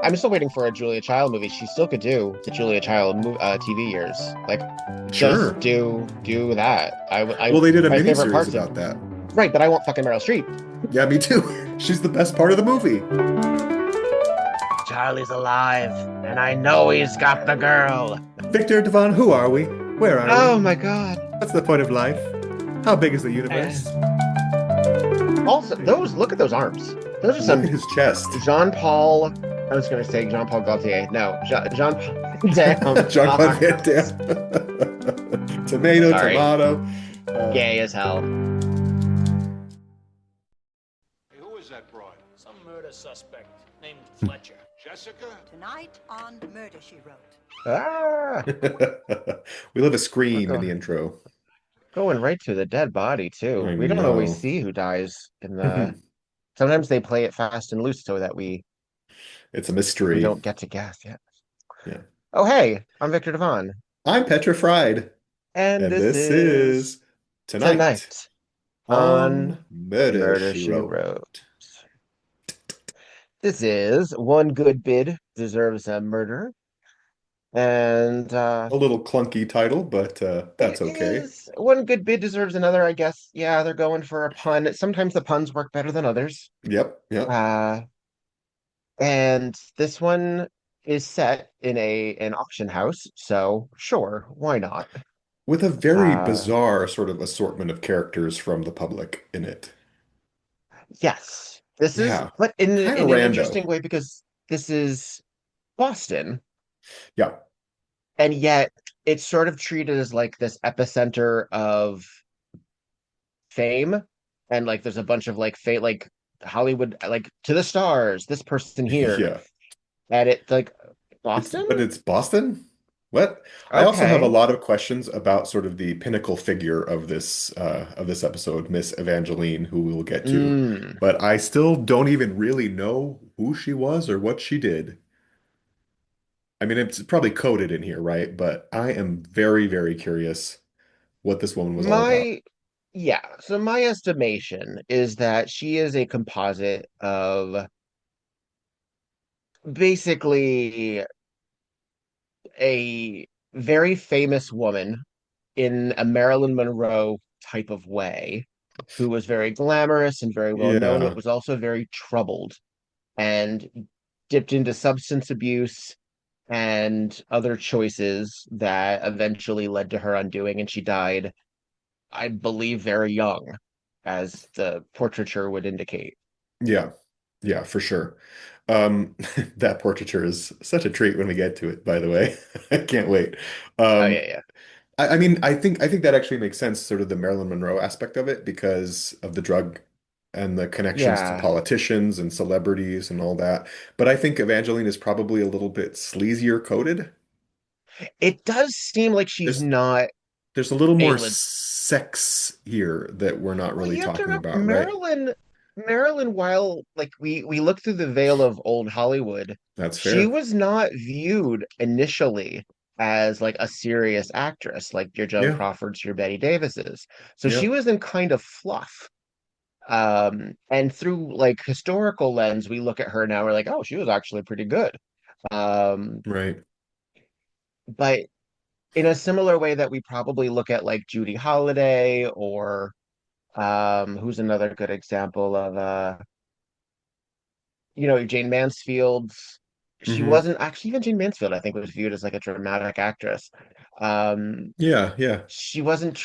I'm still waiting for a Julia Child movie. She still could do the Julia Child TV years. Like, just Sure. do that. Well, they did a My favorite miniseries parts of about that. right, but I want fucking Meryl Streep. Yeah, me too. She's the best part of the movie. Charlie's alive, and I know he's got the girl. Victor Devon, who are we? Where are we? Oh my God. What's the point of life? How big is the And universe? also, those look at those arms. Those are Look some at his chest. Jean Paul. I was going to say Jean Paul Gaultier. No, Jean Paul Damn Jean-Claude Van arms. Damme. Tomato, Sorry, tomato. gay as hell. Hey, who is that broad? Some murder suspect named Fletcher. Jessica? Tonight on Murder, She Wrote. Ah, We love a scream in go- the intro. going right to the dead body too. I We don't always know. see who dies in the. Sometimes they play it fast and loose so that It's a we mystery. don't get to guess yet. Yeah. Oh hey, I'm Victor Devon, I'm petrified, and and this this is is Tonight Tonight on on Murder, Murder She She Wrote. Wrote. This is One Good Bid Deserves a Murder. And A little clunky title, but that's it okay. is One Good Bid Deserves Another, I guess. Yeah, they're going for a pun. Sometimes the puns work better than others. Yep, yep. Uh, and this one is set in an auction house, so sure, why not? With a very Uh, bizarre sort of assortment of characters from the public in it. yes, this is, Yeah, but in kind of in an interesting rando. way because this is Boston, Yeah, and yet it's sort of treated as like this epicenter of fame, and like there's a bunch of like fate, like Hollywood, like to the stars, this person here, yeah. and it like Boston. But it's Boston? What? I also have a Okay. lot of questions about sort of the pinnacle figure of this episode, Miss Evangeline, who we'll get to. Mm. But I still don't even really know who she was or what she did. I mean, it's probably coded in here, right? But I am very, very curious what this woman was all about. My Yeah, so my estimation is that she is a composite of basically a very famous woman in a Marilyn Monroe type of way, who was very glamorous and very well known, but Yeah, was also very troubled and dipped into substance abuse and other choices that eventually led to her undoing, and she died, I believe, very young, as the portraiture would indicate. yeah, yeah, for sure. That portraiture is such a treat when we get to it, by the way. I can't wait. Oh Um, yeah, yeah. I mean, I think that actually makes sense, sort of the Marilyn Monroe aspect of it, because of the drug and the connections to Yeah. politicians and celebrities and all that. But I think Evangeline is probably a little bit sleazier coded. It does seem like she's There's not there's a little a more le sex here that we're not well, really you have to talking remember about, right? Marilyn, while like we look through the veil of old Hollywood, That's she fair. was not viewed initially as like a serious actress, like your Joan Yeah, Crawfords, your Betty Davises. So yeah, she was in kind of fluff. And through like historical lens, we look at her now, we're like, oh, she was actually pretty good. Um, right. but in a similar way that we probably look at like Judy Holliday or who's another good example of Jane Mansfield's. She Hmm. wasn't actually, even Jane Mansfield, I think, was viewed as like a dramatic actress. Um, Yeah, yeah. she wasn't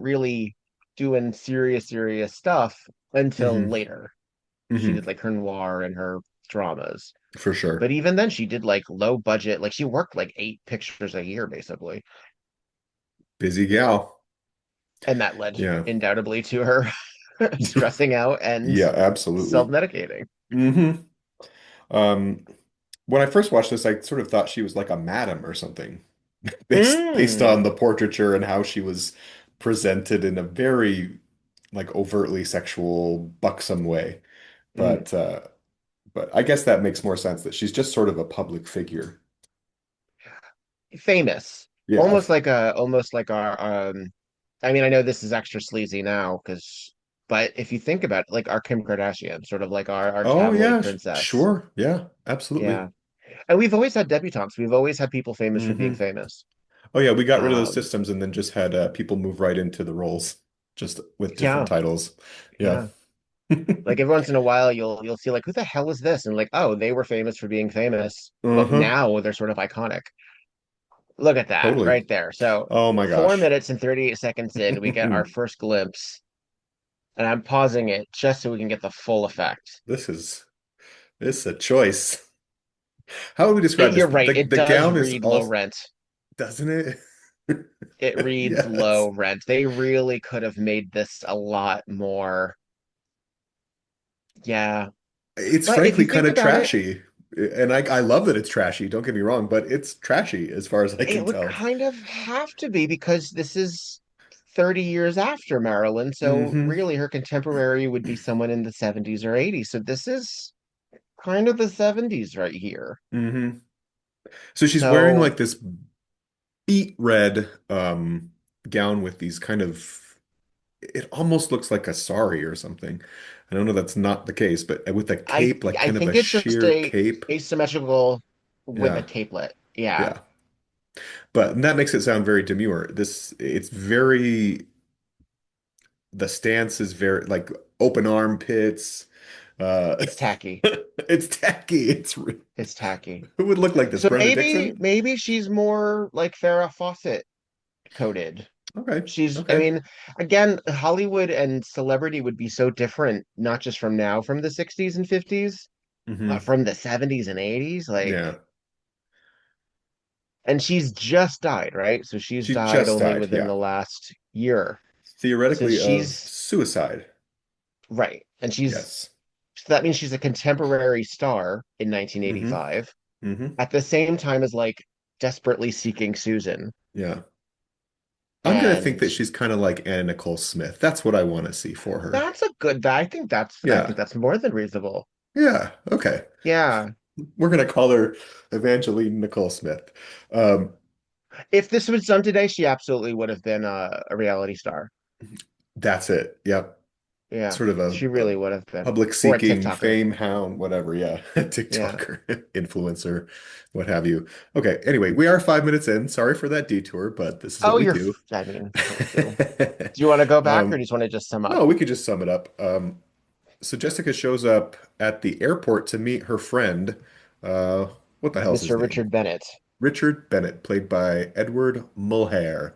really doing serious stuff until Hmm. later. She Hmm. did like her noir and her dramas. For But sure. even then she did like low budget, like she worked like 8 pictures a year basically. Busy gal. And that led Yeah. undoubtedly to her stressing out and Yeah, absolutely. self-medicating. Hmm. Um, when I first watched this, I sort of thought she was like a madam or something, based Mm. on the portraiture and how she was presented in a very like overtly sexual, buxom way. Mm. But I guess that makes more sense that she's just sort of a public figure. Famous. Yeah. Almost like our I mean, I know this is extra sleazy now because But if you think about it, like our Kim Kardashian, sort of like our Oh tabloid yeah, princess. sure. Yeah, absolutely. Yeah. And we've always had debutantes. We've always had people famous for being Hmm. famous. Oh yeah, we got rid of those Um, systems and then just had people move right into the roles, just with different yeah, titles. Yeah. yeah. Like every once in a while you'll see like who the hell is this? And like, oh, they were famous for being famous, but Uh-huh. now they're sort of iconic. Look at that Totally. right there. So Oh my 4 minutes gosh. and 38 seconds in, we get our first glimpse, and I'm pausing it just so we can get the full effect. This is this is a choice. How would we describe this? You're right. It The does gown is read low all, rent. doesn't it? It reads Yes. low rent. They really could have made this a lot more. Yeah. It's But if you frankly kind think of about it, trashy. And I love that it's trashy, don't get me wrong, but it's trashy as far as I can it would tell. kind of have to be because this is 30 years after Marilyn. So Hmm. really her contemporary would be someone in the 70s or 80s. So this is kind of the 70s right here. Hmm. So she's wearing So like this beet red gown with these kind of, it almost looks like a sari or something. I don't know that's not the case, but with a I cape, like I kind of a think it's just sheer a cape. asymmetrical with a Yeah. tapelet. Yeah. Yeah. But that makes it sound very demure. It's very, the stance is very like open armpits. It's tacky. It's tacky. It's tacky. Who would look like this? So Brenda maybe Dixon? maybe she's more like Farrah Fawcett coded. Okay. I Okay. mean, again, Hollywood and celebrity would be so different, not just from now, from the 60s and 50s, but Hmm. from the 70s and 80s. Like, Yeah. and she's just died, right? So she's She died just only died. within Yeah. the last year. So Theoretically of she's suicide. right. And Yes. so that means she's a contemporary star in Hmm. 1985 Hmm. at the same time as like desperately seeking Susan. Yeah. I'm gonna think And that she's kind of like Anna Nicole Smith. That's what I want to see for her. that's a good, I think Yeah. that's more than reasonable. Yeah. Okay. Yeah. We're gonna call her Evangeline Nicole Smith. Um, If this was done today, she absolutely would have been a reality star. that's it. Yep. Yeah, Sort of she a really would have been. public Or a seeking TikToker. fame hound, whatever. Yeah. Yeah. TikToker, influencer, what have you. Okay. Anyway, we are 5 minutes in. Sorry for that detour, but this is what Oh, we do. I mean, what we do. Do you want to go back or do you Um, just want to just sum up? no, we could just sum it up. So Jessica shows up at the airport to meet her friend. Uh, what the hell's his Mr. name? Richard Bennett. Richard Bennett, played by Edward Mulhare.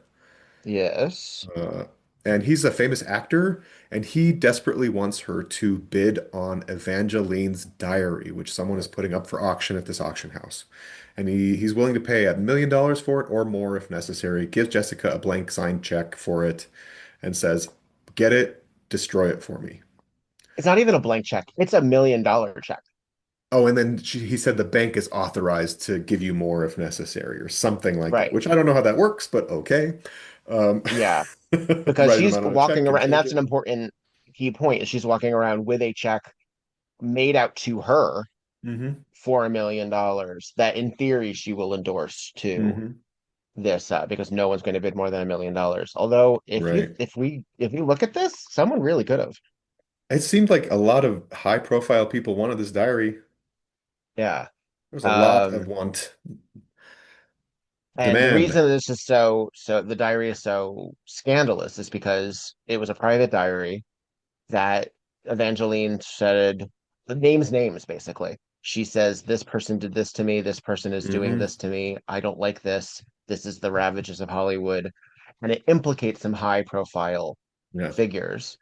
Yes. Uh, and he's a famous actor, and he desperately wants her to bid on Evangeline's diary, which someone is putting up for auction at this auction house. And he's willing to pay $1 million for it or more if necessary. Gives Jessica a blank signed check for it and says, "Get it, destroy it for me." It's not even a blank check. It's $1 million check. Oh, and then he said the bank is authorized to give you more if necessary, or something like that, Right. which I don't know how that works, but okay. Um, Yeah. Because Right she's amount on a walking check and around, and change that's an it. important key point, is she's walking around with a check made out to her Hmm. for $1 million that in theory she will endorse to Hmm. this because no one's going to bid more than $1 million. Although Right. if you look at this, someone really could have. It seemed like a lot of high profile people wanted this diary. Yeah. There was a lot of Um, want, and the demand. reason this is so the diary is so scandalous is because it was a private diary that Evangeline said the names basically. She says, this person did this to me, this person is doing Hmm. this to me, I don't like this, this is the ravages of Hollywood. And it implicates some high profile Yeah. figures,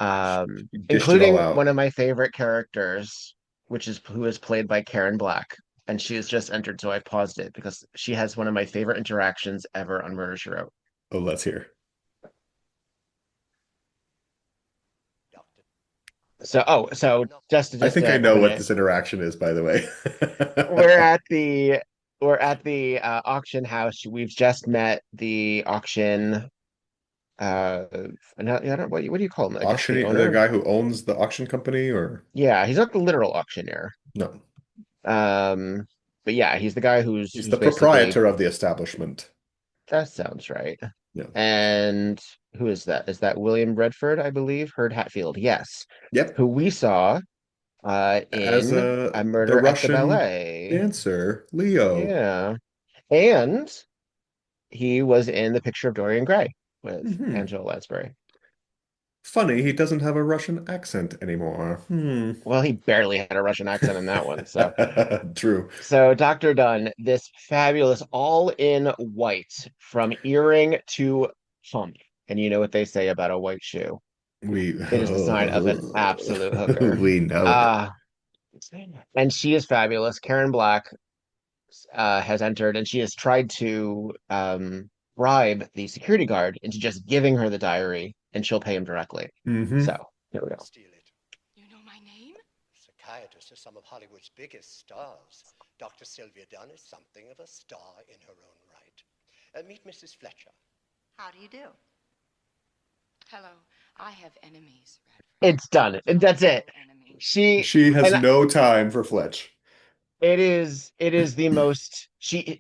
You dished it all including one out. of my favorite characters, which is who is played by Karen Black. And she has just entered, so I paused it because she has one of my favorite interactions ever on Murder She Wrote. Oh, let's hear. So I just think I to know open what it, this interaction is, by the way. we're at the auction house. We've just met the auction. Uh, I don't, what do you call him? I guess the Auctioneer, the owner. guy who owns the auction company, or Yeah, he's not the literal auctioneer. no, Um, but yeah, he's the guy he's who's the basically proprietor of the establishment. that sounds right. Yeah. And who is that? Is that William Redford, I believe? Hurd Hatfield, yes. Yep. Who we saw As in A the Murder at the Russian Ballet. dancer, Leo. Yeah. And he was in The Picture of Dorian Gray with Hmm. Angela Lansbury. Funny, he doesn't have a Russian accent anymore. Hmm. Well, he barely had a Russian accent in that one. So, True. Dr. Dunn, this fabulous all in white from earring to pump. And you know what they say about a white shoe. We It is the sign of an absolute hooker. we know it. Uh, and she is fabulous. Karen Black has entered, and she has tried to bribe the security guard into just giving her the diary, and she'll pay him directly. Hmm. So here we go. Steal it. You know my name? Psychiatrist is some of Hollywood's biggest stars. Dr. Sylvia Dunn is something of a star in her own right. Meet Mrs. Fletcher. How do you do? Hello. I have enemies, It's done. And that's Radford. it. No enemy. She She has and no time for Fletch. it is the most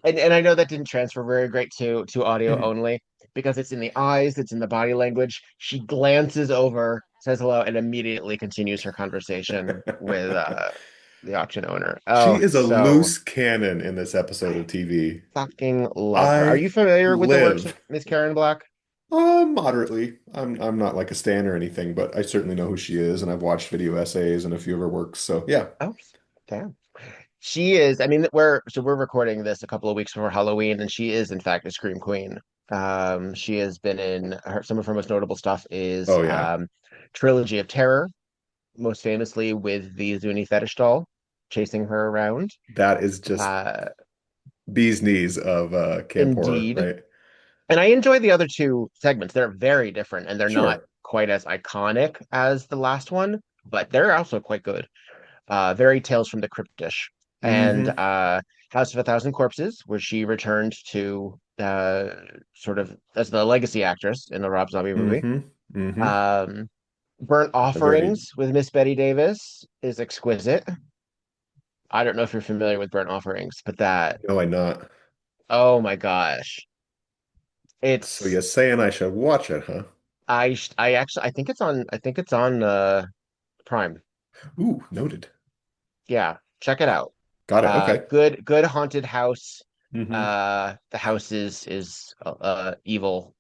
and I know that didn't transfer very great to audio only because it's in the eyes, it's in the body language. She glances over, says hello, and immediately continues her conversation with the auction owner. She Oh, is a so loose cannon in this episode of TV. fucking love her. Are I you familiar with the works of live. Miss Karen Black? Moderately. I'm not like a stan or anything, but I certainly know who she is, and I've watched video essays and a few of her works. So yeah. Oh, damn. She is, I mean, we're recording this a couple of weeks before Halloween, and she is in fact a scream queen. She has been in some of her most notable stuff is Oh yeah. Trilogy of Terror, most famously with the Zuni fetish doll chasing her around. That is just Uh, bee's knees of camp horror, Indeed. right? And I enjoy the other two segments. They're very different and they're not Sure. quite as iconic as the last one, but they're also quite good. Very Tales from the Cryptish, and Hmm. House of a Thousand Corpses, where she returned to sort of as the legacy actress in the Rob Zombie movie. Hmm. Hmm. Um, Burnt A very Offerings with Miss Betty Davis is exquisite. I don't know if you're familiar with Burnt Offerings, but no, I not. oh my gosh, So it's you're saying I should watch it, huh? I actually I think it's on Prime. Ooh, noted. Yeah, check it out. Got it. Okay. Good haunted house. Hmm. The house is evil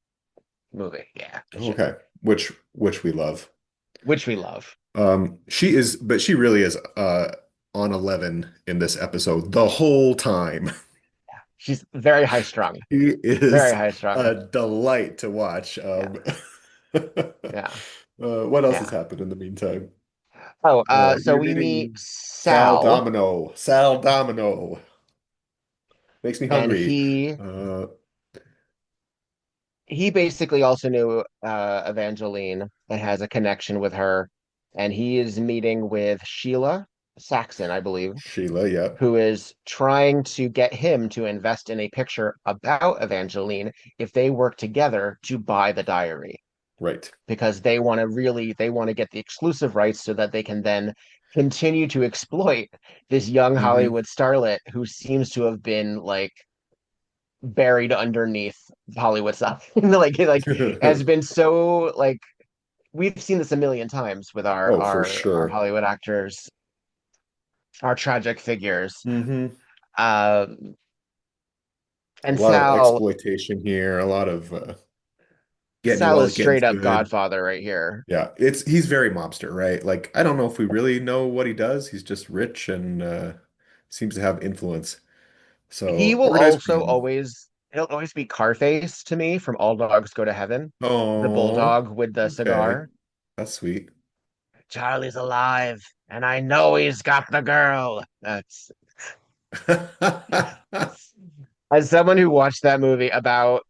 movie. Yeah, good shit. Okay. Which we love. Which we love. She is, but she really is on 11 in this episode the whole time. She's very high strung. She Very is high strung. a delight to watch. Yeah, yeah, What else has yeah. happened in the meantime? Oh, so You're we meet meeting Sal Sal, Domino. Sal Domino. Makes me and hungry. Uh, he basically also knew Evangeline and has a connection with her, and he is meeting with Sheila Saxon, I believe, Sheila, yeah. who is trying to get him to invest in a picture about Evangeline if they work together to buy the diary Right. because they want to get the exclusive rights so that they can then continue to exploit this young Hmm. Hollywood starlet who seems to have been like buried underneath Hollywood stuff. like has been so like we've seen this a million times with Oh, for our sure. Hollywood actors, our tragic figures. Hmm. Um, A and lot of exploitation here, a lot of getting Sal while is it getting straight up good. Godfather right here. Yeah, he's very mobster, right? Like I don't know if we really know what he does. He's just rich and seems to have influence. He So will ordered ice also cream. always he'll always be Carface to me from All Dogs Go to Heaven, the Oh, bulldog with the okay. cigar. That's sweet. Charlie's alive, and I know he's got the girl. That's as someone who watched that movie about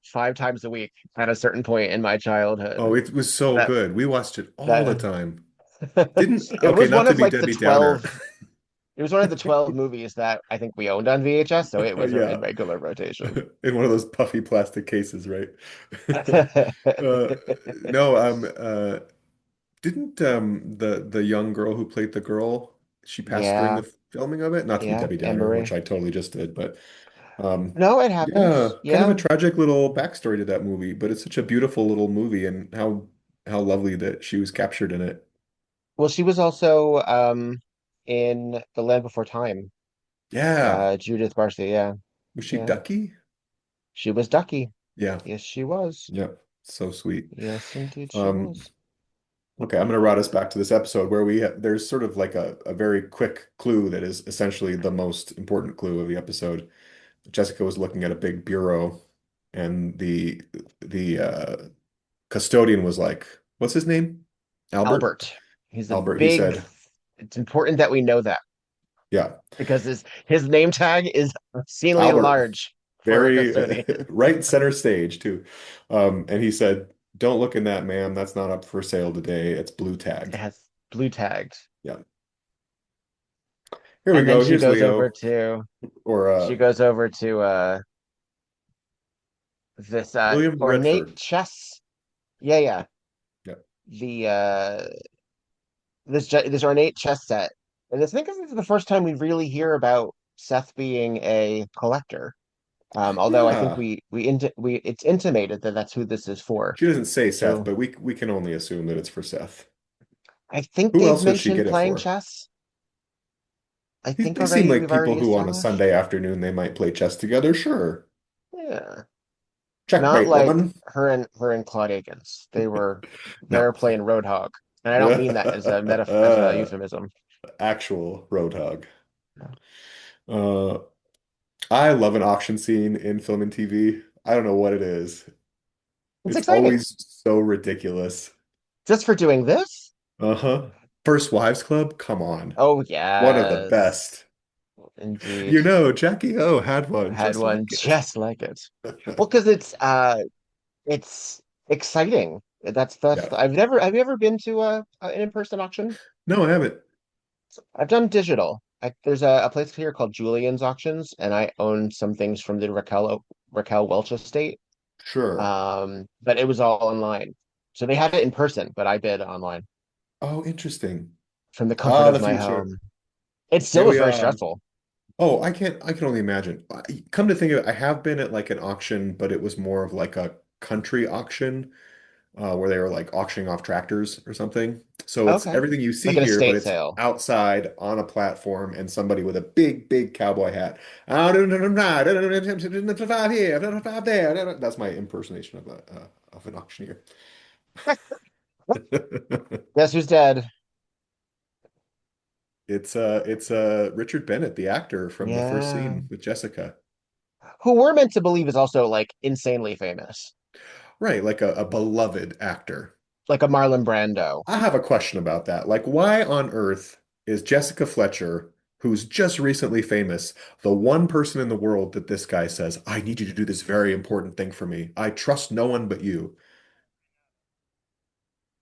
5 times a week at a certain point in my Oh, childhood. it was so That good. We watched it all the that time. Didn't, it okay, was not one to of be like the Debbie Downer. 12. It was one of the 12 movies that I think we owned on VHS, so it was in Yeah, regular rotation. in one of those puffy plastic cases, right? Uh, no, didn't the young girl who played the girl, she passed during Yeah, the filming of it? Not to be yeah, Debbie Downer, which Emery. I totally just did, but No, it Yeah, happens. kind of a Yeah. tragic little backstory to that movie, but it's such a beautiful little movie and how lovely that she was captured in it. Well, she was also in The Land Before Time. Yeah. Judith Barcia. Yeah. Was she Yeah. Ducky? She was Ducky. Yeah. Yes, she was. Yeah. So sweet. Yes, indeed, she Um, was. okay, I'm going to route us back to this episode where there's sort of like a very quick clue that is essentially the most important clue of the episode. Jessica was looking at a big bureau and the custodian was like, what's his name? Albert? Albert. He's a Albert. He big. said, It's important that we know that yeah, because his name tag is obscenely Albert. large for a Very custodian. right center stage too. And he said, don't look in that, ma'am. That's not up for sale today. It's blue It tagged. has blue tagged. Yeah. Here we And then go. Here's Leo. Or she goes over to this William ornate Redford. chess. Yeah, yeah. Yeah. The this ornate chess set. And I think this is the first time we really hear about Seth being a collector. Although I think Yeah. we it's intimated that that's who this is for. She doesn't say Seth, So but we can only assume that it's for Seth. I think Who they've else would she mentioned get it playing for? chess. I They, think they seem already like we've people already who on a established. Sunday afternoon they might play chess together. Sure. Yeah. Not Checkmate, like woman. her and Claude Akins. They're No. playing Roadhog. And I don't mean that as a as a euphemism. Actual Roadhog. Uh, I love an auction scene in film and TV. I don't know what it is. It's It's exciting. always so ridiculous. Just for doing this? Uh-huh. First Wives Club? Come on. Oh One of the yes. best. Indeed. You know, Jackie O had one Had just one like it. just like it. Well, because it's exciting. That's Yeah. have you ever been to an in-person auction? No, I haven't. I've done digital. There's a place here called Julian's Auctions, and I own some things from the Raquel Welch estate. Sure. But it was all online. So they had it in person, but I bid online Oh, interesting. from the comfort Ah, of the my future. home. It Yeah, still was we very stressful. oh, I can only imagine. Come to think of it, I have been at like an auction, but it was more of like a country auction, where they were like auctioning off tractors or something. So it's Okay. everything you Like see an here, but estate it's sale. outside on a platform and somebody with a big cowboy hat. That's my impersonation of an auctioneer. Guess who's dead? It's Richard Bennett, the actor from the first Yeah. scene with Jessica. Who we're meant to believe is also like insanely famous. Right, like a beloved actor. Like a Marlon Brando. I have a question about that. Like, why on earth is Jessica Fletcher, who's just recently famous, the one person in the world that this guy says, I need you to do this very important thing for me. I trust no one but you.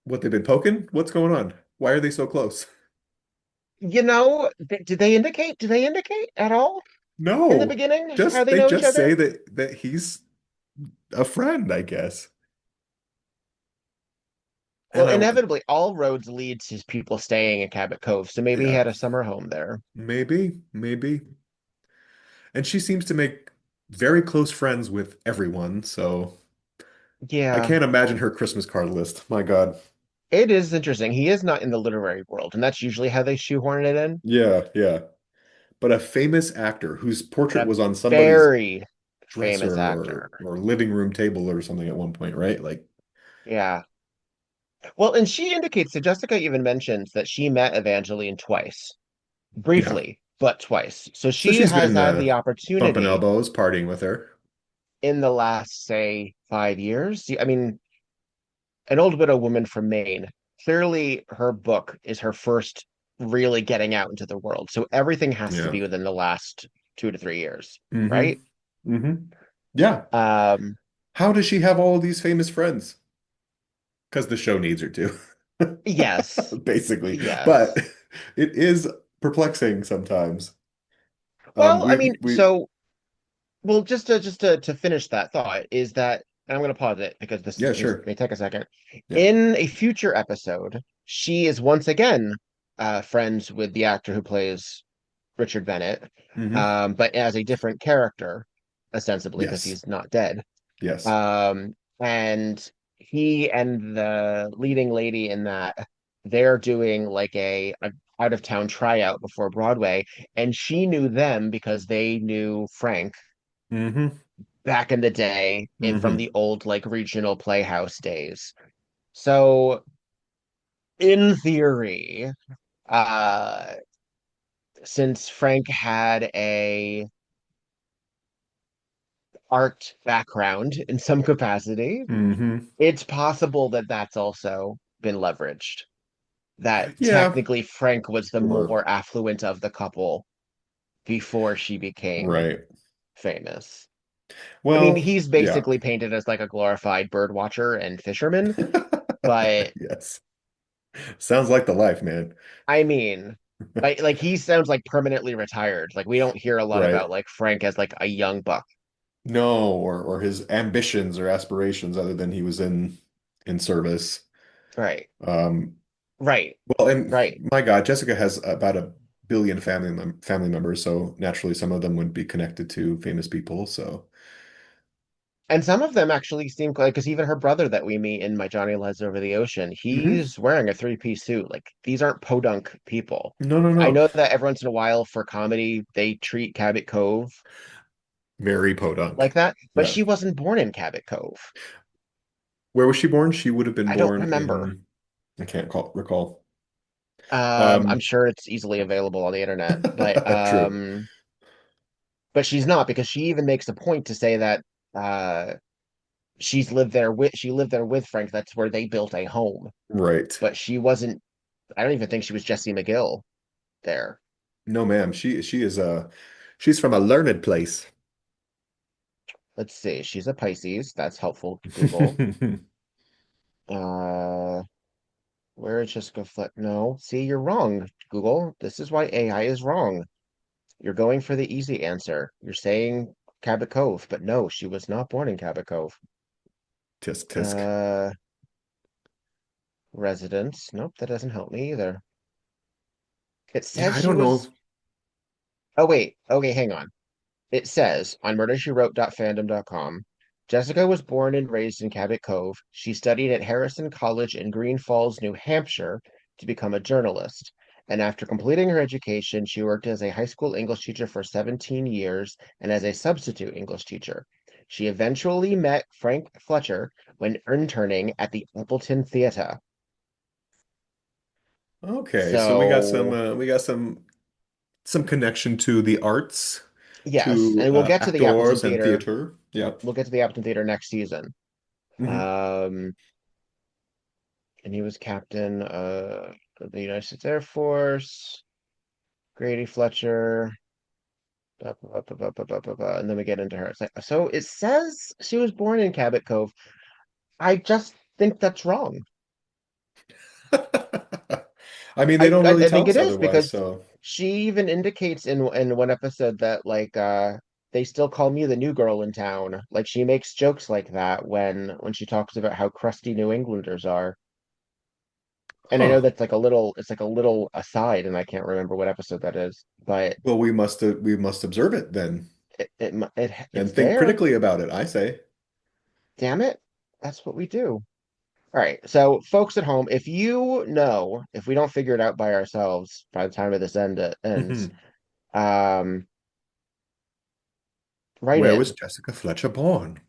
What, they've been poking? What's going on? Why are they so close? You know, did they indicate? Do they indicate at all in the No, beginning how just they they know each just other? say that he's a friend, I guess. Well, And inevitably, all roads lead to people staying in Cabot Cove, so maybe he yeah, had a summer home there. maybe. And she seems to make very close friends with everyone, so I Yeah, can't imagine her Christmas card list. My God. it is interesting. He is not in the literary world, and that's usually how they shoehorn it in. Yeah, yeah. But a famous actor whose But portrait a was on somebody's very famous dresser actor. or living room table or something at one point, right? Like, Yeah. Well, and she indicates that Jessica even mentions that she met Evangeline twice, yeah. briefly, but twice. So So she she's has been had the bumping opportunity elbows, partying with her. in the last, say, 5 years. I mean, an old widow woman from Maine. Clearly, her book is her first really getting out into the world. So everything has to Yeah. be within the last 2 to 3 years, Mm-hmm. right? Mm-hmm. Yeah. Um, How does she have all of these famous friends? Because the show needs her to, yes, basically. But yes. it is perplexing sometimes. Well, I We mean, we so well, just to finish that thought is that and I'm going to pause it because yeah, this sure. may take a second. Yeah. In a future episode, she is once again friends with the actor who plays Richard Bennett, Hmm. but as a different character. ostensibly because Yes. he's not dead. Yes. And he and the leading lady in that, they're doing like a out of town tryout before Broadway, and she knew them because they knew Frank Hmm. back in the day from Hmm. the old like regional playhouse days. So in theory, uh, since Frank had a art background in some capacity, Hmm. it's possible that that's also been leveraged. That Yeah, technically Frank was the sure. more affluent of the couple before she became Right. famous. I mean, Well, he's yeah. basically painted as like a glorified bird watcher and fisherman, but Yes. Sounds like the life, man. I mean, like he sounds like permanently retired. Like we don't hear a lot Right. about like Frank as like a young buck. No, or his ambitions or aspirations other than he was in service. Right. Um, Right. well, and Right. my God, Jessica has about a billion family members, so naturally some of them would be connected to famous people. So, And some of them actually seem like, because even her brother that we meet in My Johnny Lies Over the Ocean, mhm. he's wearing a three-piece suit. Like these aren't podunk people. No, no, I no. know that every once in a while for comedy they treat Cabot Cove Mary Podunk. like that, but Yeah. she wasn't born in Cabot Cove. Where was she born? She would have been I don't born remember. in, I can't recall. I'm Um, sure it's easily available on the internet, true. but she's not because she even makes a point to say that uh she lived there with Frank. That's where they built a home, Right. but she wasn't. I don't even think she was Jessie McGill there. No, ma'am. She is she's from a learned place. Let's see. She's a Pisces. That's helpful to Google. Uh, where is Jessica Fleck? No, see, you're wrong, Google. This is why AI is wrong. You're going for the easy answer. You're saying Cabot Cove, but no, she was not born in Cabot Cove. Tisk tisk. Uh, residence. Nope, that doesn't help me either. It Yeah, says I she don't was. know. Oh wait. Okay, hang on. It says on murdershrewrote.fandom.com, Jessica was born and raised in Cabot Cove. She studied at Harrison College in Green Falls, New Hampshire to become a journalist. And after completing her education, she worked as a high school English teacher for 17 years and as a substitute English teacher. She eventually met Frank Fletcher when interning at the Appleton Theater. Okay, so So, we got some connection to the arts, yes, to and we'll get to the Appleton actors and Theater. theater. Yep. We'll get to the Appleton Theater next season. Hmm. Um, and he was captain of the United States Air Force. Grady Fletcher, and then we get into her. It's like, so it says she was born in Cabot Cove. I just think that's wrong. I mean, they don't really I tell think it us is otherwise, because so she even indicates in one episode that like they still call me the new girl in town. Like she makes jokes like that when she talks about how crusty New Englanders are. And I know huh. that's like a little it's like a little aside, and I can't remember what episode that is, but Well, we must observe it then it's and think there. critically about it, I say. Damn it. That's what we do. All right. So, folks at home, if you know, if we don't figure it out by ourselves by the time of this ends, Mhm. um, write Where was in. Jessica Fletcher born?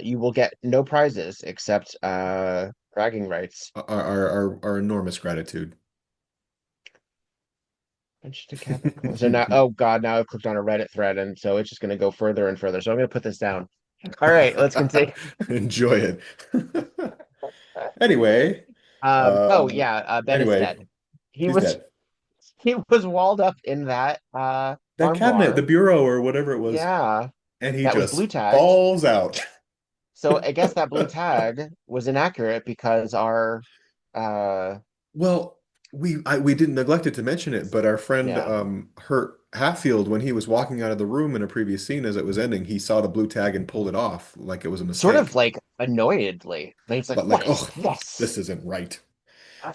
You will get no prizes except bragging rights. Our enormous gratitude. So now, oh God, now I've clicked on a Reddit thread, and so it's just going to go further and further. So I'm going to put this down. All right, let's continue. Enjoy it. Anyway, Oh yeah, Ben is anyway, dead. He he's was dead. he was walled up in that That cabinet, the armoire. bureau or whatever it was, Yeah, and he that was blue just tagged. falls out. So I guess that blue tag was inaccurate because our Well, we didn't neglect it to mention it, but our friend yeah, Hurt Hatfield, when he was walking out of the room in a previous scene as it was ending, he saw the blue tag and pulled it off like it was a sort of mistake. like annoyedly. Like it's like, But like, what is oh, this? this isn't right.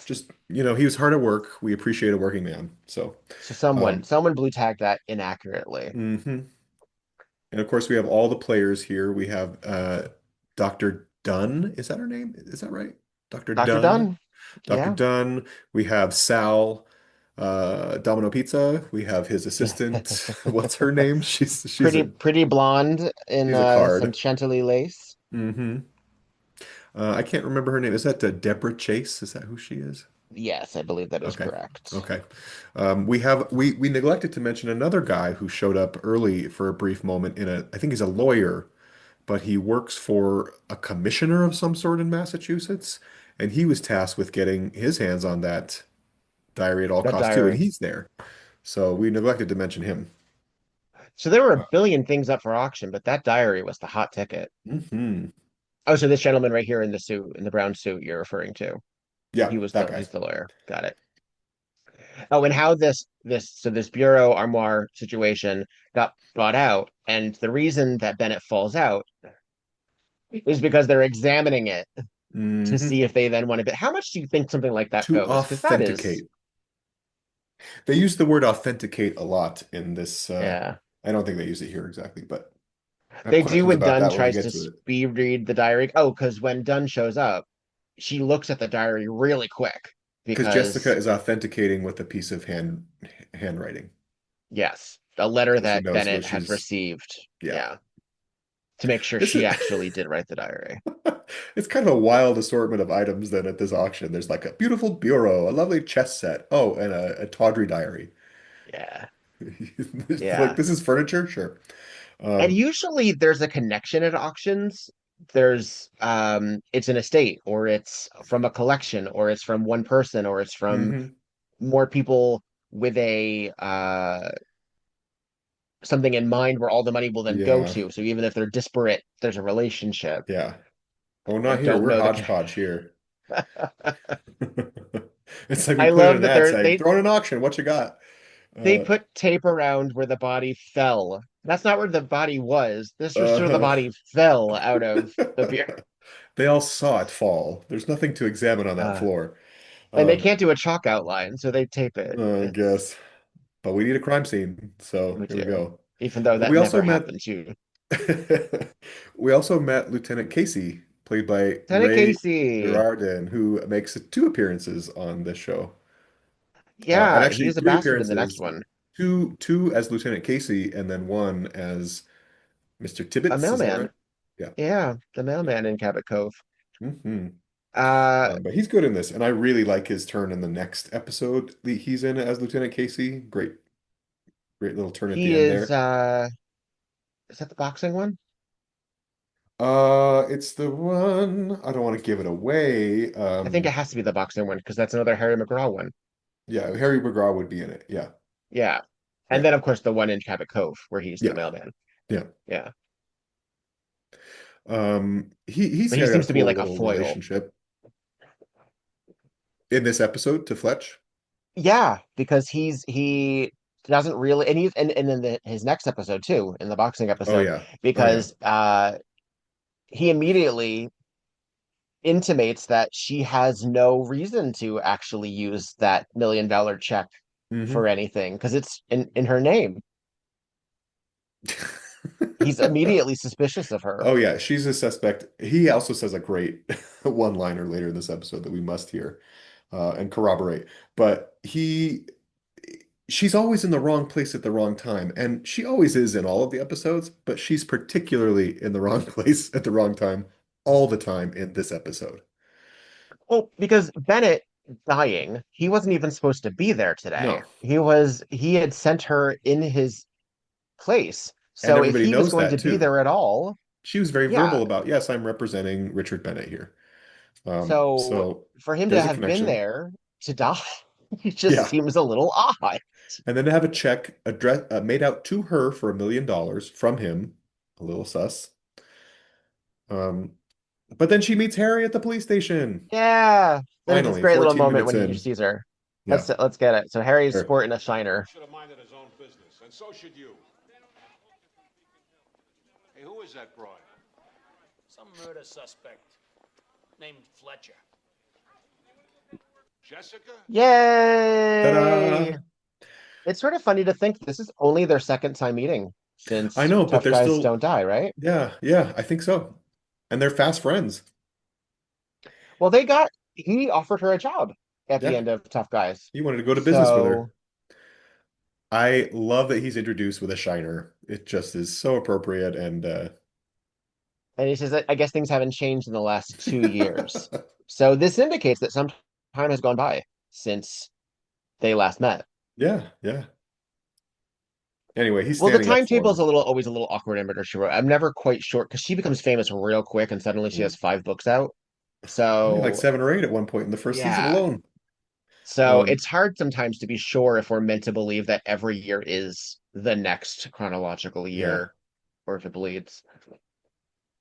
Just, he was hard at work. We appreciate a working man. So, So um, someone blue tagged that inaccurately. mhm. And of course, we have all the players here. We have Dr. Dunn. Is that her name? Is that right? Dr. Dr. Dunn. Dunn. Dr. Yeah. Dunn. We have Sal, Domino Pizza. We have his assistant. What's her name? Pretty blonde in She's a some card. Chantilly lace. Hmm. I can't remember her name. Is that Deborah Chase? Is that who she is? Yes, I believe that is Okay. correct. Okay. We neglected to mention another guy who showed up early for a brief moment I think he's a lawyer, but he works for a commissioner of some sort in Massachusetts, and he was tasked with getting his hands on that diary at all That costs too, and diary. he's there. So we neglected to mention him. So there were a billion things up for auction, but that diary was the hot ticket. Hmm. Oh, so this gentleman right here in the suit, in the brown suit you're referring to. Yeah, that guy. He's the lawyer. Got it. Oh, and how this bureau armoire situation got brought out, and the reason that Bennett falls out is because they're examining it to Hmm. see if they then want to bid. How much do you think something like that To goes? Because that is, authenticate. They use the word authenticate a lot in this. yeah. I don't think they use it here exactly, but I have They do questions when about Dunn that when we tries get to to it. speed read the diary. Oh, because when Dunn shows up, she looks at the diary really quick Because Jessica because, is authenticating with a piece of handwriting. yes, a letter So she that knows what Bennett has she's, received. yeah. Yeah, to make sure This she is actually did write the diary. it's kind of a wild assortment of items then at this auction. There's like a beautiful bureau, a lovely chess set. Oh, and a tawdry diary. Yeah, Like yeah. this is furniture? Sure. And Um, usually there's a connection at auctions. There's it's an estate, or it's from a collection, or it's from one person, or it's from mhm. more people with a something in mind where all the money will then go Yeah. to. So even if they're disparate, there's a relationship. Yeah. Oh, I not here. don't We're know the hodgepodge here. It's like we I put in love an that ad saying, they throw in an auction, what you got? they Uh, put tape around where the body fell. That's not where the body was. This was where the uh, body fell out of the beer. they all saw it fall. There's nothing to examine on that Uh, floor. and they Um, can't do a chalk outline, so they tape it. I It's guess. But we need a crime scene, so we here we do. go. Even though that We also never met happened to we also met Lieutenant Casey, played by Lieutenant Ray Casey. Girardin, who makes two appearances on this show. And Yeah, he actually was a three bastard in the next appearances, one. two as Lieutenant Casey, and then one as Mr. A Tibbets. Is that right? mailman. Yeah. Yeah, the Yeah. mailman in Cabot Cove. Hmm. Uh, But he's good in this, and I really like his turn in the next episode he's in as Lieutenant Casey. Great little turn at the he end there. is that the boxing one? It's the one I don't want to give it away. I think it has to be the boxing one because that's another Harry McGraw one. Yeah, Harry McGraw would be in it. Yeah, Yeah. And yeah, then of course the one in Cabot Cove where he's the yeah, mailman. yeah. Yeah. He's But he got a seems to be cool like a little foil. relationship in this episode to Fletch. Yeah, because he doesn't really, and then his next episode too, in the boxing Oh episode, yeah, oh yeah. because he immediately intimates that she has no reason to actually use that $1 million check for Hmm. anything because it's in her name. He's immediately suspicious of her. Oh yeah, she's a suspect. He also says a great one-liner later in this episode that we must hear and corroborate. But she's always in the wrong place at the wrong time, and she always is in all of the episodes, but she's particularly in the wrong place at the wrong time all the time in this episode. Well, because Bennett dying, he wasn't even supposed to be there today. No, He had sent her in his place. and So if everybody he was knows going that to be too. there at all, She was very yeah. verbal about, yes, I'm representing Richard Bennett here. So So for him to there's a have been connection. there to die, it just Yeah. seems a little odd. And then to have a check made out to her for $1 million from him, a little sus. Um, but then she meets Harry at the police station. Yeah. Then it's this Finally, great little 14 moment minutes when he in. sees her. Yeah, Let's get it. So Harry's sure. sporting a shiner. Should have minded his own business, and so should you. Hey, who is that broad? Some murder suspect named Fletcher. Jessica? Yay! Ta-da! It's sort of funny to think this is only their second time meeting I since know, but tough they're guys still, don't die, right? yeah, yeah, I think so. And they're fast friends. Well, he offered her a job at the Yeah, end of Tough Guys. he wanted to go to business with So, her. I love that he's introduced with a shiner. It just is so appropriate and and he says that I guess things haven't changed in the last 2 years. So this indicates that some time has gone by since they last met. yeah, yeah. Anyway, he's Well, the standing up for timetable is her. always a little awkward in Murder She Wrote. I'm never quite sure because she becomes famous real quick and suddenly she Mm. has 5 books out. Yeah, like So 7 or 8 at one point in the first season yeah. alone. So Um, it's hard sometimes to be sure if we're meant to believe that every year is the next chronological yeah. year or if it bleeds.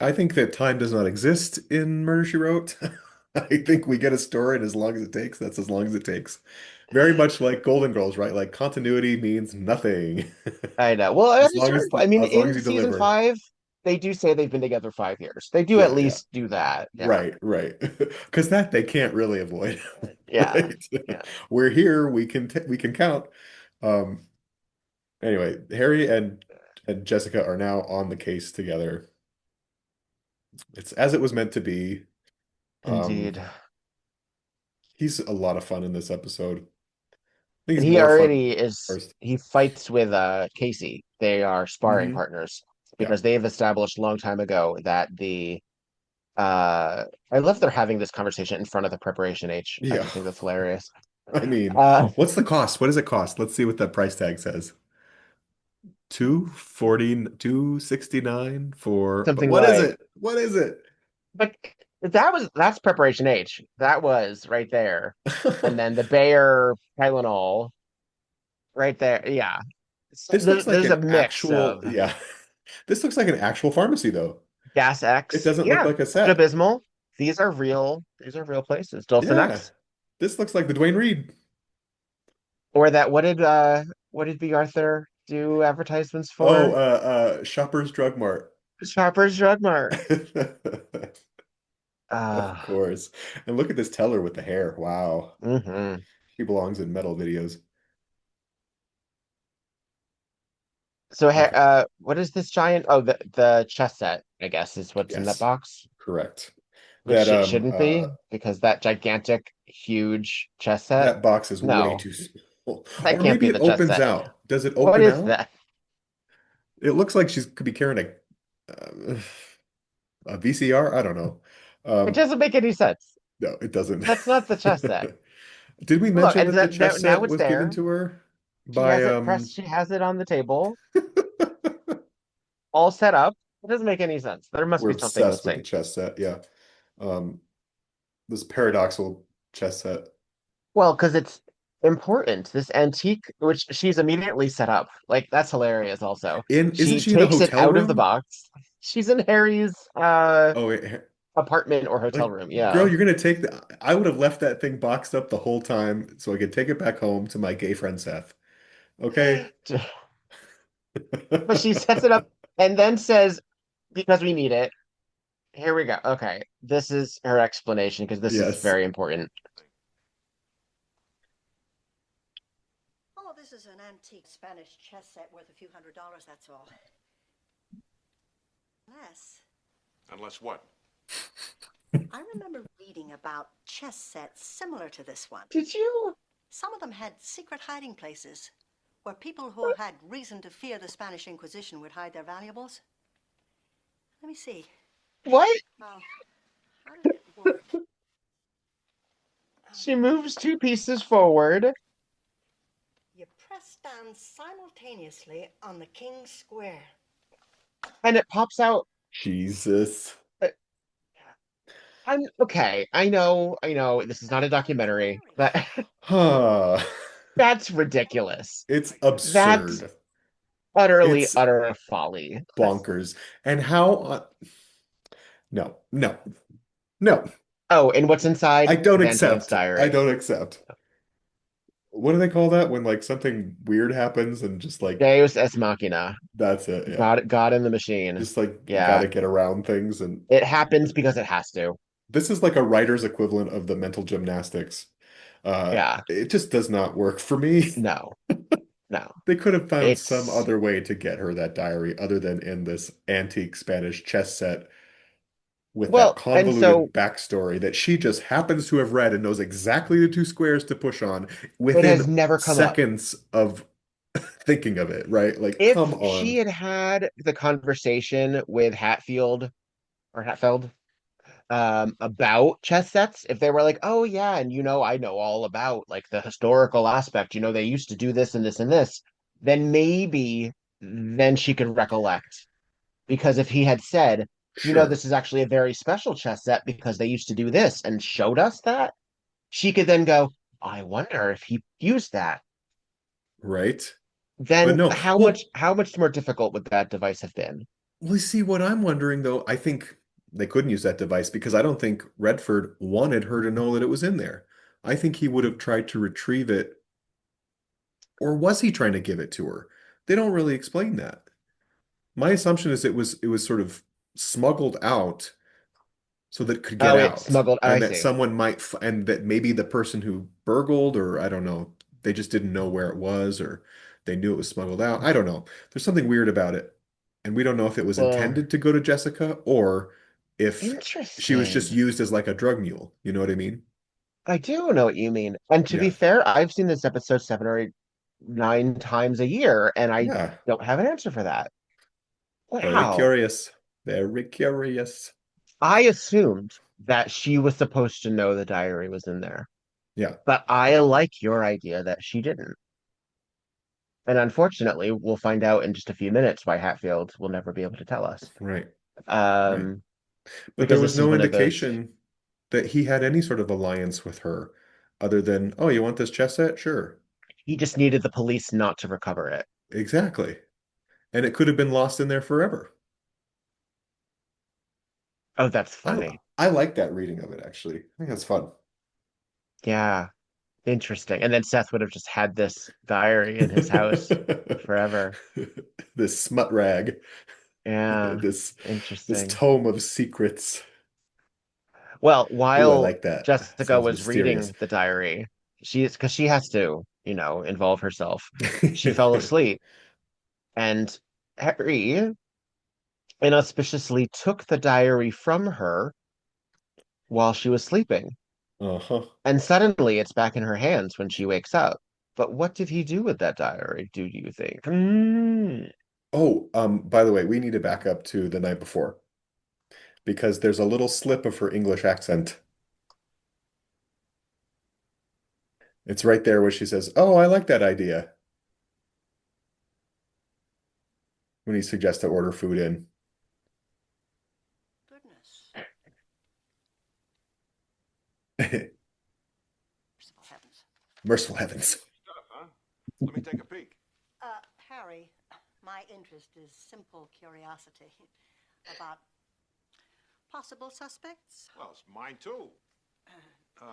I think that time does not exist in Murder, She Wrote. I think we get a story, and as long as it takes, that's as long as it takes. Very much like Golden Girls, right? Like continuity means nothing. I know. Well, at As a long certain as point, I mean, as long as in you season deliver. 5, they do say they've been together 5 years. They do at Yeah, yeah. least do that. Yeah. Right, right. Because that they can't really avoid, Yeah. right? Yeah. We're here, we can count. Um, anyway, Harry and Jessica are now on the case together. It's as it was meant to be. Um, Indeed. he's a lot of fun in this episode. I think And he's he more fun already is, first. he fights with Casey. They are sparring Hmm. partners Yeah. because they've established a long time ago that I love they're having this conversation in front of the preparation H. I Yeah. just think that's hilarious. I mean, Uh, what's the cost? What does it cost? Let's see what that price tag says. 240, 269 for, but something what is like, it? What is it? but that's preparation H. That was right there. And then the Bayer Tylenol right there. Yeah. So This looks like there's a an mix actual, of yeah. This looks like an actual pharmacy though. Gas It X. doesn't look Yeah. like a Pepto set. Bismol. These are real. These are real places. Dulcin Yeah. X. This looks like the Dwayne Reed. Or that what did B. Arthur do advertisements Oh, for? Shoppers Drug Mart. Shoppers Drug Mart. Of Uh, course. And look at this teller with the hair. Wow. hmm He belongs in metal videos. So, Okay. what is this giant? Oh, the chess set, I guess, is what's in that Yes, box, correct. which That it shouldn't be because that gigantic, huge chess set. that box is way No, too small. that Or can't maybe be it the chess opens set. out. Does it What open is out? that? It looks like she could be carrying a VCR. I don't know. It Um, doesn't make any sense. no, it doesn't. That's not the chess set. Did we Look, mention and that the now, chess now set it's was given there. to her She by has it pressed. She has it on the table, all set up. It doesn't make any sense. There must we're be something obsessed with the missing. chess set, yeah. Um, this paradoxical chess set. Well, because it's important. This antique, which she's immediately set up. Like, that's hilarious also. Isn't She she in a takes it hotel out of the room? box. She's in Harry's Oh wait, apartment or hotel like room. girl, Yeah. you're gonna take the I would have left that thing boxed up the whole time so I could take it back home to my gay friend Seth. Okay? But she sets it up and then says, because we need it. Here we go. Okay. This is her explanation because this is Yes. very important. Oh, this is an antique Spanish chess set worth a few $100s, that's all. Unless, Unless what? I remember reading about chess sets similar to this one. Did you? Some of them had secret hiding places where people who had reason to fear the Spanish Inquisition would hide their valuables. Let me see. What? How did it work? She moves 2 pieces forward. You press down simultaneously on the king's square. And it pops out. Jesus. I'm okay. I know. This is not a documentary. That Huh. that's ridiculous. It's That's absurd. utterly, It's utter folly. bonkers. And how no, no, no. Oh, and what's I inside? don't Van Tang's accept. I diary. don't accept. What do they call that when like something weird happens and just like Deus ex machina. that's it, yeah. God in the machine. Just like you Yeah. gotta get around things and It happens because it has to. this is like a writer's equivalent of the mental gymnastics. Yeah. It just does not work for me. No. No. They could have found some It's other way to get her that diary other than in this antique Spanish chess set with that well, and so convoluted backstory that she just happens to have read and knows exactly the two squares to push on it has within never come up. seconds of thinking of it, right? Like, come If on. she had had the conversation with Hatfield or Hatfeld about chess sets, if they were like, oh yeah, and I know all about like the historical aspect, they used to do this and this and this, then maybe then she could recollect. Because if he had said, Sure. this is actually a very special chess set because they used to do this and showed us that, she could then go, I wonder if he used that. Right? But Then no, how much more difficult would that device have been? well, see what I'm wondering though, I think they couldn't use that device because I don't think Redford wanted her to know that it was in there. I think he would have tried to retrieve it, or was he trying to give it to her? They don't really explain that. My assumption is it was sort of smuggled out so that it could get Oh, it out smuggled. I and that see. someone might and that maybe the person who burgled, or I don't know, they just didn't know where it was, or they knew it was smuggled out. I don't know. There's something weird about it, and we don't know if it was Well, intended to go to Jessica or if she was just interesting. used as like a drug mule. You know what I mean? I do know what you mean. And to be Yeah. fair, I've seen this episode 7 or 9 times a year, and I Yeah. don't have an answer for that. Very Wow. curious. Very curious. I assumed that she was supposed to know the diary was in there, Yeah. but I like your idea that she didn't. And unfortunately, we'll find out in just a few minutes why Hatfield will never be able to tell us. Right. Right. Um, But there because was this is no one of those, indication that he had any sort of alliance with her other than, oh, you want this chess set? Sure. he just needed the police not to recover it. Exactly. And it could have been lost in there forever. Oh, that's I funny. I like that reading of it actually. I think that's fun. Yeah, interesting. And then Seth would have just had this diary in his house forever. This smut rag, Yeah, this interesting. tome of secrets. Well, Ooh, I while like that. Jessica Sounds was mysterious. reading the diary, because she has to, involve herself. She fell asleep, and Harry inauspiciously took the diary from her while she was sleeping. Uh-huh. And suddenly it's back in her hands when she wakes up. But what did he do with that diary, do you think? Oh, by the way, we need to back up to the night before because there's a little slip of her English accent. It's right there where she says, "Oh, I like that idea," when he suggests to order food in. Goodness. Merciful heavens. Merciful heavens. Stuff, huh? Let me take a peek. Harry, my interest is simple curiosity about possible suspects. Well, it's mine too. Uh,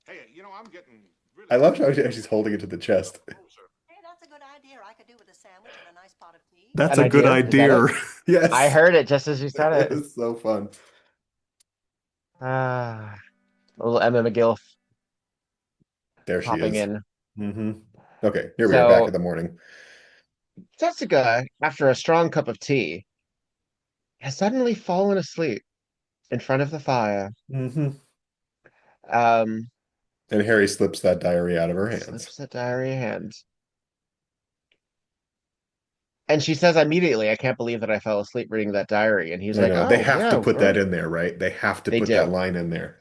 hey, I'm getting really I love how she's holding it to the chest. closer. Hey, that's a good idea. I could do with a sandwich and a nice pot of tea. That's An a good idea? Is that idea. it? I Yes. heard it just as you said it. It's so fun. Ah, little Emma McGill There she popping is. in. Hmm. Okay, here we are back So in the morning. Jessica, after a strong cup of tea, has suddenly fallen asleep in front of the fire. Hmm. Um, And Harry slips that diary out of her hands. slips the diary hand. And she says immediately, I can't believe that I fell asleep reading that diary. And he's I like, know. They oh, have to yeah, put that in there, right? They have to they put that do. line in there.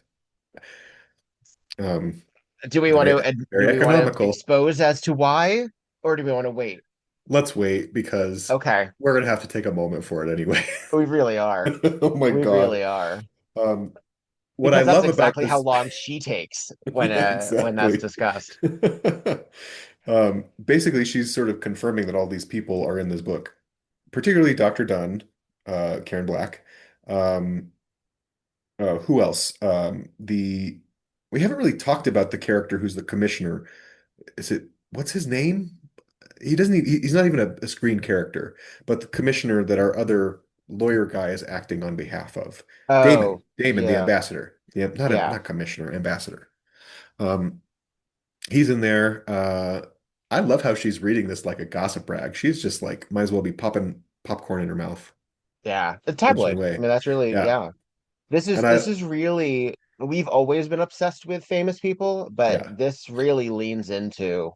Um, Do we want very, to very do we want to economical. expose as to why, or do we want to wait? Let's wait because Okay, we're gonna have to take a moment for it anyway. we really are. Oh my We God. really are. Um, what I Because that's love about exactly how this, long she takes yeah, when that's exactly. discussed. Basically, she's sort of confirming that all these people are in this book, particularly Dr. Dunn, Karen Black. Um, who else? We haven't really talked about the character who's the commissioner. What's his name? He's not even a screen character, but the commissioner that our other lawyer guy is acting on behalf of. Oh, Damon, the yeah, ambassador. Yeah, yeah. not commissioner, ambassador. Um, he's in there. I love how she's reading this like a gossip rag. She's just like, might as well be popping popcorn in her mouth, Yeah, the punching tabloid. I away. mean, that's really, Yeah. yeah. This is And this is really, we've always been obsessed with famous people, but yeah. this really leans into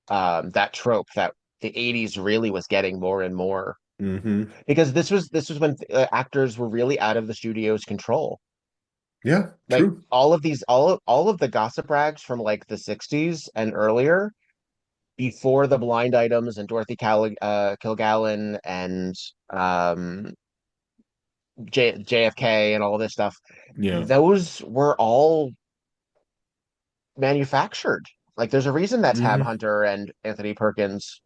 that trope that the 80s really was getting more and more, Hmm. because this was when actors were really out of the studio's control. Yeah, Like true. all of these, all of the gossip rags from like the 60s and earlier, before the blind items and Dorothy Kilgallen and um JFK and all this stuff, Yeah. those were all manufactured. Like there's a reason that Tab Hmm. Hunter and Anthony Perkins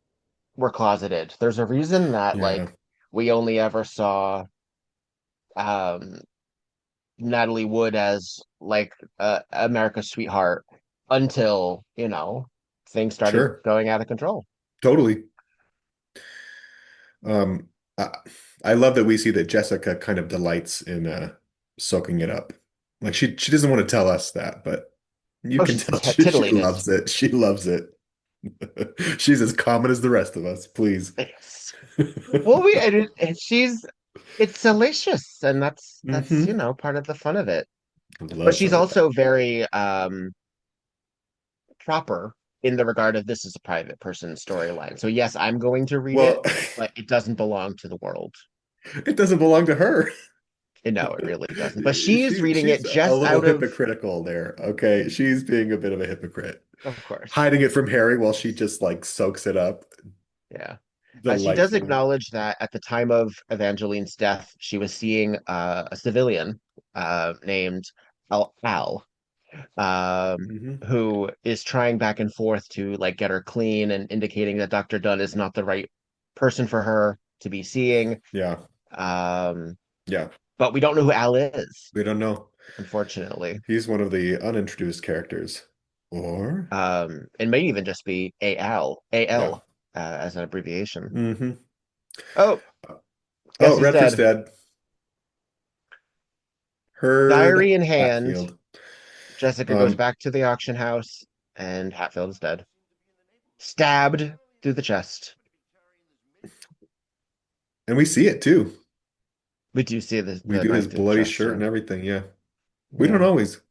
were closeted. There's a reason that like Yeah. we only ever saw um Natalie Wood as like America's sweetheart until, things started Sure. going out of control. Totally. Um, I, I love that we see that Jessica kind of delights in soaking it up. Like she doesn't want to tell us that, but you Oh, can she's tell she titillated. loves it. She loves it. She's as common as the rest of us, please. Yes. Well, and it's delicious, and that's Hmm. part of the fun of it. But Loves she's it. also very proper in the regard of this is a private person storyline. So yes, I'm going to read it, Well, but it doesn't belong to the world. it doesn't belong to her. No, it really doesn't. But she's reading She's it a just little out of, hypocritical there. Okay, she's being a bit of a hypocrite, of course. hiding it from Harry while she just like soaks it up. Yeah. She does Delightful. acknowledge that at the time of Evangeline's death, she was seeing a civilian named Al, Hmm. who is trying back and forth to like get her clean and indicating that Dr. Dunn is not the right person for her to be seeing. Yeah, Um, yeah. but we don't know who Al is, We don't know. unfortunately. He's one of the unintroduced characters. Or, It may even just be yeah. AL, as an abbreviation. Hmm. Oh, guess Oh, who's Redford's dead? dead. Heard Diary in hand, Hatfield. Jessica goes Um, back to the auction house, and Hatfield is dead. Stabbed through the chest. and we see it too. We do see We the do knife his through the bloody chest, shirt yeah. and everything. Yeah. We don't Yeah. always.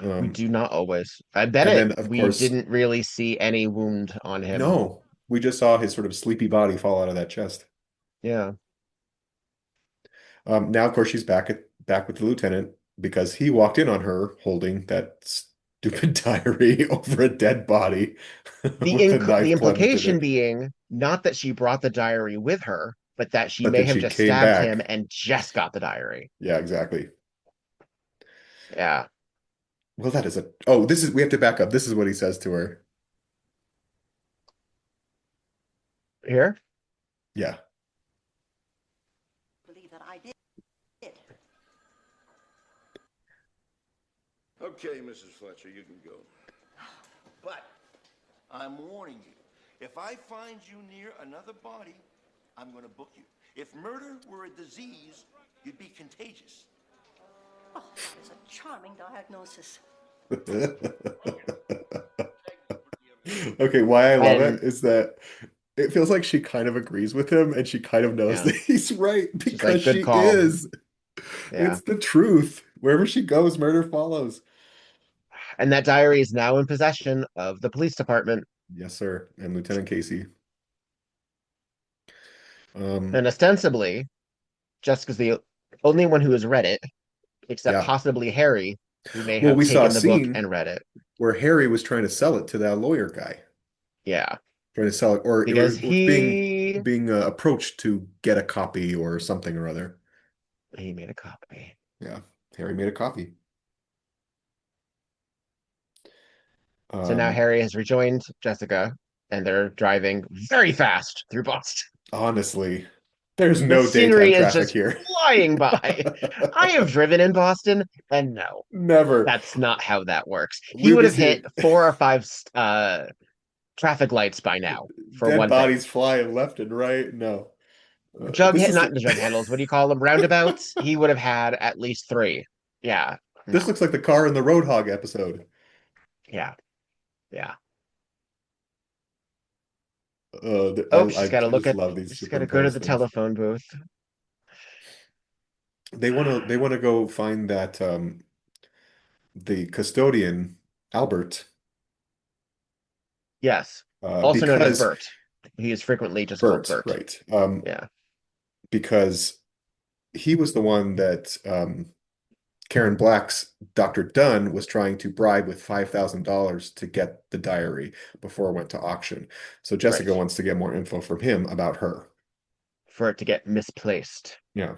We Um, do not always. I and bet then of we course, didn't really see any wound on him. no, we just saw his sort of sleepy body fall out of that chest. Yeah. Now, of course, she's back with the lieutenant because he walked in on her holding that stupid diary over a dead body with a The knife plunged in implication it. being not that she brought the diary with her, but that she But may then have she just came stabbed him back. and just got the diary. Yeah, exactly. Yeah. Well, that is a. Oh, this is. We have to back up. This is what he says to her. Here? Yeah. Believe that I did. Okay, Mrs. Fletcher, you can go. But I'm warning you, if I find you near another body, I'm going to book you. If murder were a disease, you'd be contagious. Oh, that is a charming diagnosis. Okay, why I love And it is that it feels like she kind of agrees with him and she kind of knows yeah, that he's right she's because like, good she call. is. Yeah. It's the truth. Wherever she goes, murder follows. And that diary is now in possession of the police department. Yes, sir. And Lieutenant Casey. And ostensibly, Jessica's the only one who has read it, except Yeah. possibly Harry, who may Well, have we saw a taken the book scene and read it. where Harry was trying to sell it to that lawyer guy. Yeah. Trying to sell it, or it Because was being approached to get a copy or something or other. he made a copy. Yeah, Harry made a copy. So now Um, Harry has rejoined Jessica, and they're driving very fast through Boston. Honestly, there's The no daytime scenery is traffic just here. flying by. I have driven in Boston, and no, Never. that's not how that works. He We would be have hit seeing 4 or 5 traffic lights by now, for dead one thing. bodies flying left and right. No, Jug, not the jug handles. What do you call them? Roundabouts. He would have had at least 3. Yeah. this No. looks like the car in the Roadhog episode. Yeah. Yeah. Oh, she's I got to look just at. love these She's got to go to superimposed the things. telephone booth. They want to go find that the custodian Albert Yes, also known as because Bert. He is frequently just called Bert, Bert. right? Yeah, Because he was the one that Karen Black's Dr. Dunn was trying to bribe with $5,000 to get the diary before it went to auction. So Jessica right. wants to get more info from him about her. For it to get misplaced. Yeah,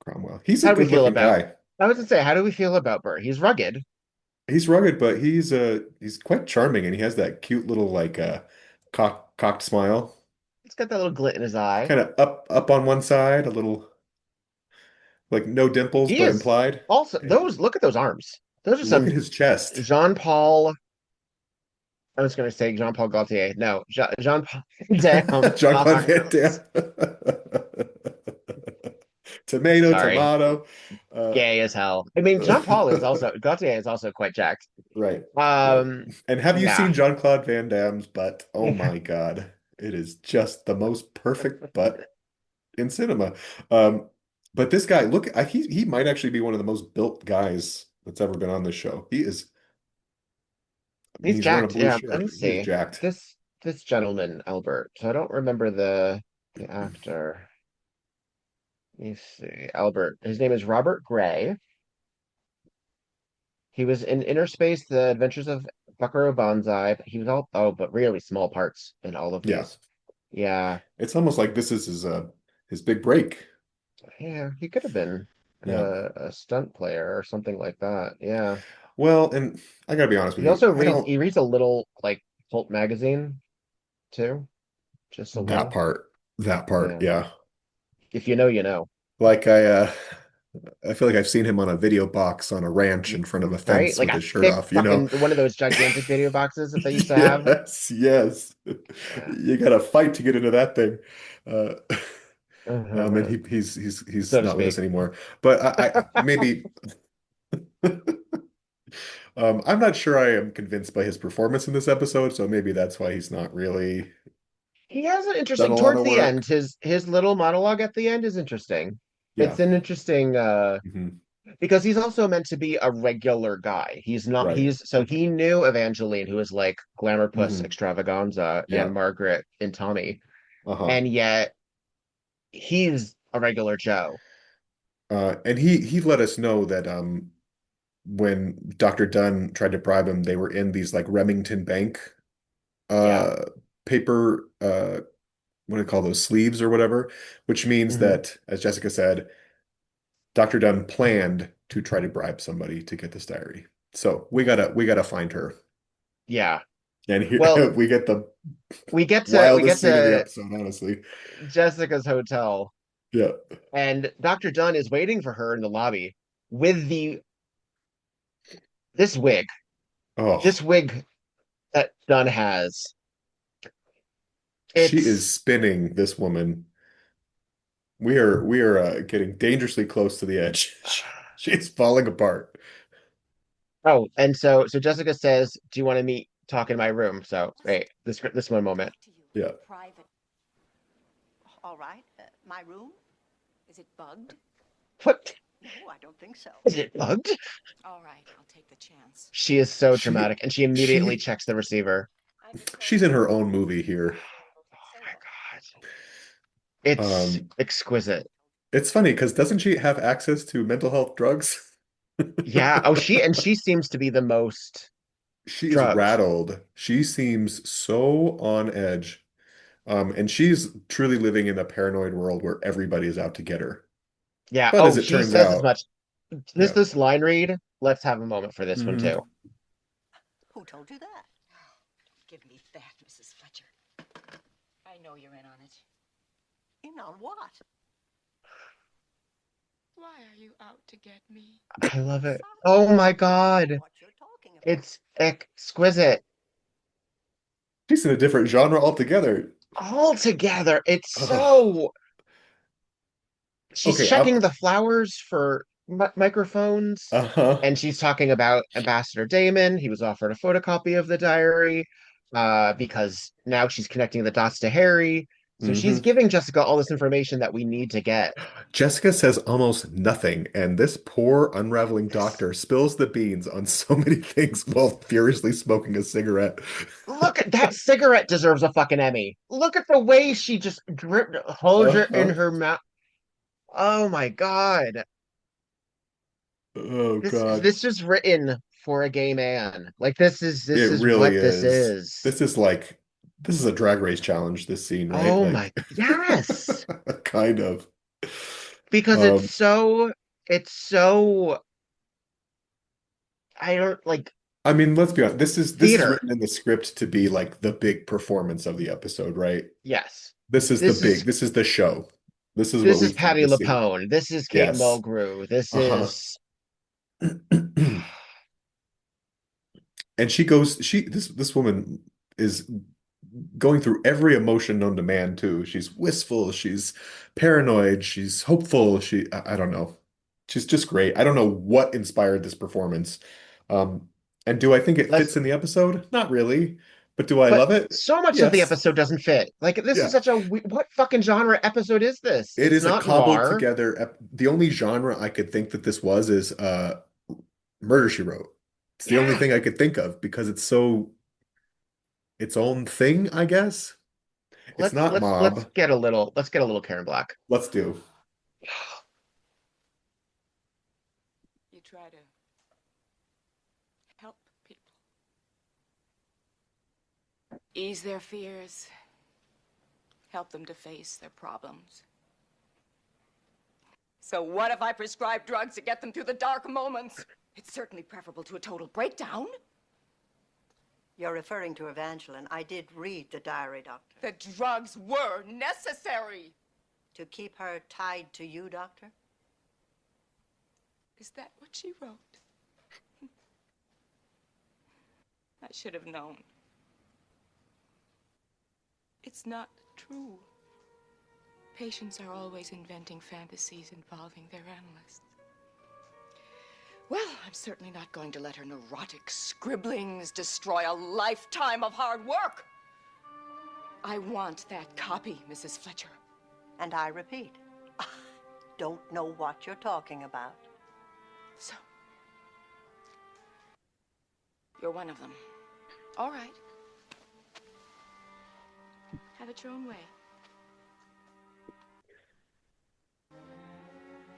Cromwell. He's a How do we feel good-looking about? guy. I was gonna say, how do we feel about Bert? He's rugged. He's rugged, but he's quite charming, and he has that cute little like cocked smile, He's got that little glint in his eye. kind of up on one side, a little like no dimples, He but is implied. also And those. Look at those arms. Those are look some at his chest. Jean-Paul. I was going to say Jean-Paul Gaultier. No, Jean-Paul Damn Jean-Claude Van arms. Damme. Tomato, Sorry, tomato. Uh, gay as hell. I mean, Jean-Paul is also Gaultier is also quite jacked. right, right. Um, And have you yeah. seen Jean-Claude Van Damme's butt? Oh my God. It is just the most perfect butt in cinema. But this guy, look, he might actually be one of the most built guys that's ever been on this show. He is, I mean, He's he's wearing a jacked. blue Yeah, let shirt. me He is see. jacked. This gentleman, Albert. So I don't remember the actor. Let me see. Albert. His name is Robert Gray. He was in Inner Space, The Adventures of Buckaroo Banzai. But he was all but really small parts in all of Yeah. these. Yeah. It's almost like this is his big break. Yeah, he could have been Yeah. a stunt player or something like that. Yeah. Well, and I gotta be honest with He you. also I reads don't he reads a little like pulp magazine too. Just a that little. part. That part, Yeah. yeah. If you know, you know. Like I feel like I've seen him on a video box on a ranch in front of a Right? fence Like with a his shirt thick off, you know? fucking one of those gigantic video boxes that they used to have. Yes, yes. Yeah. You gotta fight to get into that thing. Uh, and Uh-huh. he's So to not with us speak. anymore. But I maybe I'm not sure I am convinced by his performance in this episode, so maybe that's why he's not really He has an done interesting a lot towards of the end. work. His little monologue at the end is interesting. Yeah. It's an interesting Hmm. because he's also meant to be a regular guy. He's not Right. he's so he knew Evangeline, who is like Glamour Puss Hmm. Extravaganza Yeah. and Margaret and Tommy, Uh-huh. and yet he's a regular Joe. And he let us know that when Dr. Dunn tried to bribe him, they were in these like Remington Bank Yeah. paper what do you call those sleeves or whatever, which means Hmm. that, as Jessica said, Dr. Dunn planned to try to bribe somebody to get this diary. So we gotta find her. Yeah. And Well, here we get the we get wildest scene of the to episode, honestly. Jessica's hotel, Yeah. and Dr. Dunn is waiting for her in the lobby with the this wig, Oh, this wig that Dunn has. she is It's spinning this woman. We are getting dangerously close to the edge. She's falling apart. oh, and so Jessica says, "Do you want to meet? Talk in my room." So, wait, this one moment. To you. Yeah. Private. All right. My room? Is it bugged? What No, I don't think so. is it bugged? All right, I'll take the chance. She is so She dramatic, and she immediately she checks the receiver. she's in her own movie here. Oh my God, it's Um, exquisite. it's funny because doesn't she have access to mental health drugs? Yeah. Oh, she seems to be the most She is drugged. rattled. She seems so on edge. And she's truly living in a paranoid world where everybody is out to get her. Yeah. But as Oh, it she turns says as out, much. This yeah. this line read. Let's have a moment for this one too. Hmm. Who told you that? Give me that, Mrs. Fletcher. I know you're in on it. In on what? Why are you out to get me? I love it. Sorry, Oh my I don't know God, what you're talking about. it's exquisite. She's in a different genre altogether. All together. It's Oh, so she's okay. checking the flowers for microphones, Uh-huh. and she's talking about Ambassador Damon. He was offered a photocopy of the diary. because now she's connecting the dots to Harry. So she's Hmm. giving Jessica all this information that we need to get. Jessica says almost nothing, and this poor unraveling This doctor spills the beans on so many things while furiously smoking a cigarette. Look at that cigarette deserves a fucking Emmy. Look at the way she just holds it in Uh-huh. her mouth. Oh my God. Oh This God. this is written for a gay man. Like this It is really what this is. is. This is a drag race challenge, this scene, right? Oh my yes. Kind of. Because Um, it's so I don't like I mean, let's be honest. This is theater. written in the script to be like the big performance of the episode, right? Yes. This is This is this is the show. This is what this is we've come Patty to see. LaPone. This is Kate Yes. Mulgrew. This Uh-huh. is And she goes, this woman is going through every emotion known to man too. She's wistful, she's paranoid, she's hopeful, I don't know. She's just great. I don't know what inspired this performance. Um, and do I think it let's fits in the episode? Not really. But do I but love it? so much of the Yes. episode doesn't fit. Like this is Yeah. such a what fucking genre episode is this? It It's is a not cobbled noir. together the only genre I could think that this was is Murder She Wrote. It's the only Yeah. thing I could think of because it's so its own thing, I guess. It's not Let's mob. get a little Karen Black. Let's do. You try to help people, ease their fears, help them to face their problems. So what if I prescribe drugs to get them through the dark moments? It's certainly preferable to a total breakdown. You're referring to Evangeline. I did read the diary, Doctor. The drugs were necessary. To keep her tied to you, Doctor? Is that what she wrote? I should have known. It's not true. Patients are always inventing fantasies involving their analysts. Well, I'm certainly not going to let her neurotic scribblings destroy a lifetime of hard work. I want that copy, Mrs. Fletcher. And I repeat, I don't know what you're talking about. So, you're one of them. All right. Have it your own way.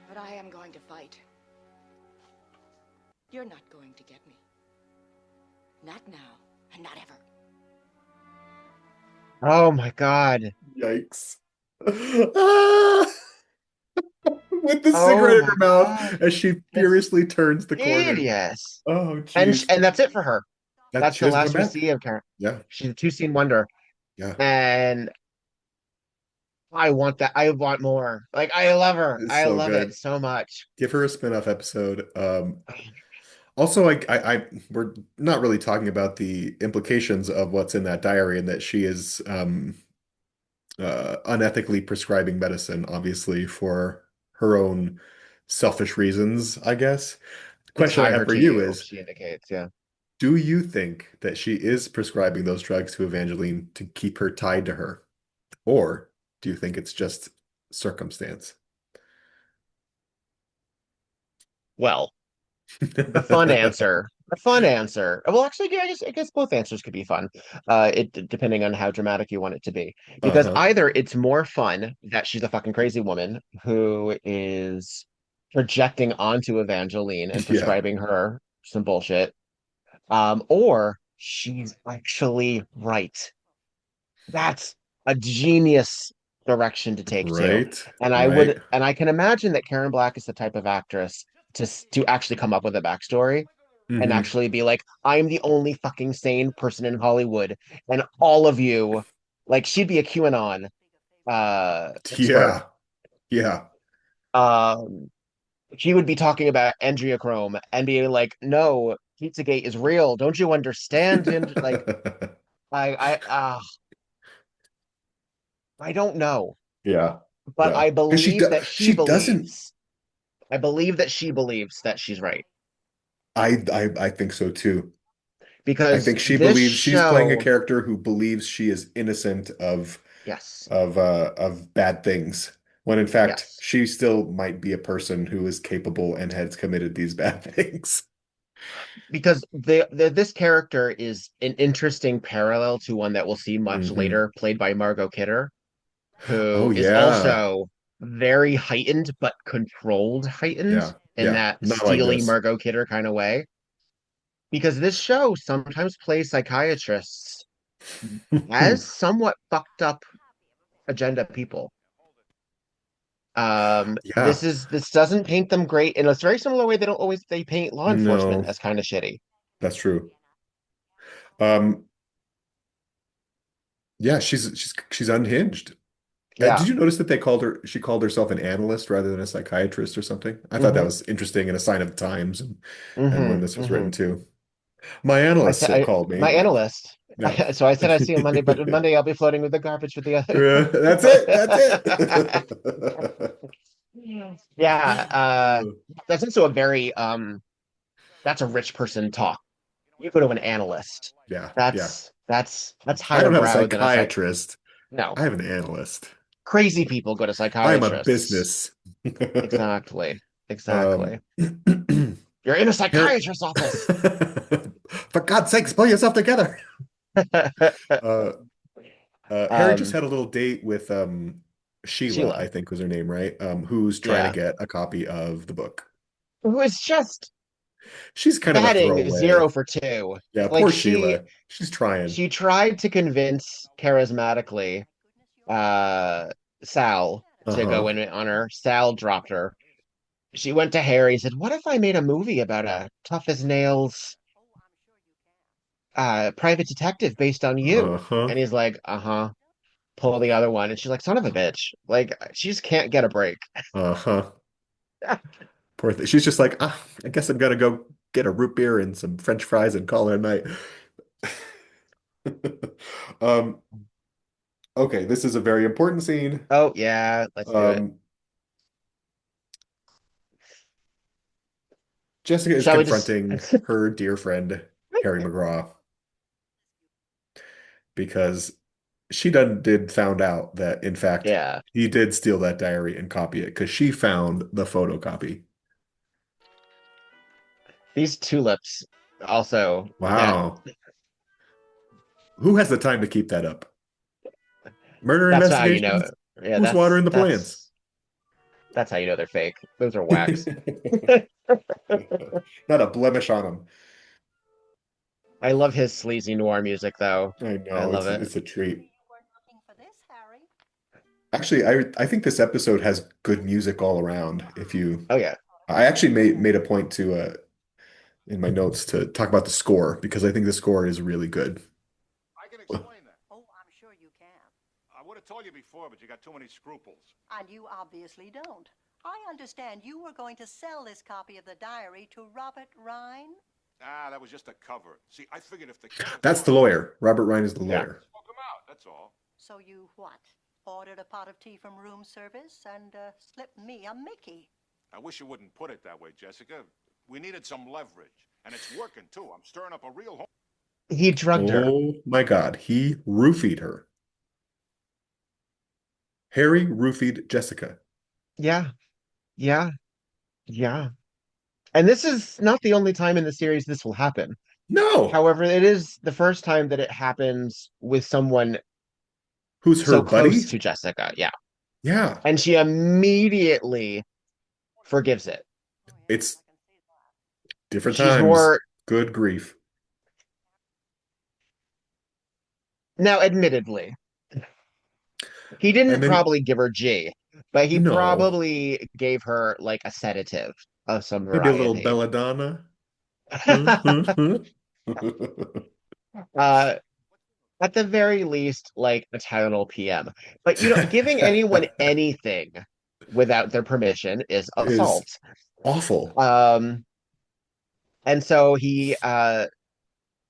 But I am going to fight. You're not going to get me. Not now, and not ever. Oh my God. Yikes. Ah! With the Oh cigarette in my her God. mouth as she That's furiously turns the corner. hideous. Oh, jeez. And that's it for her. That That's she the doesn't come last we back. see of Karen. Yeah, She's a two-scene wonder. yeah. And I want that. I want more. Like I love her. It's I so love it good. so much. Give her a spin-off episode. Also, we're not really talking about the implications of what's in that diary and that she is unethically prescribing medicine, obviously, for her own selfish reasons, I guess. The To question I tie have her for to you you, is, she indicates. Yeah. do you think that she is prescribing those drugs to Evangeline to keep her tied to her? Or do you think it's just circumstance? Well, the fun answer. The fun answer. Well, actually, yeah, I guess both answers could be fun. Depending on how dramatic you want it to be. Because Uh-huh. either it's more fun that she's a fucking crazy woman who is projecting onto Evangeline and Yeah, prescribing her some bullshit. Or she's actually right. That's a genius direction to take too. right, right. And I can imagine that Karen Black is the type of actress to actually come up with a backstory and Hmm. actually be like, I'm the only fucking sane person in Hollywood, and all of you, like, she'd be a QAnon expert. Yeah, yeah. Um, she would be talking about Andreochrome and being like, no, Pizzagate is real. Don't you understand? And like, I, I, uh, I don't know, Yeah, but yeah. Because she doesn't. I believe that she believes that she's right. I think so too. I because think she this believes she's playing a show, character who believes she is innocent yes, of bad things, when in fact yes, she still might be a person who is capable and has committed these bad things. because this character is an interesting parallel to one that we'll see much Hmm. later, played by Margot Kidder, Oh who is yeah. also very heightened but controlled heightened Yeah. in Yeah. that Not like steely this. Margot Kidder kind of way. Because this show sometimes plays psychiatrists as somewhat fucked up agenda people. Yeah. This doesn't paint them great in a very similar way they paint law enforcement No, as kind of shitty. that's true. Um, yeah, she's unhinged. Yeah. Did you notice that she called herself an analyst rather than a psychiatrist or something? I thought that Mm-hmm. was interesting and a sign of the times and when Mm-hmm. this was Mm-hmm. writ too. My I analyst said called me. my analyst. Yeah. So I said I see you Monday, but Monday I'll be floating with the garbage with the other. That's it. That's it. Yeah, that's also a very that's a rich person talk. You go to an analyst. Yeah, yeah. That's I higher don't have a brow than a psych. psychiatrist. No, I have an analyst. crazy people go to I am a psychiatrists. business. Exactly. Um, Exactly. You're in a Harry, psychiatrist's office. for God's sakes, pull yourself together. Uh, Harry just um, had a little date with Sheila, I Sheila. think was her name, right? Who's trying to Yeah. get a copy of the book. Who is just She's kind of a batting throwaway. 0 for 2. Yeah, Like poor Sheila. She's trying. she tried to convince charismatically uh Sal to go Uh-huh. in on her. Sal dropped her. She went to Harry and said, "What if I made a movie about a tough as nails private detective based on you?" Uh-huh. And he's like, "Uh-huh." Pull the other one. And she's like, "Son of a bitch." Like she just can't get a break. Uh-huh. Poor thing. She's just like, I guess I'm gonna go get a root beer and some French fries and call it a night. Um, okay, this is a very important scene. Oh yeah, let's do it. Um, Jessica is Shall we just confronting her dear friend Harry McGraw because she did found out that in fact yeah. he did steal that diary and copy it because she found the photocopy. These tulips also that Wow. Who has the time to keep that up? Murder that's how you know. investigations? Yeah, Who's watering the plants? that's how you know they're fake. Those are wax. Not a blemish on them. I love his sleazy noir music though. I I know love it. it's a treat. You were looking for this, Harry. Actually, I think this episode has good music all around. If you, Oh yeah. I actually made a point to in my notes to talk about the score because I think the score is really good. I can explain that. Oh, I'm sure you can. I would have told you before, but you got too many scruples. And you obviously don't. I understand you were going to sell this copy of the diary to Robert Rhine. Ah, that was just a cover. See, I figured if the kid That's the lawyer. Robert Ryan is the Yeah. lawyer. smoke him out, that's all. So you what? Ordered a pot of tea from room service and slipped me a Mickey. I wish you wouldn't put it that way, Jessica. We needed some leverage, and it's working too. I'm stirring up a real home. He drugged her. Oh my God, he roofied her. Harry roofied Jessica. Yeah. Yeah. Yeah. And this is not the only time in the series this will happen. No, However, it is the first time that it happens with someone who's her so close buddy? to Jessica. Yeah. Yeah, And she immediately forgives it. it's different She's times. more Good grief. now, admittedly, he And didn't then probably give her G, but he no, probably gave her like a sedative of some maybe a little variety. belladonna. uh, at the very least, like a Tylenol PM. But giving anyone anything without their permission is Is assault. awful. Um, and so he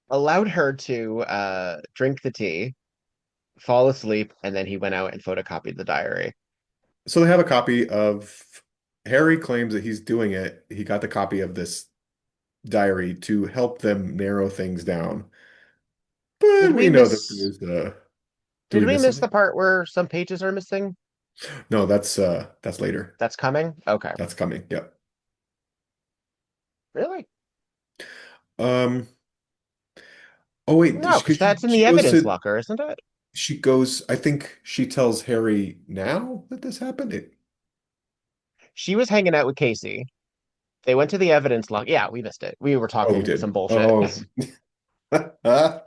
allowed her to drink the tea, fall asleep, and then he went out and photocopied the diary. So they have a copy of Harry claims that he's doing it. He got the copy of this diary to help them narrow things down. Did But we we know that miss there's do did we we miss miss the something? part where some pages are missing? No, that's later. That's coming? Okay. That's coming. Yeah. Really? Um, oh wait, No, because that's in she the goes evidence to locker, isn't it? I think she tells Harry now that this happened. She was hanging out with Casey. They went to the evidence locker. Yeah, we missed it. We were Oh, we talking some did. bullshit. Oh.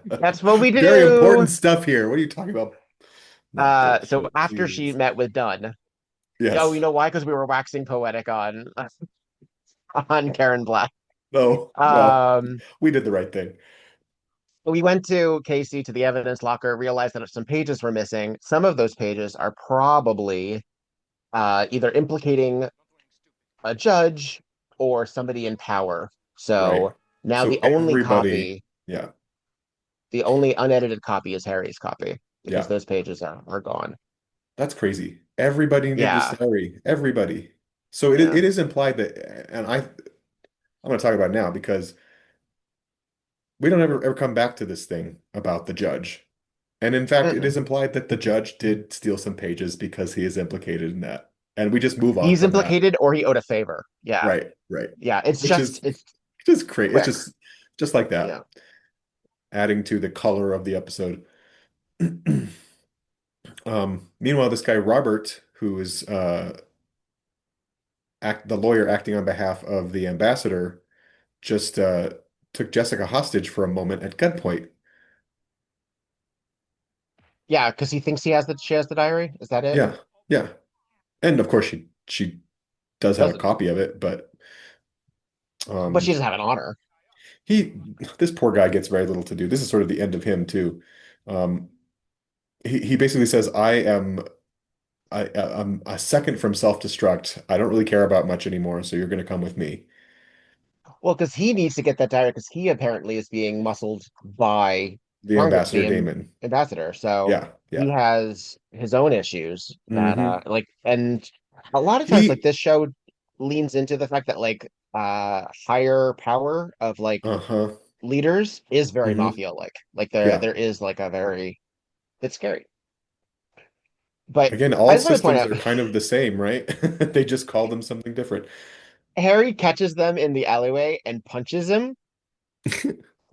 That's what we Very do. important stuff here. What are you talking about? Not So bullshit. after she Jeez. met with Dunn, oh, you Yes. know why? Because we were waxing poetic on Karen Black. No. Well, Um, we did the right thing. we went to Casey to the evidence locker, realized that some pages were missing. Some of those pages are probably either implicating a judge or somebody in power. Right. So now So everybody, yeah, the only unedited copy is Harry's copy because yeah. those pages are gone. That's crazy. Everybody needed this Yeah, diary. Everybody. So yeah. it is implied that, and I'm going to talk about it now because we don't ever come back to this thing about the judge. And in fact, it Mm-mm. is implied that the judge did steal some pages because he is implicated in that. And we just move on He's from that. implicated or he owed a favor. Yeah, Right, right. yeah. It's Which just is it's just crazy. It's quick. just like that, Yeah. adding to the color of the episode. Meanwhile, this guy Robert, who is the lawyer acting on behalf of the ambassador, just took Jessica hostage for a moment at gunpoint. Yeah, because he thinks she has the diary. Is that it? Yeah, yeah. And of course she does have a Doesn't, copy of it, but but um she doesn't have an honor. he this poor guy gets very little to do. This is sort of the end of him too. Um he basically says, I'm a second from self-destruct. I don't really care about much anymore, so you're gonna come with me. Well, because he needs to get that diary because he apparently is being muscled by The Congress, ambassador the Damon. ambassador. So Yeah, he yeah. has his own issues that Hmm. and a lot of times like He this show leans into the fact that higher power of like uh-huh. leaders is very Hmm. mafia like. Yeah. There is like a very it's scary. But Again, I all just want to point systems out are kind of the same, right? They just call them something different. Harry catches them in the alleyway and punches him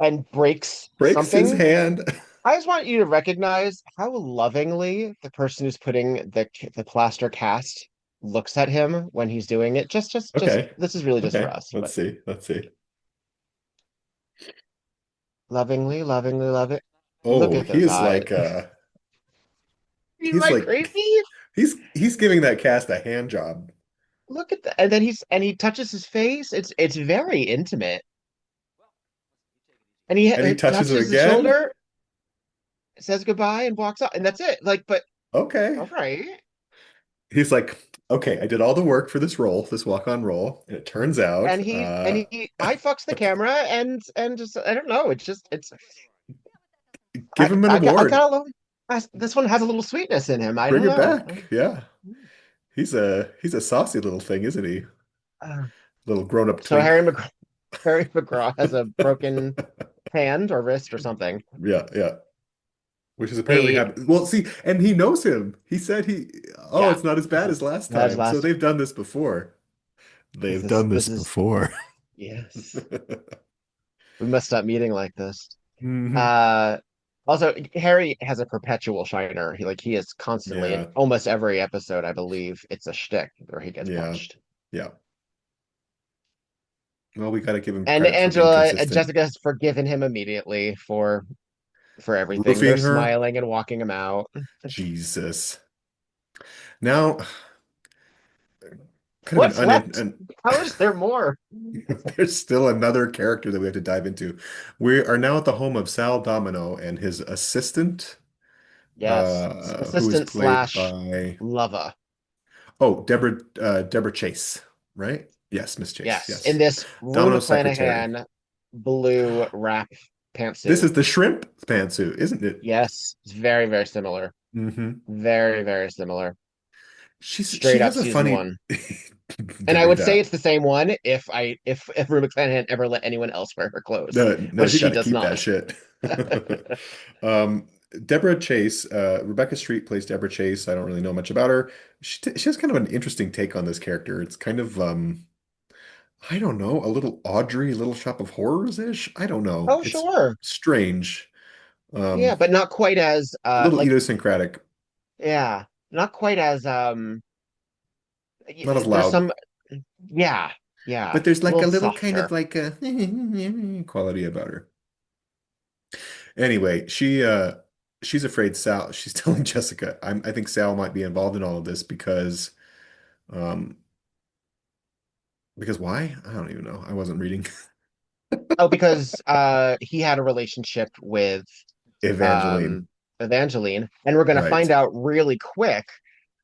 and breaks Breaks his something. hand. I just want you to recognize how lovingly the person who's putting the plaster cast looks at him when he's doing it. Just Okay. this is really just for Okay. us, Let's but see. Let's see. lovingly, lovingly love it. Look Oh, at those eyes. He's he's like like crazy. he's giving that cast a hand job. Look at that, and then he touches his face. It's very intimate, and And he he touches it touches his again. shoulder, says goodbye, and walks out, and that's it. Like, but Okay. all right. He's like, okay, I did all the work for this role, this walk-on role, and it turns out, And he I fucks the camera and just I don't know. It's just it's give him an I award. kind of love this one has a little sweetness in him. I Bring don't it know. back. Yeah. He's a saucy little thing, isn't he? Uh, Little grown-up so twink. Harry McGraw has a broken hand or wrist or something. Yeah, yeah. Which is apparently They happened. Well, see, and he knows him. He said oh, yeah. it's not as bad as last That's time. So last. they've done this before. They've done this This is before. yes. We must stop meeting like this. Hmm. Uh Also, Harry has a perpetual shiner. He is constantly in Yeah, almost every episode, I believe. It's a shtick where he gets yeah, punched. yeah. Well, we got to give him And credit for being consistent. Jessica has forgiven him immediately for everything. They're Roofing her? smiling and walking him out. Jesus. Now, kind of What's left? an How is there more? there's still another character that we have to dive into. We are now at the home of Sal Domino and his assistant, Yes, who is assistant played slash by lover. Deborah Chase, right? Yes, Miss Chase. Yes, in Yes, this Rue Domino's secretary. McClanahan blue wrap This pantsuit. is the shrimp pantsuit, isn't it? Yes, it's very, very similar. Hmm. Very, very similar. she straight up has a season funny one. And I Deborah would say that. it's the same one if Rue McClanahan ever let anyone else wear her clothes, No, no, but she got she to does keep that not. shit. Um, Deborah Chase, Rebecca Street plays Deborah Chase. I don't really know much about her. She has kind of an interesting take on this character. It's kind of I don't know, a little Audrey, Little Shop of Horrors-ish. I don't know. Oh, It's sure. strange. Yeah, Um, but not quite as a little like idiosyncratic, yeah, not quite as not as there's loud. some yeah, yeah, But there's a like little a little kind softer. of like a quality about her. Anyway, she's afraid Sal, she's telling Jessica, I think Sal might be involved in all of this um because why? I don't even know. I wasn't reading. Oh, because he had a relationship with Evangeline. um Evangeline, and we're gonna find Right. out really quick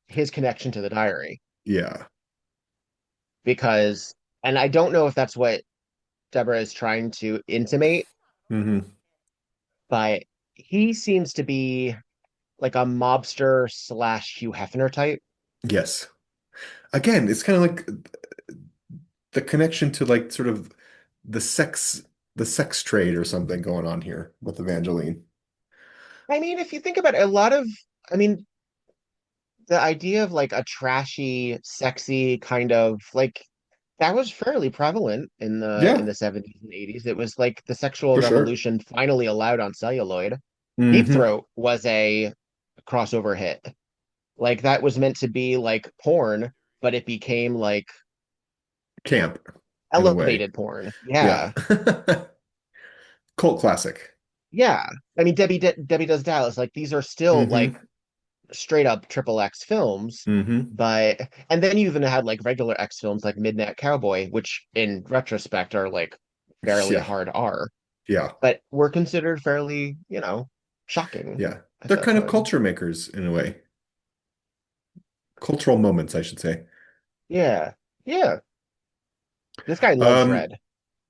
his connection to the diary Yeah. because and I don't know if that's what Deborah is trying to intimate, Hmm. but he seems to be like a mobster slash Hugh Hefner type. Yes. Again, it's kind of like the connection to like sort of the sex the sex trade or something going on here with Evangeline. I mean, if you think about it, I mean, the idea of like a trashy, sexy kind of like that was fairly prevalent in Yeah, the 70s and 80s. It was like the sexual for sure. revolution finally allowed on celluloid. Deep Hmm. Throat was a crossover hit. Like that was meant to be like porn, but it became like Camp in a way. elevated porn. Yeah. Yeah. Cult classic. Yeah. I mean, Debbie Does Dallas. Like these are still like Hmm. straight up triple X films, Hmm. but and then you even had like regular X films like Midnight Cowboy, which in retrospect are like fairly Yeah. hard R, Yeah. but were considered fairly, shocking Yeah. at They're that kind of time. culture makers in a way. Cultural moments, I should say. Yeah. Yeah. This guy loves Um, red.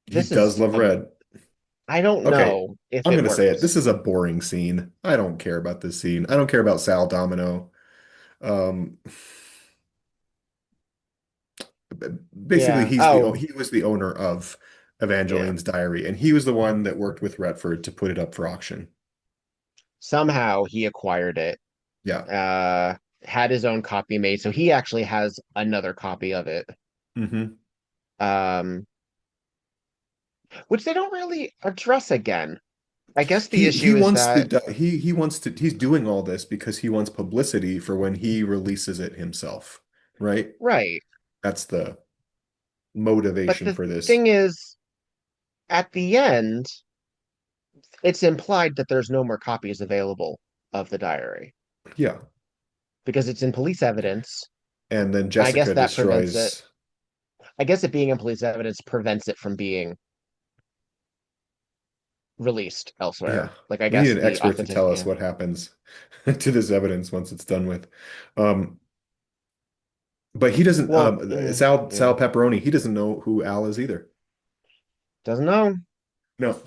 he This does is love red. I don't Okay, know if I'm it gonna say it. This works. is a boring scene. I don't care about this scene. I don't care about Sal Domino. Um, Basically, Yeah. Oh, he was the owner of yeah. Evangeline's diary, and he was the one that worked with Redford to put it up for auction. Somehow he acquired it. Yeah. Uh had his own copy made, so he actually has another copy of it. Hmm. Um which they don't really address again. I guess the He issue is wants that, he wants to he's doing all this because he wants publicity for when he releases it himself, right? right. That's the But motivation the for this. thing is, at the end, it's implied that there's no more copies available of the diary Yeah. because it's in police evidence. And then I guess Jessica that prevents it. destroys. I guess it being in police evidence prevents it from being released Yeah. elsewhere. Like, I We need guess an the expert to authentic, tell us yeah. what happens to this evidence once it's done with. Um, but he doesn't Yeah. Sal Pepperoni, he doesn't know who Al is either. Doesn't know. No.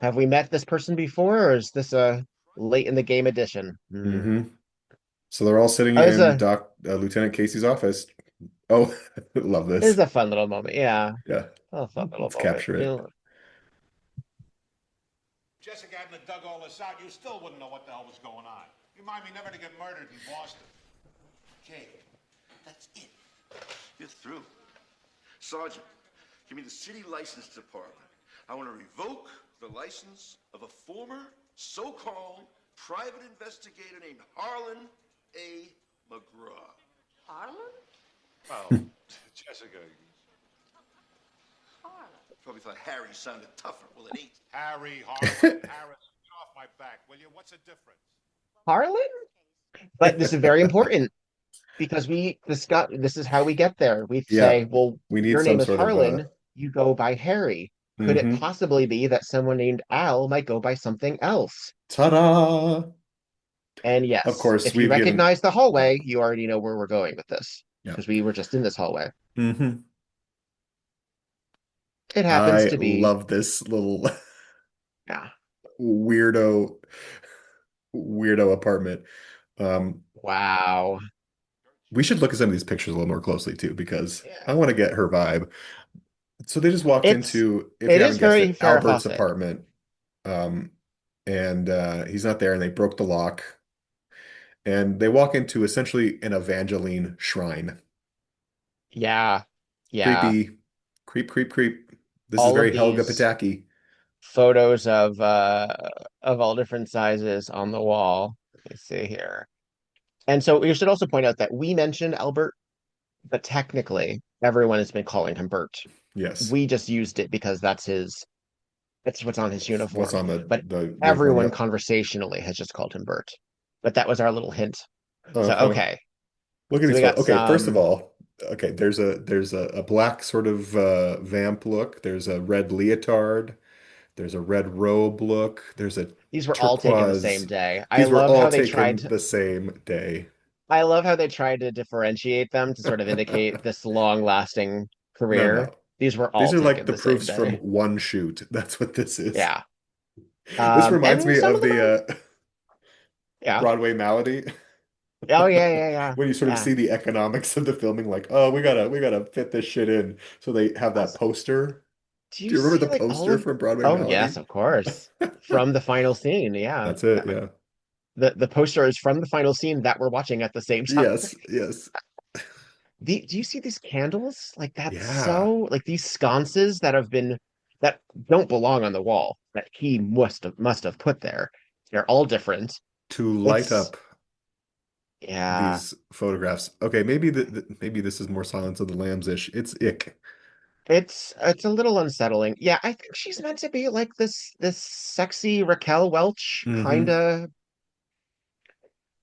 Have we met this person before, or is this a late in the game edition? Hmm. Hmm. So they're all sitting Oh, in Lieutenant Casey's office. Oh, love it is this. a fun little moment. Yeah, Yeah. a fun little Let's moment. capture it. Jessica hadn't have dug all this out, you still wouldn't know what the hell was going on. You mind me never to get murdered in Boston. Okay, that's it. You're through. Sergeant, give me the city license department. I want to revoke the license of a former so-called private investigator named Harlan A. McGraw. Harlan? Well, Jessica, Harlan. Probably thought Harry sounded tougher. Well, it ain't. Harry, Harlan, Harris, get off my back, will you? What's the difference? Harlan? But this is very important because we discuss this is how we get there. We Yeah. say, well, We need your name some is sort of Harlan, you go by Harry. Could it hmm. possibly be that someone named Al might go by something else? Ta-da! And Of yes, course, if you we've given recognize the yeah. hallway, you already know where we're going with this Yeah. because we were just in this hallway. Hmm. It happens I to be, love this little yeah. weirdo weirdo apartment. Um, Wow. We should look at some of these pictures a little more closely too, because I Yeah. want to get her vibe. So they just walked It's into, if it you is haven't guessed very it, Farrah Albert's Fawcett. apartment. Um, and he's not there, and they broke the lock. And they walk into essentially an Evangeline shrine. Yeah. Yeah. Creepy. Creep, creep, creep. This is All of very Helga these Pataki. photos of all different sizes on the wall. Let me see here. And so we should also point out that we mentioned Albert, but technically everyone has been calling him Bert. Yes. We just used it because that's what's on his What's uniform. on But the uniform? everyone Yep. conversationally has just called him Bert. But that was our little hint. So Uh-huh. okay. Look at So we these got photos. Okay, first of some all, okay, there's a black sort of vamp look. There's a red leotard. There's a red robe look. There's a these were all taken the same turquoise. day. These were all taken the same day. I love how they tried to differentiate them to sort of indicate this long-lasting No, career. no. These were These all are like taken the the same proofs from day. one shoot. That's what this is. Yeah. This reminds And me some of of them are, the yeah. Broadway Malady. Oh yeah, yeah, yeah, When you sort of yeah. see the economics of the filming, like, oh, we gotta fit this shit in. So they have that Also, poster. do Do you you remember see the like all poster of? from Broadway Oh yes, Malady? of course. From the final scene, yeah. That's it, yeah. The poster is from the final scene that we're watching at the same time. Yes, yes. Do you see these candles? Like that's Yeah. so like these sconces that don't belong on the wall that he must have put there. They're all different. To light It's up yeah. these photographs. Okay, maybe maybe this is more Silence of the Lambs-ish. It's ick. It's a little unsettling. Yeah, I think she's meant to be like this sexy Raquel Welch kind Hmm. of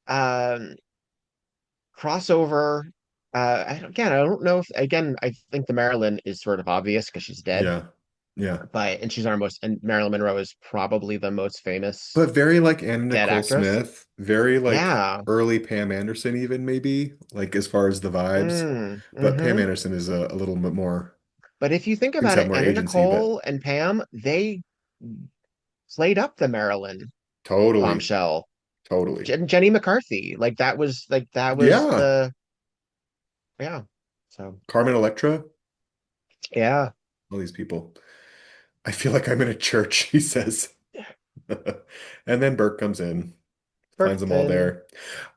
um crossover. Again, I don't know if again I think the Marilyn is sort of obvious because she's dead, Yeah. Yeah. but and she's our most and Marilyn Monroe is probably the most famous But very like Anna dead Nicole actress. Smith, very like Yeah. early Pam Anderson, even maybe, like as far as the vibes. But Pam Mm-hmm. Anderson is a little bit more, But if you think seems about to have it, more Anna agency, but Nicole and Pam, they played up the Marilyn totally, bombshell. totally. Jenny McCarthy, that was Yeah. the yeah. So Carmen Electra, yeah, all these people. I feel like I'm in a church, he says. And then Burke comes in, finds them all Burton. there.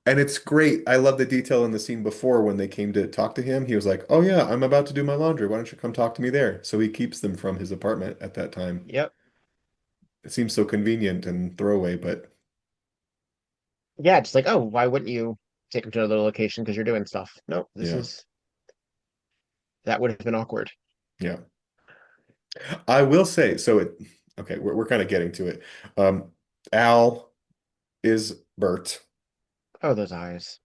And it's great. I love the detail in the scene before when they came to talk to him. He was like, "Oh yeah, I'm about to do my laundry. Why don't you come talk to me there?" So he keeps them from his apartment at that time. Yep. It seems so convenient and throwaway, but Yeah, it's like, oh, why wouldn't you take him to another location because you're doing stuff? No, yeah, that would have been awkward. yeah. I will say, so okay, we're kind of getting to it. Um, Al is Bert. Oh, those eyes.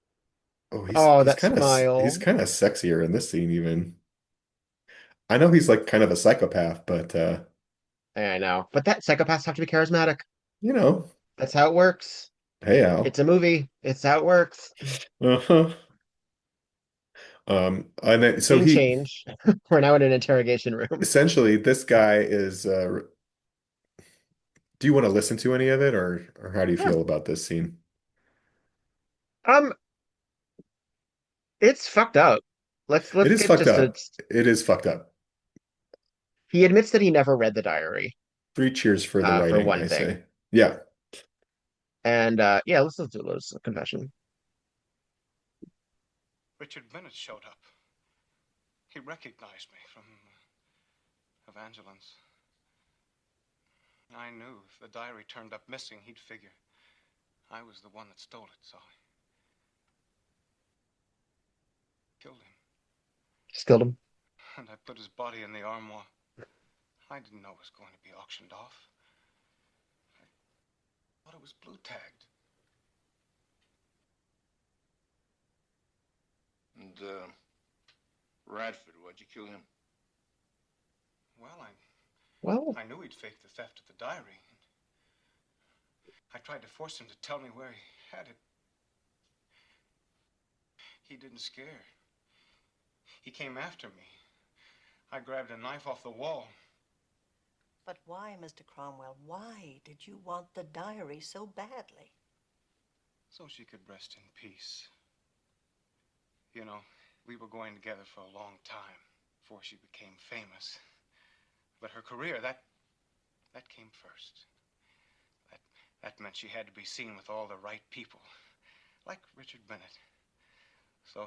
Oh, Oh, he's that kind of he's smile. kind of sexier in this scene even. I know he's like kind of a psychopath, but I know. But that psychopaths have to be charismatic. you know, That's how it works. hey Al. It's a movie. It's how it works. Uh-huh. And then, so Scene he change. We're now in an interrogation room. essentially this guy is do you want to listen to any of it or how do you Yeah. feel about this scene? Um, it's fucked up. It Let's is get fucked just a up. It is fucked up. he admits that he never read the diary, Three cheers for the for writing, one I thing. say. Yeah. And yeah, let's do this confession. Richard Bennett showed up. He recognized me from Evangeline's. I knew if the diary turned up missing, he'd figure I was the one that stole it, so I killed him. Just killed him. And I put his body in the armoire. I didn't know it was going to be auctioned off. I thought it was blue tagged. And, Radford, why'd you kill him? Well, Well, I knew he'd faked the theft of the diary. I tried to force him to tell me where he had it. He didn't scare. He came after me. I grabbed a knife off the wall. But why, Mr. Cromwell, why did you want the diary so badly? So she could rest in peace. You know, we were going together for a long time before she became famous. But her career, that came first. That, that meant she had to be seen with all the right people, like Richard Bennett. So,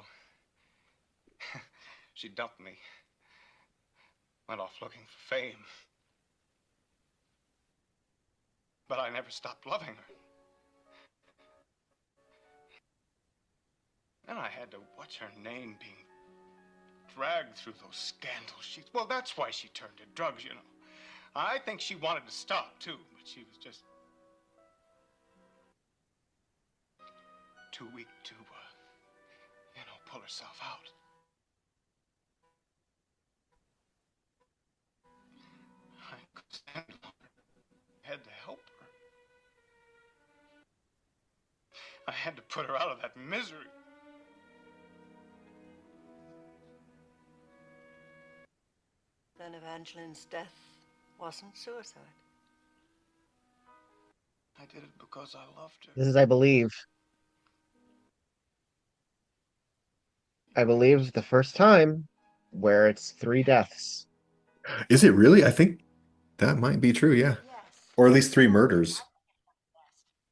she dumped me, went off looking for fame. But I never stopped loving her. Then I had to watch her name being dragged through those scandal sheets. Well, that's why she turned to drugs, you know. I think she wanted to stop, too, but she was just too weak to, pull herself out. I couldn't stand it longer. I had to help her. I had to put her out of that misery. Then Evangeline's death wasn't suicide. I did it because I loved her. This is, I believe the first time where it's three deaths. Is it really? I think that might be true, yeah. Or at least three murders.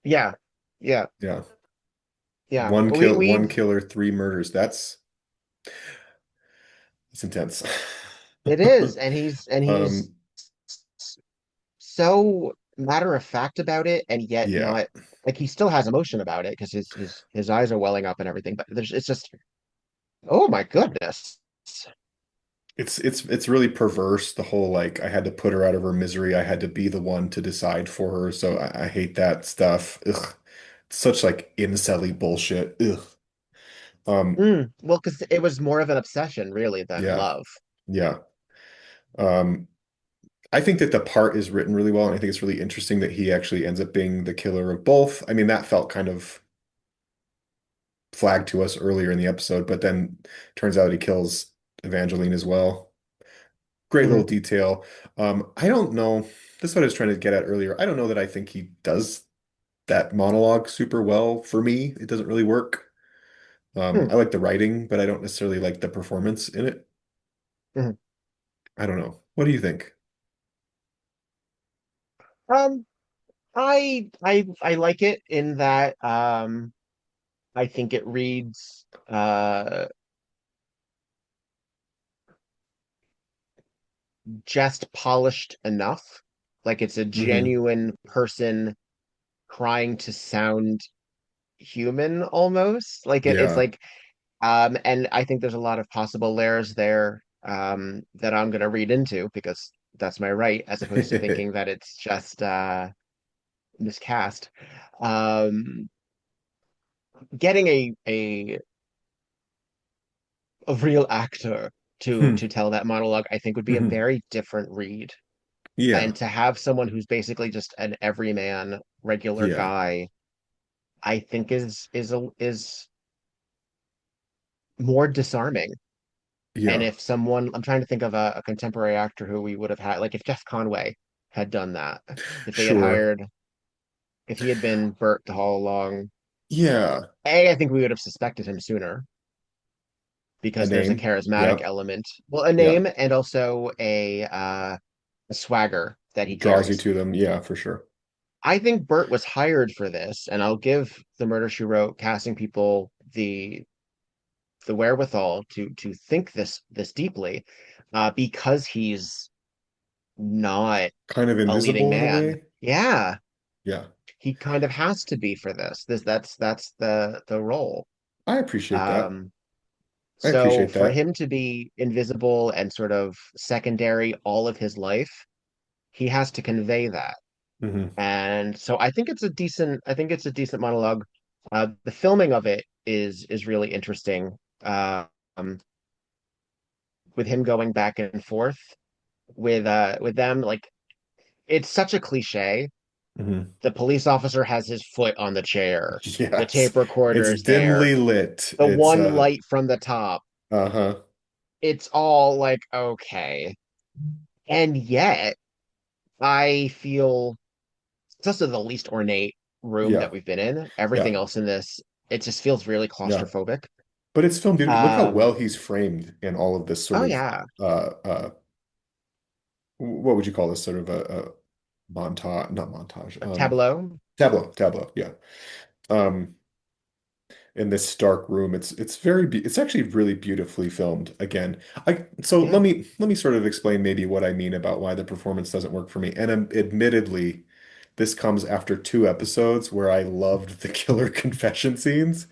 Yeah, yeah, Yeah. yeah. One We kill, one we've killer, three murders. It's intense. it is, and he's Um, so matter of fact about it, and yet yeah. not like he still has emotion about it because his eyes are welling up and everything. But it's just oh my goodness. It's really perverse, the whole like I had to put her out of her misery. I had to be the one to decide for her. So I hate that stuff. Ugh. It's such like incel-y bullshit. Ugh. Um, Well, because it was more of an obsession really than yeah, love. yeah. Um, I think that the part is written really well, and I think it's really interesting that he actually ends up being the killer of both. I mean, that felt kind of flagged to us earlier in the episode, but then turns out he kills Evangeline as well. Great little Mhm. detail. I don't know. This is what I was trying to get at earlier. I don't know that I think he does that monologue super well for me. It doesn't really work. Hmm. I like the writing, but I don't necessarily like the performance in it. Mhm. I don't know. What do you think? Um, I like it in that I think it reads just polished enough. Like it's a Hmm. genuine person trying to sound human almost. Like it's Yeah. like and I think there's a lot of possible layers there that I'm gonna read into because that's my right, as opposed to thinking that it's just miscast. Um getting a real actor Hmm. to tell that monologue, I think would be a Hmm. very different read. Yeah. And to have someone who's basically just an everyman, regular Yeah. guy, I think is more disarming. And Yeah. if someone, I'm trying to think of a contemporary actor who we would have had, like if Jeff Conway had done that, if they had Sure. hired, if he had been Bert the all along, Yeah. I think we would have suspected him sooner A because there's a name. charismatic Yep. element, well, a Yeah. name and also a swagger that he Draws you carries. to them. Yeah, for sure. I think Bert was hired for this, and I'll give the Murder She Wrote casting people the wherewithal to think this deeply, because he's not Kind of a leading invisible in a man. way. Yeah, Yeah. he kind of has to be for this. That's the role. I appreciate that. Um, I so appreciate for that. him to be invisible and sort of secondary all of his life, he has to convey that. Hmm. And so I think it's a decent monologue. The filming of it is really interesting. Um, with him going back and forth with them, like it's such a cliche. Hmm. The police officer has his foot on the chair. The Yes. tape recorder It's is there. dimly lit. The It's one light from the top. uh-huh. It's all like okay. And yet I feel it's also the least ornate room Yeah. that we've been in. Everything Yeah. else in this, it just feels really Yeah. claustrophobic. But it's filmed beautifully. Look how Um, well he's framed in all of this sort oh of yeah, uh uh what would you call this sort of a montage, not montage, a tableau. tableau, yeah. Um in this dark room. It's actually really beautifully filmed again. I so Yeah. let me sort of explain maybe what I mean about why the performance doesn't work for me. And admittedly, this comes after two episodes where I loved the killer confession scenes.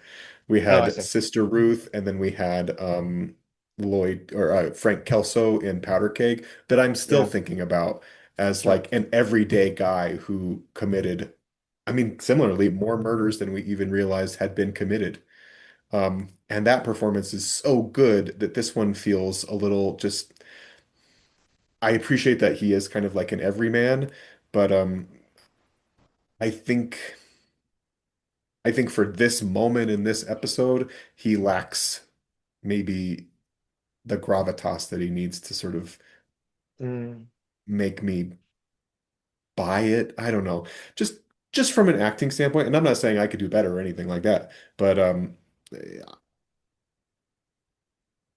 We Oh, I had see. Sister Ruth, and then we had Lloyd or Frank Kelso in Powder Keg that I'm still Yeah, thinking about as sure. like an everyday guy who committed, I mean, similarly, more murders than we even realized had been committed. And that performance is so good that this one feels a little just. I appreciate that he is kind of like an everyman, but I think I think for this moment in this episode, he lacks maybe the gravitas that he needs to sort of Mm, make me buy it. I don't know. Just just from an acting standpoint, and I'm not saying I could do better or anything like that, but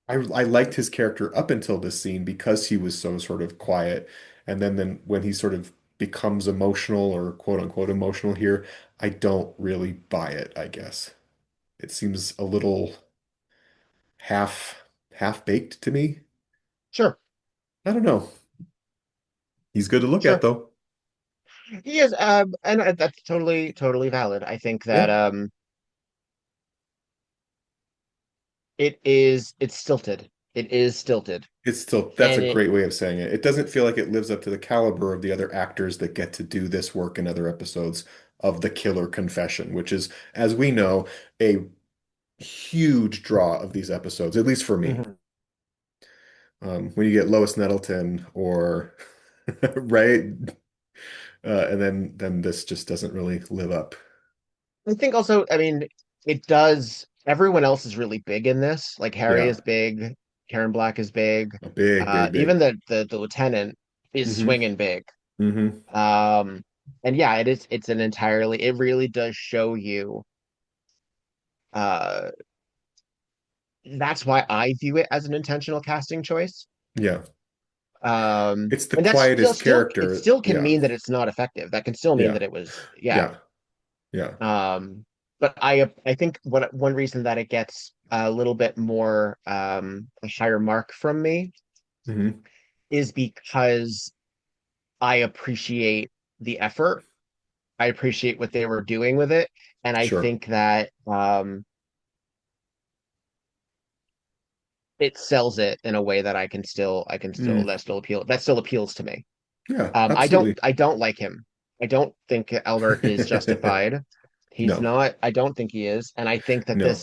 I liked his character up until this scene because he was so sort of quiet. And then when he sort of becomes emotional or quote unquote emotional here, I don't really buy it, I guess. It seems a little half half baked to me. sure, I don't know. He's good to look at sure. though. He is, and that's totally valid. I think that Yeah. it's stilted. It is stilted, It's still, that's a and it. great way of saying it. It doesn't feel like it lives up to the caliber of the other actors that get to do this work in other episodes of The Killer Confession, which is, as we know, a huge draw of these episodes, at least for me. Mhm. When you get Lois Nettleton or right, and then this just doesn't really live up. I think also, I mean, it does. Everyone else is really big in this. Like Harry Yeah, is big, Karen Black is big. a big, big, Even big. the lieutenant is Hmm. swinging big. Hmm. Um, and yeah, it is. It's an entirely. It really does show you. Uh, that's why I view it as an intentional casting choice. Yeah, it's the And that's quietest it character. still can Yeah, mean that it's not effective. That can still mean yeah, that it was, yeah. yeah, yeah. But I think what one reason that it gets a little bit more a higher mark from me Hmm. is because I appreciate the effort. I appreciate what they were doing with it, and I Sure. think that it sells it in a way that I can still Mm. that still appeals to me. Yeah, absolutely. I don't like him. I don't think Albert is justified. He's No, not. I don't think he is, and I think that no.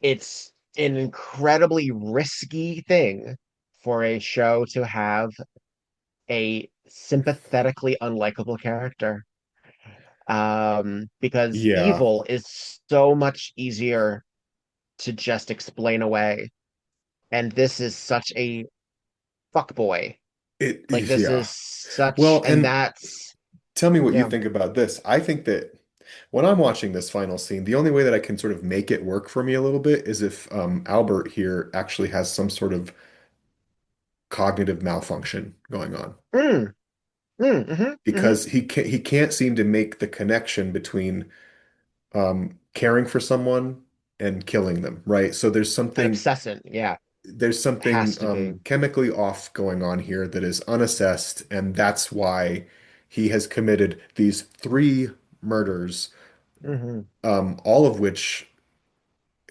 it's an incredibly risky thing for a show to have a sympathetically unlikable character. Because Yeah, evil is so much easier to just explain away. And this is such a fuckboy. Like this yeah. is such, Well, and and that's, tell me what you yeah. think about this. I think that when I'm watching this final scene, the only way that I can sort of make it work for me a little bit is if Albert here actually has some sort of cognitive malfunction going on Mm, mm-hmm. because he can't seem to make the connection between caring for someone and killing them, right? So An obsessant, yeah, there's something has to be. chemically off going on here that is unassessed, and that's why he has committed these three murders, Hmm. all of which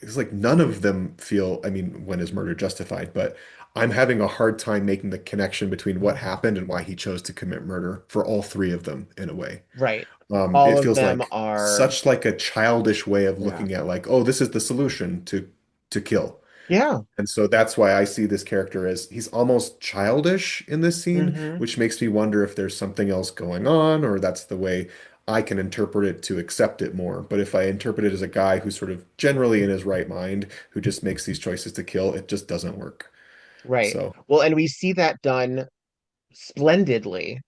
it's like none of them feel, I mean, when is murder justified? But I'm having a hard time making the connection between what happened and why he chose to commit murder for all three of them in a way. Right. All It of feels them like are, such like a childish way of yeah. looking at like, oh, this is the solution to kill. Yeah. And so that's why I see this character as he's almost childish in this scene, Hmm. which makes me wonder if there's something else going on, or that's the way I can interpret it to accept it more. But if I interpret it as a guy who's sort of generally in his right mind, who just makes these choices to kill, it just doesn't work. Right. So, Well, and we see that done splendidly,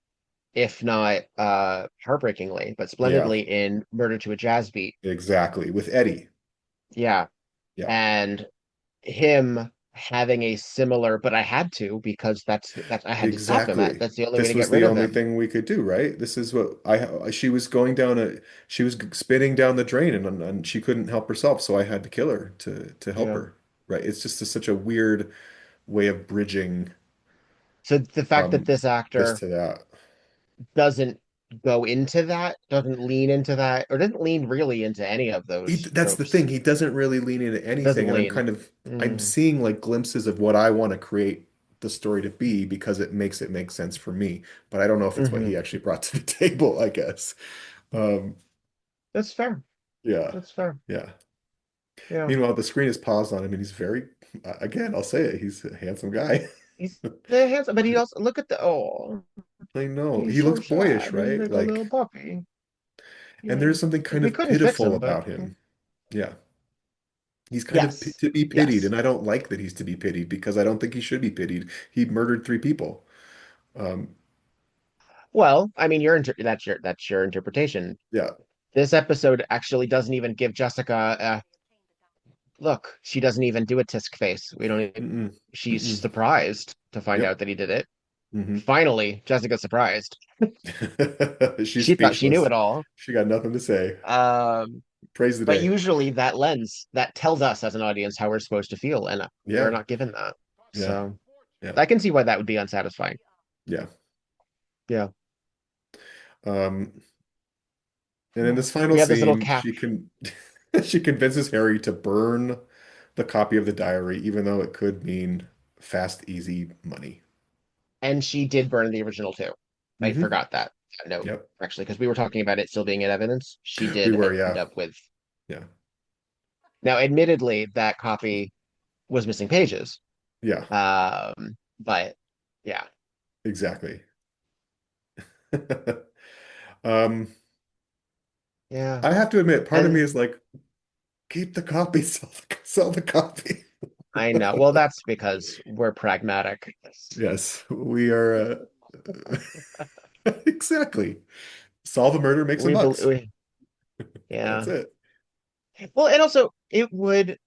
if not heartbreakingly, but yeah, splendidly in Murder to a Jazz Beat. exactly. With Eddie. Yeah. Yeah, and him having a similar, but I had to because that's I had to stop him. exactly. That's the only way This to was get rid the of only him. thing we could do, right? This is what she was going down she was spinning down the drain and she couldn't help herself, so I had to kill her to help Yeah. her, right? It's just such a weird way of bridging So the fact that from this this actor to that. doesn't go into that, doesn't lean into that, or doesn't lean really into any of those That's the tropes. thing. He doesn't really lean into anything, Doesn't and lean. I'm Mm, seeing like glimpses of what I want to create the story to be because it make sense for me. But I don't know if it's what he hmm. actually brought to the table, I guess. Um, That's fair. yeah, That's fair. yeah. Yeah. Meanwhile, the screen is paused on him, and he's very, again, I'll say it, he's a handsome guy. He's the handsome, but he also look at the I know. he's He so looks boyish, sad. He's right? like a little Like, puppy. and Yeah. there's something kind We of couldn't fix pitiful him, but about him. Yeah. He's kind of yes. to be pitied, Yes. and I don't like that he's to be pitied because I don't think he should be pitied. He murdered three people. Um, Well, I mean, that's your interpretation. yeah. This episode actually doesn't even give Jessica look. She doesn't even do a tisk face. We don't. Mm-mm. She's Mm-mm. surprised to find Yep. out that he did it. Hmm. Finally, Jessica's surprised. She's She thought she knew speechless. it all. She got nothing to say. Um, Praise the but day. usually that lens that tells us as an audience how we're supposed to feel, and we're Yeah. not given that. Yeah. So Yeah. I can see why that would be unsatisfying. Yeah. Yeah. Um, and in Yeah. this final We have this little scene, cap, she can she convinces Harry to burn the copy of the diary, even though it could mean fast, easy money. and she did burn the original too. I Hmm. forgot that note Yep. actually because we were talking about it still being in evidence. She We did were, end yeah. up with Yeah. now, admittedly, that copy was missing pages. Yeah. But yeah, Exactly. Um, yeah. I have to admit, part of me And is like, keep the copy, sell the copy. I know. Well, that's because we're pragmatic. Yes, we are. Exactly. Solve a murder, make some We bucks. believe, That's yeah. it. Well, and also it would,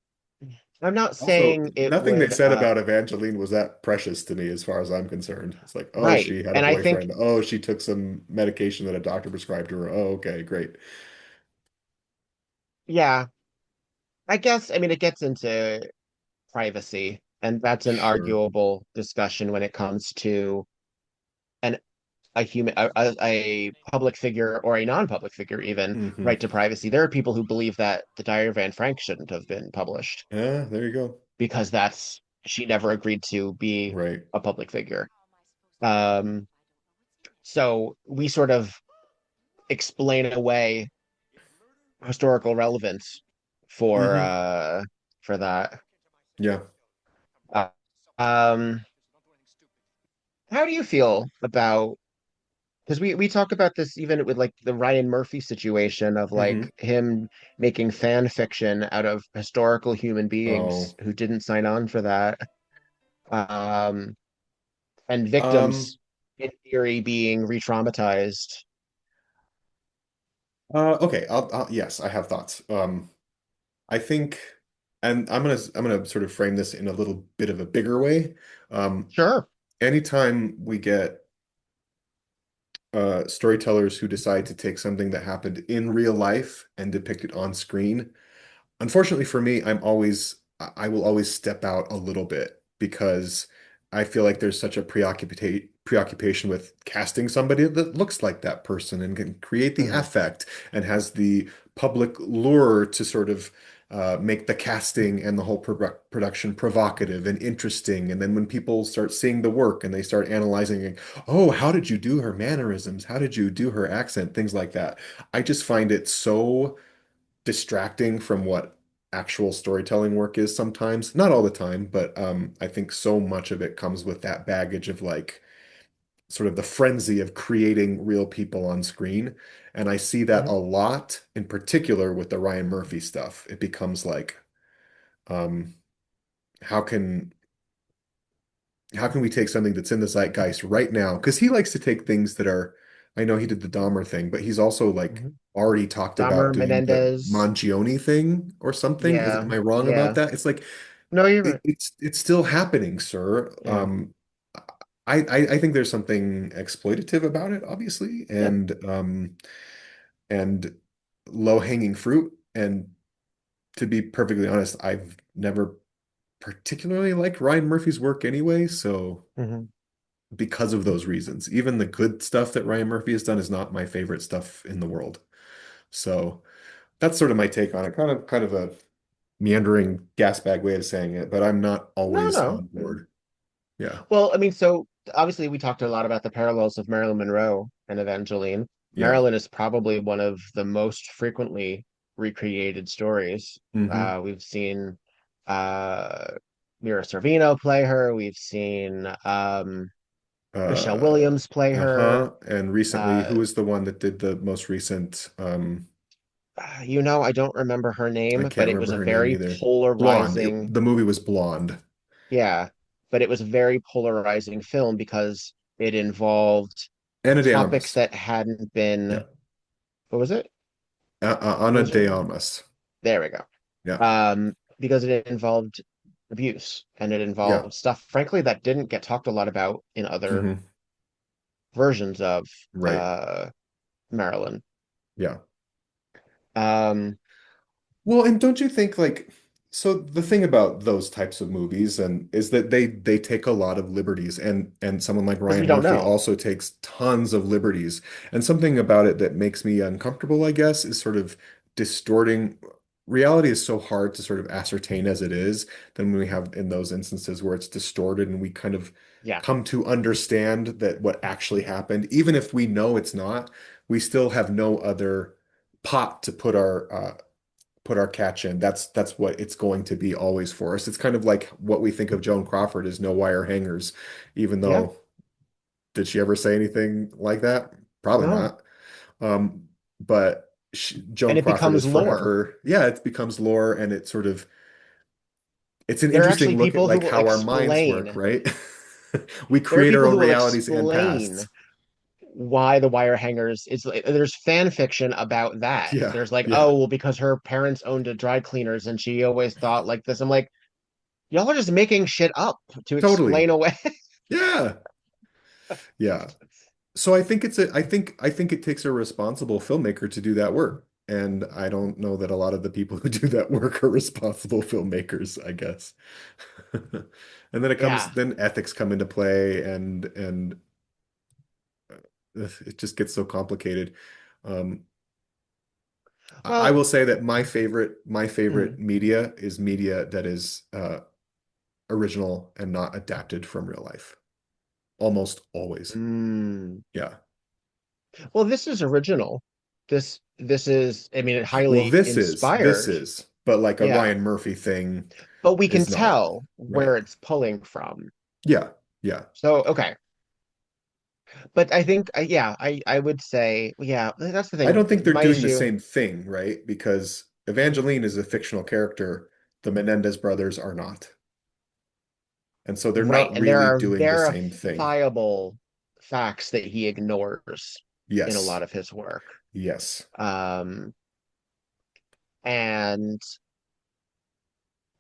I'm not Also, saying it nothing they would, said about Evangeline was that precious to me as far as I'm concerned. It's like, oh, right. she had a And I think, boyfriend. Oh, she took some medication that a doctor prescribed to her. Oh, okay, great. yeah, I guess, I mean, it gets into privacy, and that's an Sure. arguable discussion when it comes to an a human a public figure or a non-public figure even Hmm. right to privacy. There are people who believe that the Diary of Anne Frank shouldn't have been published Yeah, there you go. because that's she never agreed to be Right. a public figure. Um, so we sort of explain away historical relevance for Hmm. uh for that. Yeah. Uh, um, how do you feel about because we talk about this even with like the Ryan Murphy situation of like Hmm. him making fan fiction out of historical human beings Oh. who didn't sign on for that. Um, and Um, victims in theory being re-traumatized. okay. Yes, I have thoughts. I think, and I'm gonna sort of frame this in a little bit of a bigger way. Um, Sure. anytime we get storytellers who decide to take something that happened in real life and depict it on screen, unfortunately for me, I will always step out a little bit because I feel like there's such a preoccupation with casting somebody that looks like that person and can create the Hmm. affect and has the public lure to sort of make the casting and the whole production provocative and interesting. And then when people start seeing the work and they start analyzing, like, oh, how did you do her mannerisms? How did you do her accent? Things like that. I just find it so distracting from what actual storytelling work is sometimes. Not all the time, but I think so much of it comes with that baggage of like sort of the frenzy of creating real people on screen. And I see that a Hmm. lot, in particular with the Ryan Murphy stuff. It becomes like, um, how can how can we take something that's in the zeitgeist right now? Because he likes to take things that are I know he did the Dahmer thing, but he's also like Mhm. already talked about Dahmer, doing the Menendez. Mangione thing or something. Am Yeah, I wrong about yeah. that? It's like No, you're right. it's still happening, sir. Yeah, I think there's something exploitative about it, obviously, yeah. and low-hanging fruit. And to be perfectly honest, I've never particularly liked Ryan Murphy's work anyway, so Hmm. because of those reasons, even the good stuff that Ryan Murphy has done is not my favorite stuff in the world. So that's sort of my take on it. Kind of a meandering gas bag way of saying it, but I'm not No, always no. on board. Yeah. Well, I mean, so obviously we talked a lot about the parallels of Marilyn Monroe and Evangeline. Yeah. Marilyn is probably one of the most frequently recreated stories. Hmm. We've seen uh Mira Sorvino play her. We've seen Michelle Uh, Williams play her. uh-huh. And recently, who Uh, was the one that did the most recent I don't remember her I name, but can't it was remember a her name very either. Blonde. polarizing, The movie was Blonde. yeah, but it was a very polarizing film because it involved Ana de topics Armas. that hadn't been, Yeah. what was it? What Ana was her de name? Armas. There we go. Yeah. Because it involved abuse and it Yeah. involved stuff, frankly, that didn't get talked a lot about in other Hmm. versions of Right. uh Marilyn. Yeah. Um, Well, and don't you think like so the thing about those types of movies and is that they take a lot of liberties and someone like because we Ryan don't Murphy know. also takes tons of liberties. And something about it that makes me uncomfortable, I guess, is sort of distorting reality is so hard to sort of ascertain as it is. Then when we have in those instances where it's distorted and we kind of Yeah, come to understand that what actually happened, even if we know it's not, we still have no other pot to put our catch in. That's what it's going to be always for us. It's kind of like what we think of Joan Crawford as no wire hangers, even yeah, though did she ever say anything like that? Probably no. not. But And Joan it Crawford is becomes lore. forever. Yeah, it becomes lore, and it sort of it's an There are interesting actually look at people who like will how our minds work, explain. right? We There are create our people own who will realities and explain pasts. why the wire hangers is like, there's fan fiction about that. Yeah, There's like, yeah, oh, well, because her parents owned a dry cleaners and she always thought like this. I'm like, y'all are just making shit up to totally. explain away. Yeah, yeah. So I think it takes a responsible filmmaker to do that work. And I don't know that a lot of the people who do that work are responsible filmmakers, I guess. And then Yeah. then ethics come into play and it just gets so complicated. Um, I Well, will say that my mm, favorite media is media that is original and not adapted from real life. Almost always. mm. Yeah. Well, this is original. This is, I mean, it Well, highly this inspired. is, but like a Yeah. Ryan Murphy thing But we can is not. tell Right. where it's pulling from. Yeah. Yeah. So, okay. But I think, yeah, I would say, yeah, that's the I thing. don't think they're My doing the issue, same thing, right? Because Evangeline is a fictional character. The Menendez brothers are not. And so they're right? not And there really are doing the same thing. verifiable facts that he ignores in a Yes. lot of his work. Yes. Um, and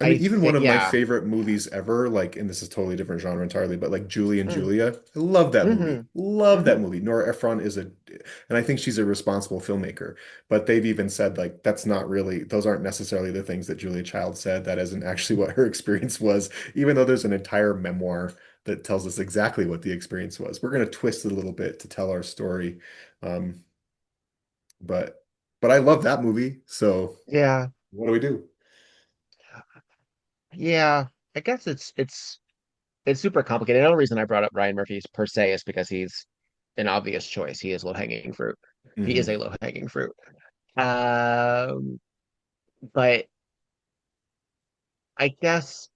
I mean, I even one think, of my yeah. favorite movies ever, like, and this is totally different genre entirely, but like Julie and Mm, Julia, I love that hmm movie. Love that hmm movie. Nora Ephron is and I think she's a responsible filmmaker. But they've even said like that's not really, those aren't necessarily the things that Julia Child said. That isn't actually what her experience was, even though there's an entire memoir that tells us exactly what the experience was. We're going to twist it a little bit to tell our story. Um, but I love that movie. So Yeah. what do we do? Yeah. I guess it's super complicated. The only reason I brought up Ryan Murphy per se is because he's an obvious choice. He is low-hanging fruit. He is Hmm. a low-hanging fruit. Um, but I guess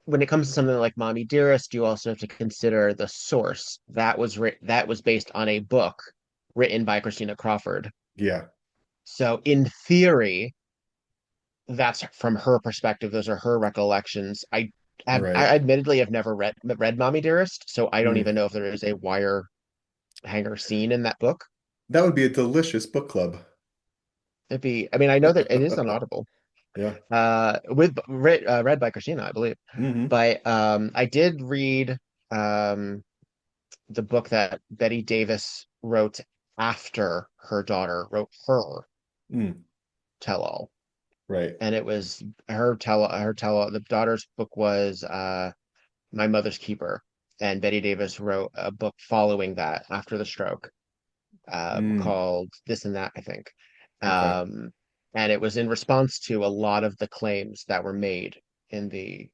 when it comes to something like Mommy Dearest, you also have to consider the source. That was based on a book written by Christina Crawford. Yeah, So in theory, that's from her perspective. Those are her recollections. I right. admittedly have never read Mommy Dearest, so I don't Mm. even know if there is a Wire hanger scene in that book. That would be a delicious book club. It'd be, I mean, I know that it is on Audible, Yeah. read by Christina, I believe. Hmm. But I did read um, the book that Betty Davis wrote after her daughter wrote her Mm, tell-all, right. and it was her tell-all. The daughter's book was My Mother's Keeper, and Betty Davis wrote a book following that after the stroke, Mm, called This and That, I think. okay. Um, and it was in response to a lot of the claims that were made in the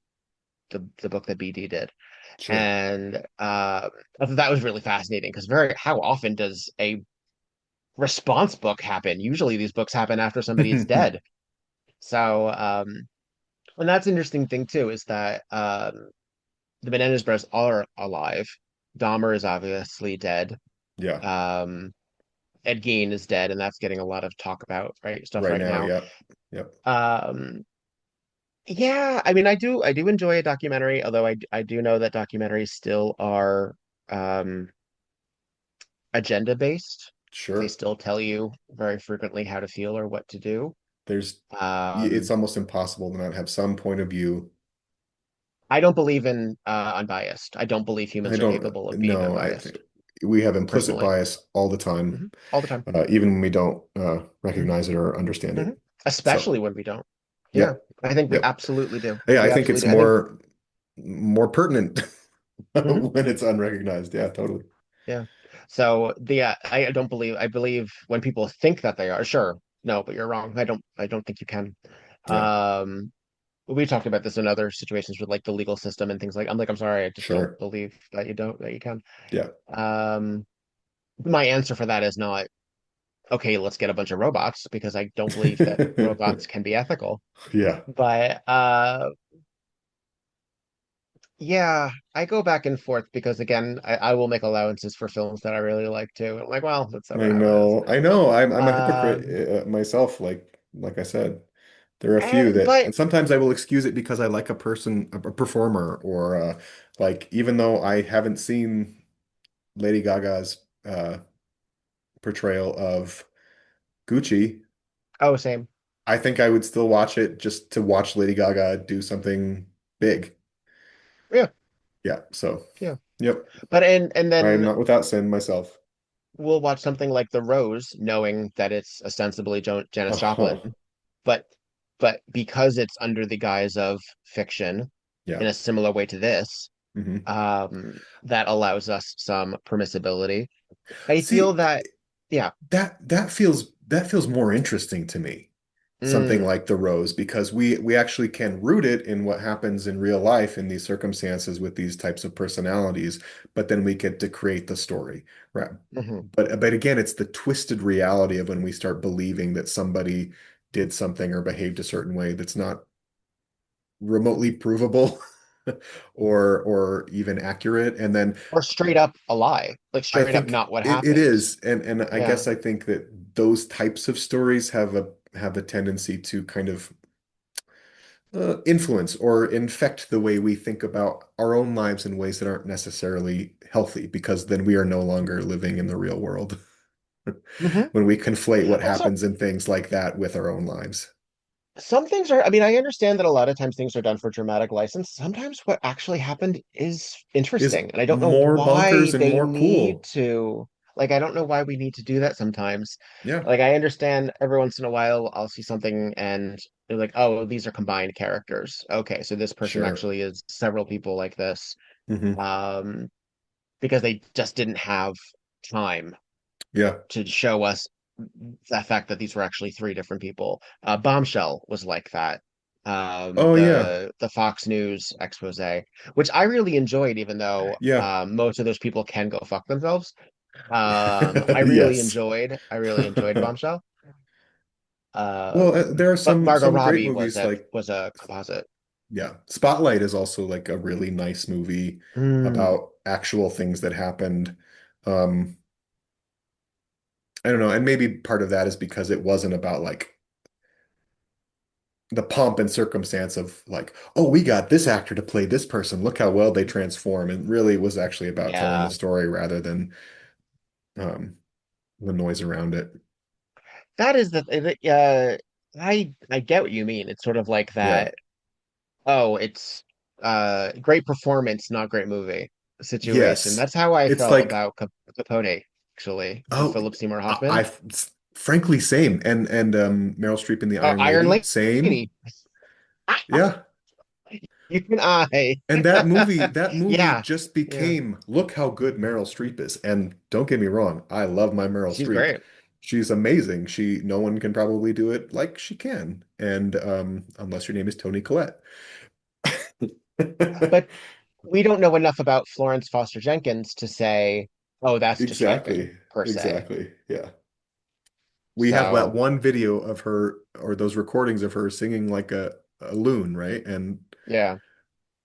book that BD did. Sure. And I thought that was really fascinating because very how often does a response book happen? Usually these books happen after somebody is dead. So and that's an interesting thing too, is that the Menendez brothers are alive. Dahmer is obviously dead. Yeah. Um, Ed Gein is dead, and that's getting a lot of talk about stuff Right right now. now. Yep. Yep. Um, yeah, I mean, I do enjoy a documentary, although I do know that documentaries still are um, agenda based. They Sure. still tell you very frequently how to feel or what to do. There's, it's Um, almost impossible to not have some point of view. I don't believe in unbiased. I don't believe I humans are don't capable of being know. I think unbiased, we have implicit personally. bias all the time, All the time. even when we don't Hmm. recognize it or understand Hmm. it. So, Especially when we don't. Yeah, yep. I think we Yep. absolutely do. Yeah, I We think absolutely it's do. I think. more pertinent Mhm. when it's unrecognized. Yeah, totally. Yeah. So I don't believe. I believe when people think that they are, sure, no, but you're wrong. I don't think you can. Yeah, Um, we talked about this in other situations with like the legal system and things like. I'm sorry, I just don't sure. believe that you can. Yeah. Um, my answer for that is not okay. Let's get a bunch of robots because I don't believe that robots can be ethical. Yeah. But yeah, I go back and forth because again, I will make allowances for films that I really like too. I'm like, well, that's I how it is. know. I know. I'm a Um, hypocrite myself. Like I said, there are a few and that, but and sometimes I will excuse it because I like a performer, or like even though I haven't seen Lady Gaga's portrayal of Gucci, oh, same. I think I would still watch it just to watch Lady Gaga do something big. Yeah, Yeah. So, yeah. yep. But and I am then not without sin myself. we'll watch something like The Rose, knowing that it's ostensibly Janis Joplin, Oh, but because it's under the guise of fiction yeah. in a similar way to this, Hmm. that allows us some permissibility. I feel See, that, yeah. that feels more interesting to me. Something Mm, like The Rose, because we actually can root it in what happens in real life in these circumstances with these types of personalities, but then we get to create the story. Right. mhm. But again, it's the twisted reality of when we start believing that somebody did something or behaved a certain way that's not remotely provable or even accurate. And then Or straight up a lie, like I straight up think not what it happened. is, and I Yeah. guess I think that those types of stories have a tendency to kind of influence or infect the way we think about our own lives in ways that aren't necessarily healthy, because then we are no longer living in the real world Hmm. when we conflate what Also, happens in things like that with our own lives. some things are, I mean, I understand that a lot of times things are done for dramatic license. Sometimes what actually happened is Is interesting, and I don't know more why bonkers and they more need cool. to, like, I don't know why we need to do that sometimes. Yeah, Like, I understand every once in a while I'll see something and they're like, oh, these are combined characters. Okay, so this person sure. actually is several people like this. Hmm. Um, because they just didn't have time Yeah. to show us the fact that these were actually three different people. Bombshell was like that. Oh yeah. The Fox News expose, which I really enjoyed, even though Yeah. most of those people can go fuck themselves. Yes. I really enjoyed Bombshell. Well, there are But Margot some great Robbie movies like, was a composite. yeah, Spotlight is also like a really nice movie Mm, about actual things that happened. Um, I don't know, and maybe part of that is because it wasn't about like the pomp and circumstance of like, oh, we got this actor to play this person. Look how well they transform. And really was actually about telling the yeah. story rather than um, the noise around it. That is I get what you mean. It's sort of like Yeah. that, oh, it's great performance, not great movie situation. Yes. That's how I It's felt like, about Capote, actually, with oh, Philip Seymour Hoffman. frankly, same. And Meryl Streep in The Iron Iron Lady, same. Lady. Yeah. You and I. And that movie Yeah, just yeah. became, look how good Meryl Streep is. And don't get me wrong, I love my Meryl She's Streep. great. She's amazing. No one can probably do it like she can. And unless your name is Toni Collette. But we don't know enough about Florence Foster Jenkins to say, oh, that's distracting, Exactly. per se. Exactly. Yeah. We have that So, one video of her, or those recordings of her singing like a loon, right? yeah.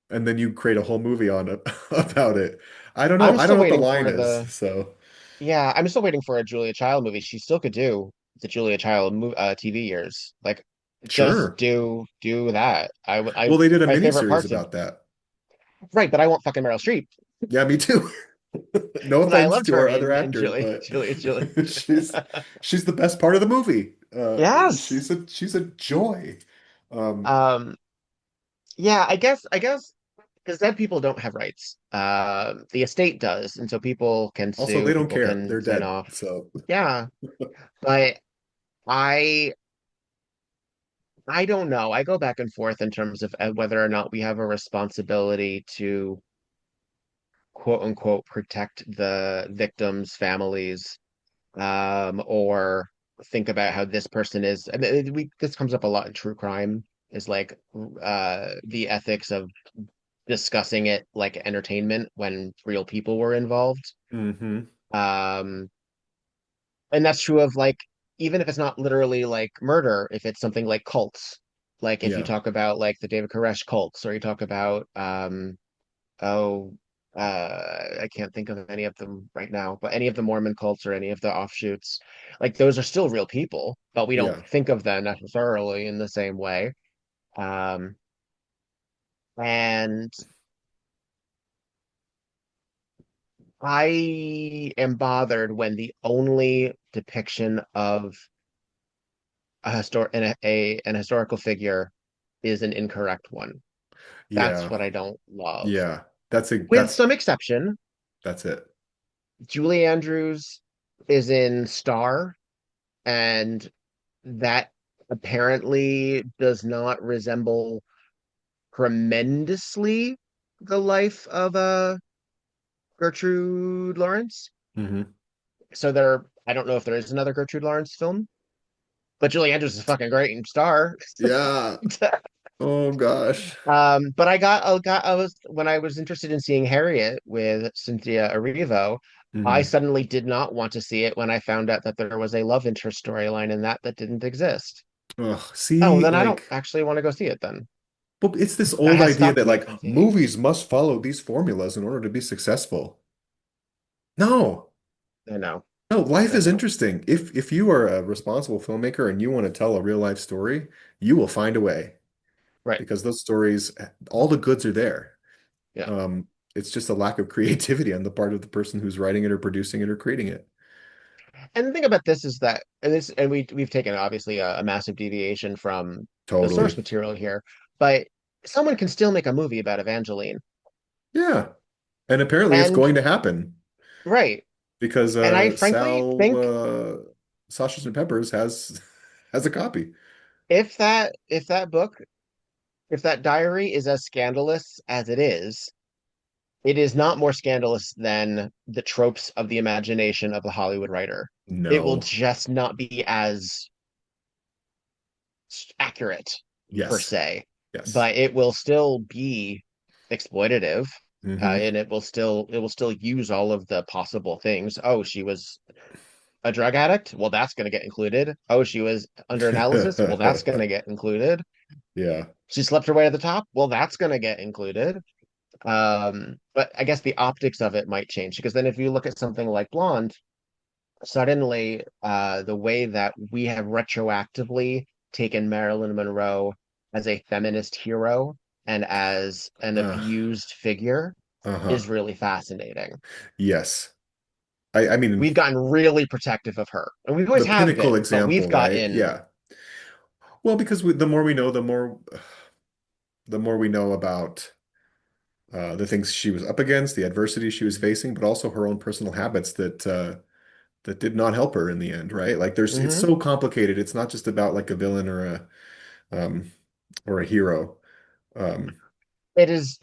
And then you create a whole movie on it about it. I don't know. I'm I don't still know what the waiting line for is. the, So yeah, I'm still waiting for a Julia Child movie. She still could do the Julia Child TV years. Like, just sure. do that. Well, they did a My favorite miniseries parts of, about that. right, but I want fucking Meryl Streep. Yeah, me too. No And I offense loved to her our other in actors, but Julie. she's the best part of the movie. Yes. She's a joy. Um, Um, yeah, I guess because dead people don't have rights. The estate does, and so people can Also, sue, they don't people care. can They're sign dead. off. So Yeah, but I I don't know. I go back and forth in terms of whether or not we have a responsibility to quote unquote protect the victims' families, or think about how this person is. I mean, this comes up a lot in true crime, is like the ethics of discussing it like entertainment when real people were involved. hmm. Um, and that's true of like, even if it's not literally like murder, if it's something like cults, like if you Yeah. talk about like the David Koresh cults, or you talk about oh I can't think of any of them right now, but any of the Mormon cults or any of the offshoots, like those are still real people, but we don't Yeah. think of them necessarily in the same way. Um, and I am bothered when the only depiction of an historical figure is an incorrect one. That's Yeah. what I don't love. Yeah. With some exception, That's it. Julie Andrews is in Star, and that apparently does not resemble tremendously the life of Gertrude Lawrence. Hmm. So I don't know if there is another Gertrude Lawrence film, but Julie Andrews is fucking great in Star. Yeah. Oh gosh. But I was when I was interested in seeing Harriet with Cynthia Erivo, I Hmm. suddenly did not want to see it when I found out that there was a love interest storyline in that didn't exist. Ugh, Oh, see, then I don't like, actually want to go see it then. but it's this That old has idea stopped that me like from seeing it. movies must follow these formulas in order to be successful. No. I know. No, life I is know. interesting. If you are a responsible filmmaker and you want to tell a real life story, you will find a way Right. because those stories, all the goods are there. Yeah. Um, it's just a lack of creativity on the part of the person who's writing it or producing it or creating it. And the thing about this is that, and we've taken obviously a massive deviation from the source Totally. material here, but someone can still make a movie about Evangeline. Yeah. And apparently it's And going to happen right. because And I frankly think Sausage and Peppers has a copy. if that diary is as scandalous as it is not more scandalous than the tropes of the imagination of the Hollywood writer. It will No. just not be as accurate per Yes. se, Yes. but it will still be exploitative. Hmm. And it will still use all of the possible things. Oh, she was a drug addict. Well, that's going to get included. Oh, she was under analysis. Well, that's going to get included. Yeah. She slept her way to the top. Well, that's going to get included. But I guess the optics of it might change, because then if you look at something like Blonde, suddenly the way that we have retroactively taken Marilyn Monroe as a feminist hero and as an Uh, abused figure uh-huh. is really fascinating. Yes. I mean, we've gotten really protective of her, and we always the have pinnacle been, but we've example, right? gotten Yeah. Well, because the more we know, the more we know about the things she was up against, the adversity she was facing, but also her own personal habits that did not help her in the end, right? Like it's Mhm. so complicated. It's not just about like a villain um, or a hero. Um, it is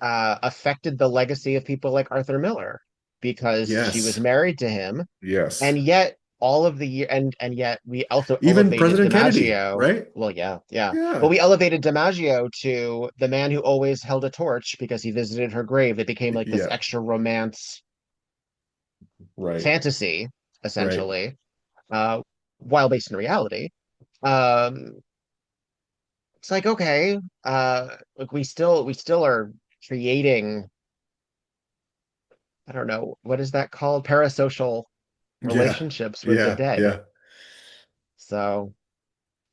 affected the legacy of people like Arthur Miller because she was yes, married to him, yes. and yet all of the year and yet we also Even elevated President Kennedy, DiMaggio. right? Well, yeah, yeah. But Yeah, we elevated DiMaggio to the man who always held a torch because he visited her grave. It became like this yeah, extra romance right, fantasy, right. essentially, uh, while based in reality. Um, it's like, okay, like we still are creating, I don't know, what is that called? Parasocial Yeah, relationships with the yeah, dead. yeah. So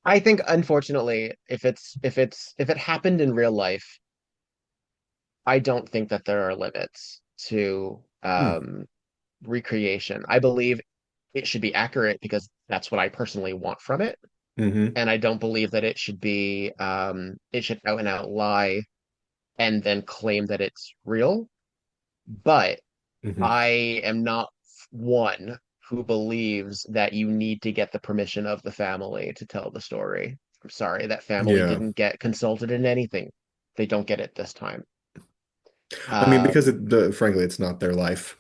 I think unfortunately, if it happened in real life, I don't think that there are limits to Hmm. recreation. I believe it should be accurate because that's what I personally want from it. Hmm. And I don't believe that it should out and out lie and then claim that it's real. But Hmm. I am not one who believes that you need to get the permission of the family to tell the story. I'm sorry, that family Yeah. didn't get consulted in anything. They don't get it this time. I mean, because Um, frankly, it's not their life.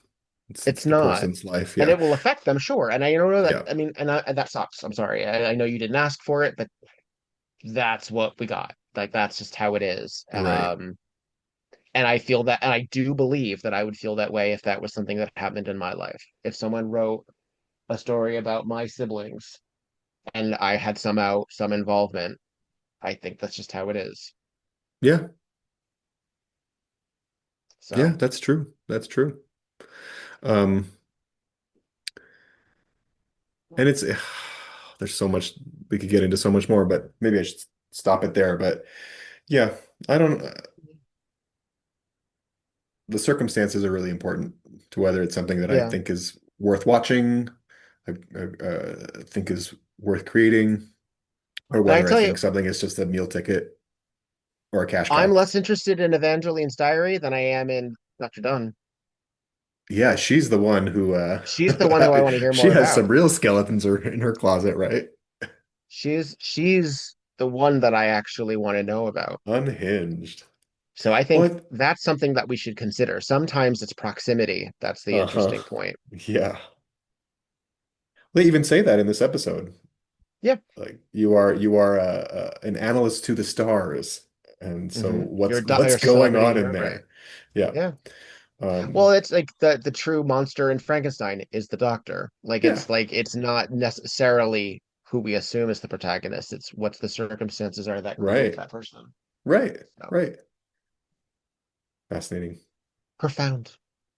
It's it's the not, person's life. and Yeah. it will affect them, sure. And I don't know that. Yeah. I mean, and that sucks. I'm sorry. I know you didn't ask for it, but that's what we got. Like that's just how it is. Right. And I feel that, and I do believe that I would feel that way if that was something that happened in my life. If someone wrote a story about my siblings and I had somehow some involvement, I think that's just how it is. Yeah. Yeah, So, that's true. That's true. Um, and it's there's so much we could get into so much more, but maybe I should stop it there. But yeah, I don't the circumstances are really important to whether it's something that I yeah. think is worth watching, think is worth creating, or And I whether I tell you, think something is just a meal ticket or a cash I'm cow. less interested in Evangeline's diary than I am in Dr. Dunn. Yeah, she's the one who She's the one who I want to hear she more has some about. real skeletons in her closet, right? She's the one that I actually want to know about. Unhinged. So I think Well, that's something that we should consider. Sometimes it's proximity. That's the uh-huh. interesting point. Yeah. They even say that in this episode. Yeah. Like you are an analyst to the stars. And so what's You're a going celebrity. on in You're right. there? Yeah. Yeah. Um Well, it's like the true monster in Frankenstein is the doctor. yeah. Like it's not necessarily who we assume is the protagonist. It's what's the circumstances are that create Right. that person. Right. So Right. Fascinating. profound.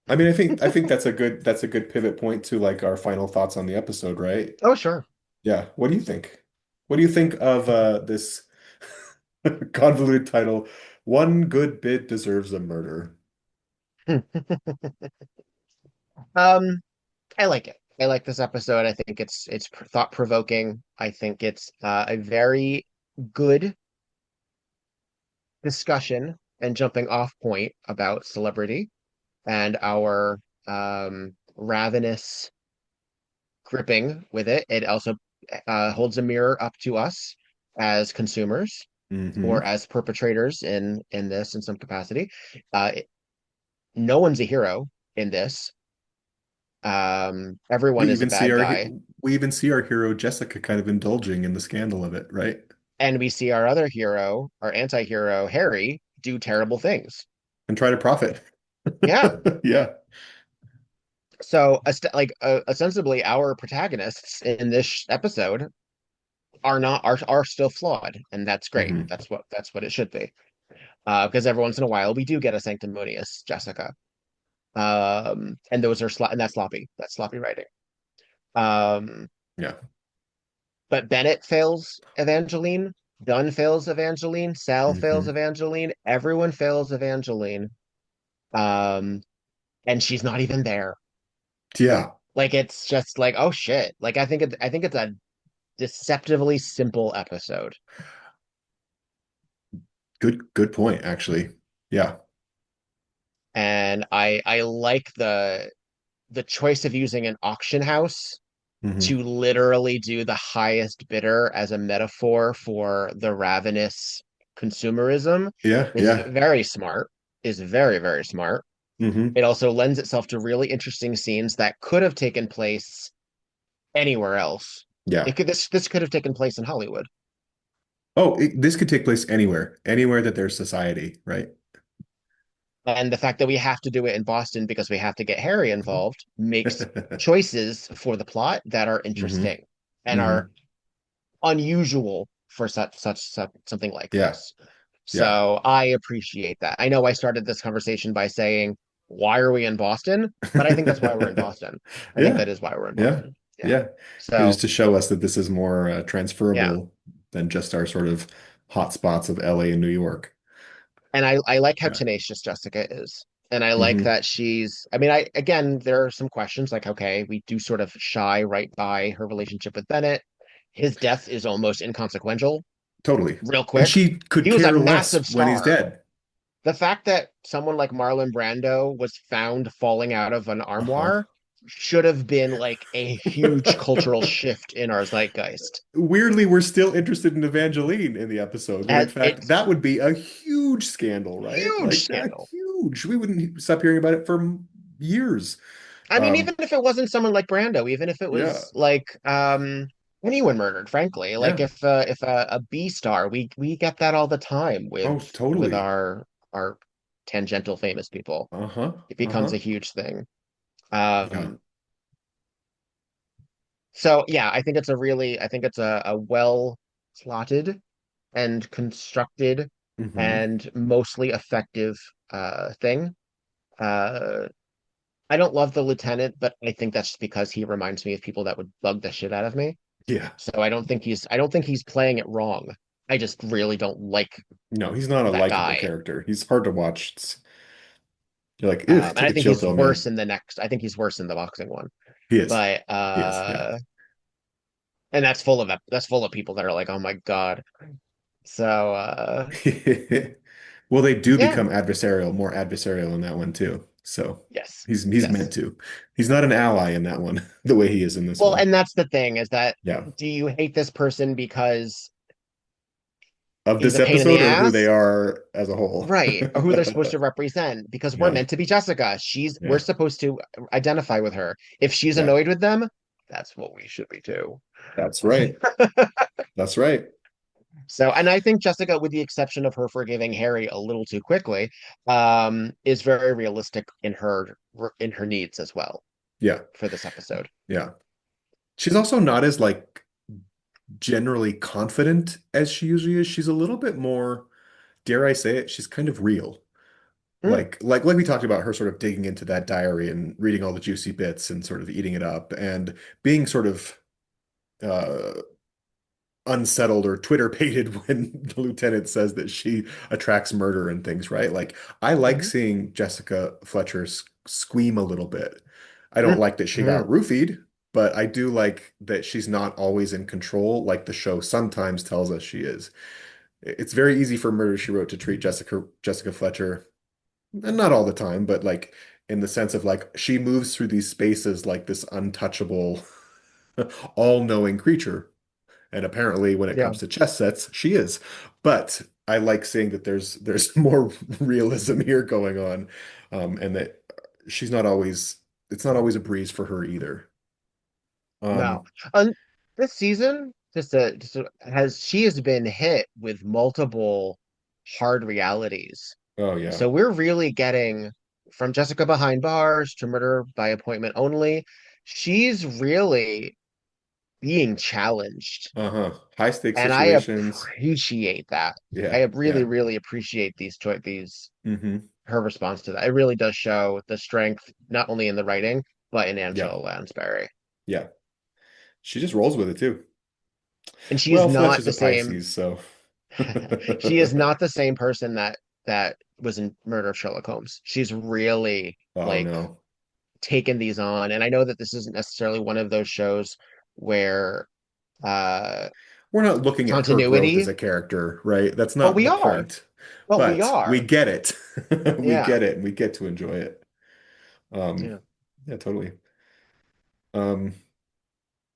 I mean, I think that's a good pivot point to like our final thoughts on the episode, right? Oh, sure. Yeah. What do you think? What do you think of this convoluted title? One good bit deserves a murder. Um, I like it. I like this episode. I think it's thought provoking. I think it's a very good discussion and jumping off point about celebrity and our ravenous gripping with it. It also holds a mirror up to us as consumers or Hmm. as perpetrators in this in some capacity. Uh, no one's a hero in this. We Everyone is a even see bad guy, we even see our hero Jessica kind of indulging in the scandal of it, right? and we see our other hero, our anti-hero Harry, do terrible things. And try to profit. Yeah. Yeah. So, ostensibly, our protagonists in this episode are still flawed, and that's great. Hmm. That's what it should be. Because every once in a while we do get a sanctimonious Jessica. And those are and that's sloppy. That's sloppy writing. Um, Yeah. but Bennett fails Evangeline. Dunn fails Evangeline. Sal fails Hmm. Evangeline. Everyone fails Evangeline. Um, and she's not even there. Yeah. Like it's just like, oh shit. Like I think it's a deceptively simple episode. Good point, actually. Yeah. And I like the choice of using an auction house Hmm. to literally do the highest bidder as a metaphor for the ravenous consumerism Yeah, is yeah. very smart, is very, very smart. Hmm. It also lends itself to really interesting scenes that could have taken place anywhere else. Yeah. This could have taken place in Hollywood. Oh, this could take place anywhere, anywhere that there's society, right? And the fact that we have to do it in Boston because we have to get Harry involved makes choices for the plot that are Hmm. interesting and are Hmm. unusual for such something like Yeah, this. yeah. So I appreciate that. I know I started this conversation by saying, "Why are we in Boston?" But I think that's why we're in Boston. I think Yeah, that is why we're in yeah, Boston. Yeah. yeah. It was So to show us that this is more yeah, transferable than just our sort of hot spots of LA and New York. and I like how Yeah. tenacious Jessica is. And I like Hmm. that she's, I mean, I, again, there are some questions like, okay, we do sort of shy right by her relationship with Bennett. His death is almost inconsequential, Totally. real And quick. she could He was a care less massive when he's star. dead. The fact that someone like Marlon Brando was found falling out of an Uh-huh. armoire should have been like a huge cultural shift in our zeitgeist. Weirdly, we're still interested in Evangeline in the episode, when in fact It's that would be a huge scandal, right? huge Like scandal. huge. We wouldn't stop hearing about it for years. I mean, Um, even if it wasn't someone like Brando, even if it yeah, was like anyone murdered, frankly, like yeah. if a B star, we get that all the time Oh, with totally. our tangential famous people. Uh-huh. It becomes Uh-huh. a huge thing. Yeah. Um, so yeah, I think it's a well plotted and constructed Hmm. and mostly effective thing. Uh, I don't love the lieutenant, but I think that's because he reminds me of people that would bug the shit out of me. Yeah. So I don't think he's playing it wrong. I just really don't like No, he's not a that likable guy. character. He's hard to watch. You're like, ugh, And I take a think chill he's pill, worse man. in the next. I think he's worse in the boxing one. He is. But He is. Yeah. and that's full of people that are like, "Oh my God." So Well, they do yeah, become adversarial, more adversarial in that one too. So yes. he's meant Yes. to. He's not an ally in that one, the way he is in this Well, one. and that's the thing is that Yeah. do you hate this person because Of he's this a pain in the episode or who they ass? are as a whole. Right, or who they're supposed to represent because we're Yeah. meant to be Jessica. We're Yeah. supposed to identify with her. If she's Yeah. annoyed with them, that's what we should be too. That's right. That's right. So, and I think Jessica, with the exception of her forgiving Harry a little too quickly, is very realistic in her needs as well Yeah. for this episode. Yeah. She's also not as like generally confident as she usually is. She's a little bit more, dare I say it, she's kind of real. Mm, Like we talked about her sort of digging into that diary and reading all the juicy bits and sort of eating it up and being sort of uh unsettled or Twitter baited when the lieutenant says that she attracts murder and things, right? Like I like mhm, seeing Jessica Fletcher squeam a little bit. I don't mm, like that she got mhm. roofied, but I do like that she's not always in control like the show sometimes tells us she is. It's very easy for Murder She Wrote to treat Jessica Fletcher, and not all the time, but like in the sense of like she moves through these spaces like this untouchable, all-knowing creature. And apparently, when it Yeah, comes to chess sets, she is. But I like seeing that there's more realism here going on, and that she's not always it's not always a breeze for her either. no. Um, This season, has she has been hit with multiple hard realities. oh yeah. So we're really getting from Jessica Behind Bars to Murder by Appointment Only. She's really being challenged, Uh-huh. High stakes and I situations. appreciate that. I Yeah, really, yeah. really appreciate these Hmm. her response to that. It really does show the strength not only in the writing but in Yeah, Angela Lansbury. yeah. She just rolls with it too. And she is Well, Fletch not is the a same. Pisces, so She is not the same person that was in Murder of Sherlock Holmes. She's really oh like no. taken these on. And I know that this isn't necessarily one of those shows where uh We're not looking at her growth as continuity, a character, right? That's but not we the are. point. But we But we are. get it. We Yeah. get it and we get to enjoy it. Um, Yeah. yeah, totally. Um,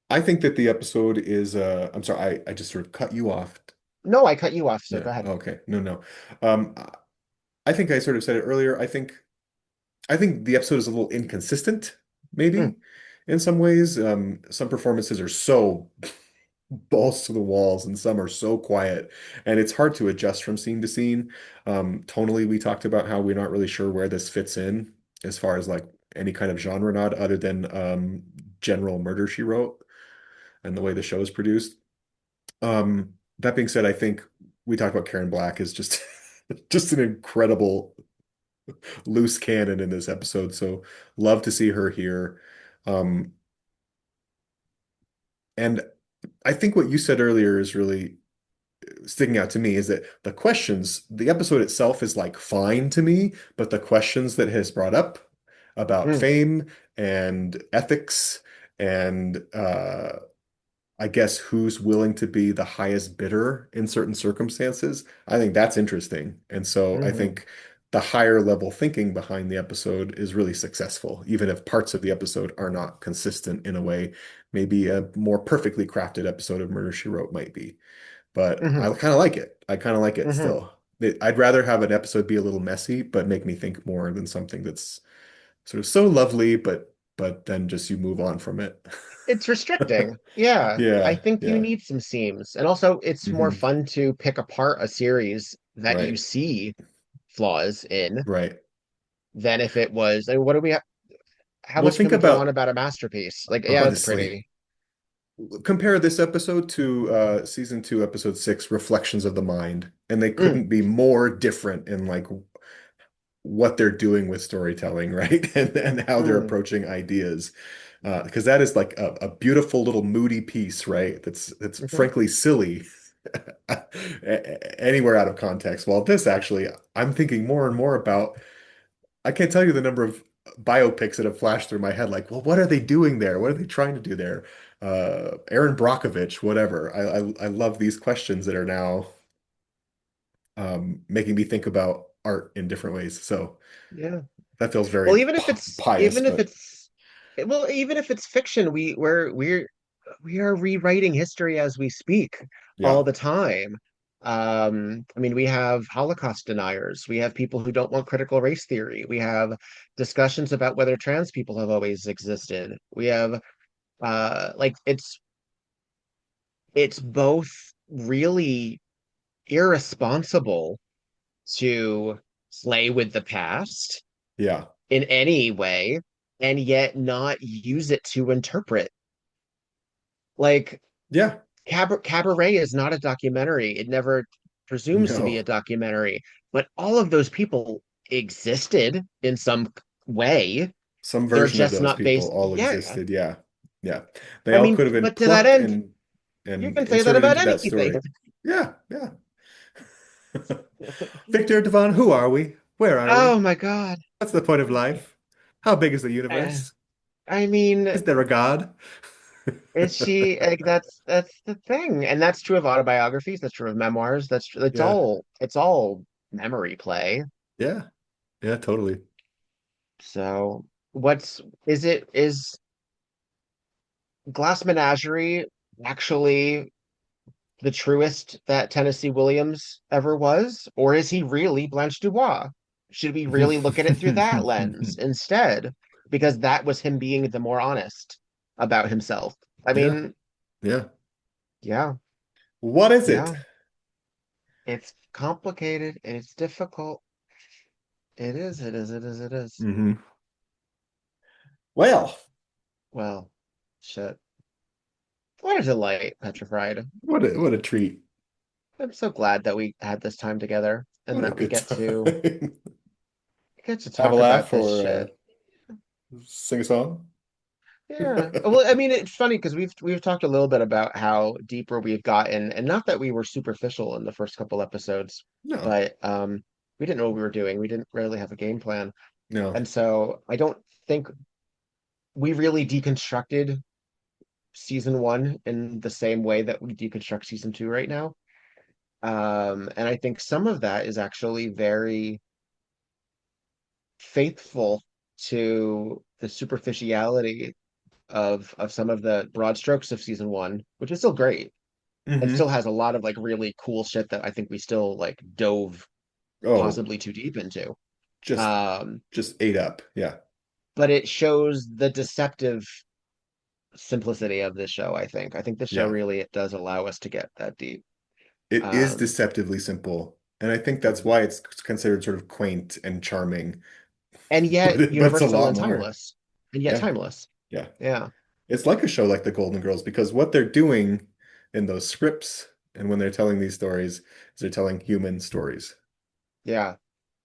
I think that the episode is I'm sorry, I just sort of cut you off. No, I cut you off, so Yeah, go ahead. okay. No, no. Um, I think I sort of said it earlier. I think the episode is a little inconsistent, Mm, maybe in some ways. Some performances are so balls to the walls, and some are so quiet, and it's hard to adjust from scene to scene. Tonally, we talked about how we're not really sure where this fits in as far as like any kind of genre nod other than general Murder, She Wrote and the way the show is produced. That being said, I think we talked about Karen Black is just just an incredible loose cannon in this episode. So love to see her here. Um, and I think what you said earlier is really sticking out to me is that the episode itself is like fine to me, but the questions that has brought up about mm, fame and ethics and I guess who's willing to be the highest bidder in certain circumstances. I think that's interesting. And so I mhm. think the higher level thinking behind the episode is really successful, even if parts of the episode are not consistent in a way maybe a more perfectly crafted episode of Murder, She Wrote might be. But I Hmm. kind of like it. I kind of like it Hmm. still. I'd rather have an episode be a little messy, but make me think more than something that's sort of so lovely, but then just you move on from it. It's restricting. Yeah, I Yeah, think you yeah. need some seams. And also, it's more Hmm. fun to pick apart a series that you Right, see flaws in right. than if it was, I mean, what do we have? How Well, much can think we go on about about a masterpiece? Like, yeah, it's honestly, pretty. compare this episode to season 2, episode 6, Reflections of the Mind, and they Mm, couldn't be more different in like what they're doing with storytelling, right? And how they're mm, approaching ideas. Because that is like a beautiful little moody piece, right? That's mhm. frankly silly anywhere out of context. While this actually, I'm thinking more and more about, I can't tell you the number of biopics that have flashed through my head, like, well, what are they doing there? What are they trying to do there? Aaron Brockovich, whatever. I love these questions that are now making me think about art in different ways. So Yeah. that feels Well, very pious, even if but it's well, even if it's fiction, we are rewriting history as we speak all yeah. the time. I mean, we have Holocaust deniers, we have people who don't want critical race theory, we have discussions about whether trans people have always existed. We have like it's both really irresponsible to play with the past Yeah. in any way and yet not use it to interpret. Like Yeah. Cabaret is not a documentary. It never presumes to be a No. documentary, but all of those people existed in some way. Some They're version of just those not people based. all Yeah. existed. Yeah. Yeah. They I all mean, could have been but to that plucked end, and you can say that inserted about into that anything. story. Yeah. Yeah. Victor Devon, who are we? Where are Oh we? my God. What's the point of life? How big is the Uh, universe? I mean, Is there a God? is she like that's the thing. And that's true of autobiographies, that's true of memoirs, Yeah. it's all memory play. Yeah. Yeah, totally. So what's is Glass Menagerie actually the truest that Tennessee Williams ever was? Or is he really Blanche Dubois? Should we really look at it through that lens instead? Because that was him being the more honest about himself. I Yeah. mean, Yeah. yeah, What is it? yeah. It's complicated and it's difficult. It is. Hmm. Well, Well, shit. What a delight, Petrified. what a treat. I'm so glad that we had this time together and What a that we good time. get to Have a talk about laugh this or shit. sing a song? Yeah. Well, I mean, it's funny because we've talked a little bit about how deeper we've gotten, and not that we were superficial in the first couple episodes, No, but we didn't know what we were doing. We didn't really have a game plan. no. And so I don't think we really deconstructed season one in the same way that we deconstruct season two right now. And I think some of that is actually very faithful to the superficiality of some of the broad strokes of season one, which is still great and Hmm. still has a lot of like really cool shit that I think we still like dove Oh, possibly too deep into. just Um, just ate up. Yeah. but it shows the deceptive simplicity of this show, I think. I think the show Yeah. really it does allow us to get that deep. It is Um, deceptively simple. And I think that's mhm. why it's considered sort of quaint and charming, And but yet but it's a universal lot and more. timeless. And yet Yeah. timeless. Yeah. Yeah. It's like a show like The Golden Girls because what they're doing in those scripts and when they're telling these stories is they're telling human stories. Yeah.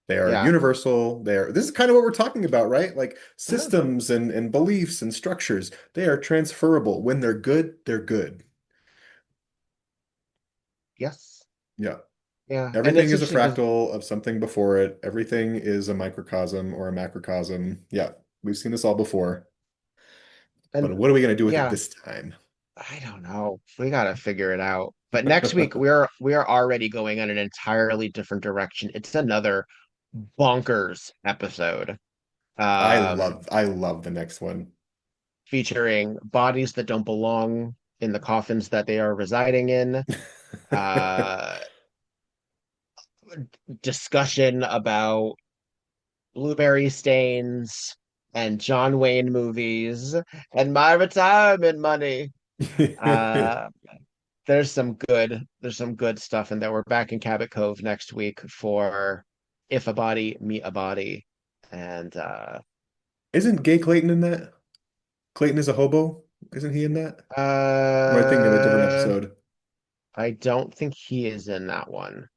They are Yeah. universal. This is kind of what we're talking about, right? Like Uh-huh. systems and beliefs and structures. They are transferable. When they're good, they're good. Yes. Yeah. Yeah. And Everything it's is a interesting because fractal of something before it. Everything is a microcosm or a macrocosm. Yeah, we've seen this all before. But and what are we going to do with it yeah, this time? I don't know. We gotta figure it out. But next week we are already going in an entirely different direction. It's another bonkers episode. Um, I love the next one. featuring bodies that don't belong in the coffins that they are residing in. Uh, discussion about blueberry stains and John Wayne movies and my retirement money. Uh, there's some good stuff in there. We're back in Cabot Cove next week for If a Body, Meet a Body. And Isn't Gay Clayton in that? Clayton is a hobo? Isn't he in that? Or am I thinking of a different uh episode? I don't think he is in that one,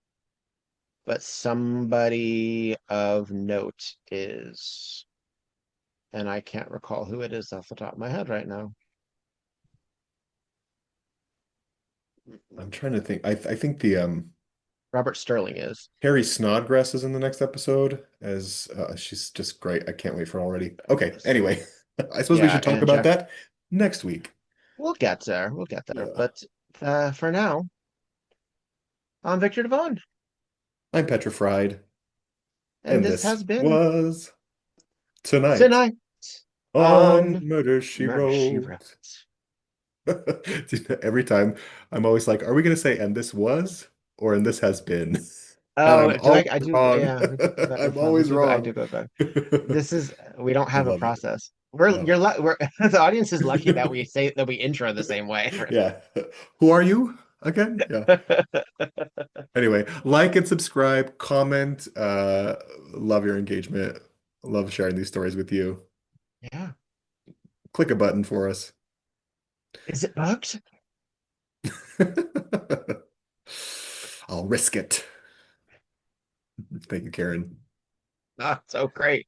but somebody of note is, and I can't recall who it is off the top of my head right now. I'm trying to think. I think the Robert Sterling is. Harry Snodgrass is in the next episode as she's just great. I can't wait for it already. Okay, anyway, I suppose we Yeah, should talk and about Jeff, that next week. we'll get there. We'll get there. Yeah. But for now, I'm Victor Devon, I'm petrified, and and this this has been was tonight Tonight on on Murder, She Murder, She Wrote. Wrote. Every time I'm always like, are we going to say, and this was, or and this has been? And Oh, I'm always I do, wrong. yeah, we do go back and I'm forth. always I wrong. do go back. I This is, we don't have a love it. process. No. We're the audience is lucky that we say that we intro the same way. Yeah. Who are you again? Yeah. Anyway, like and subscribe, comment. Love your engagement. Love sharing these stories with you. Yeah. Click a button for us. Is it bugged? I'll risk it. Thank you, Karen. Ah, so great.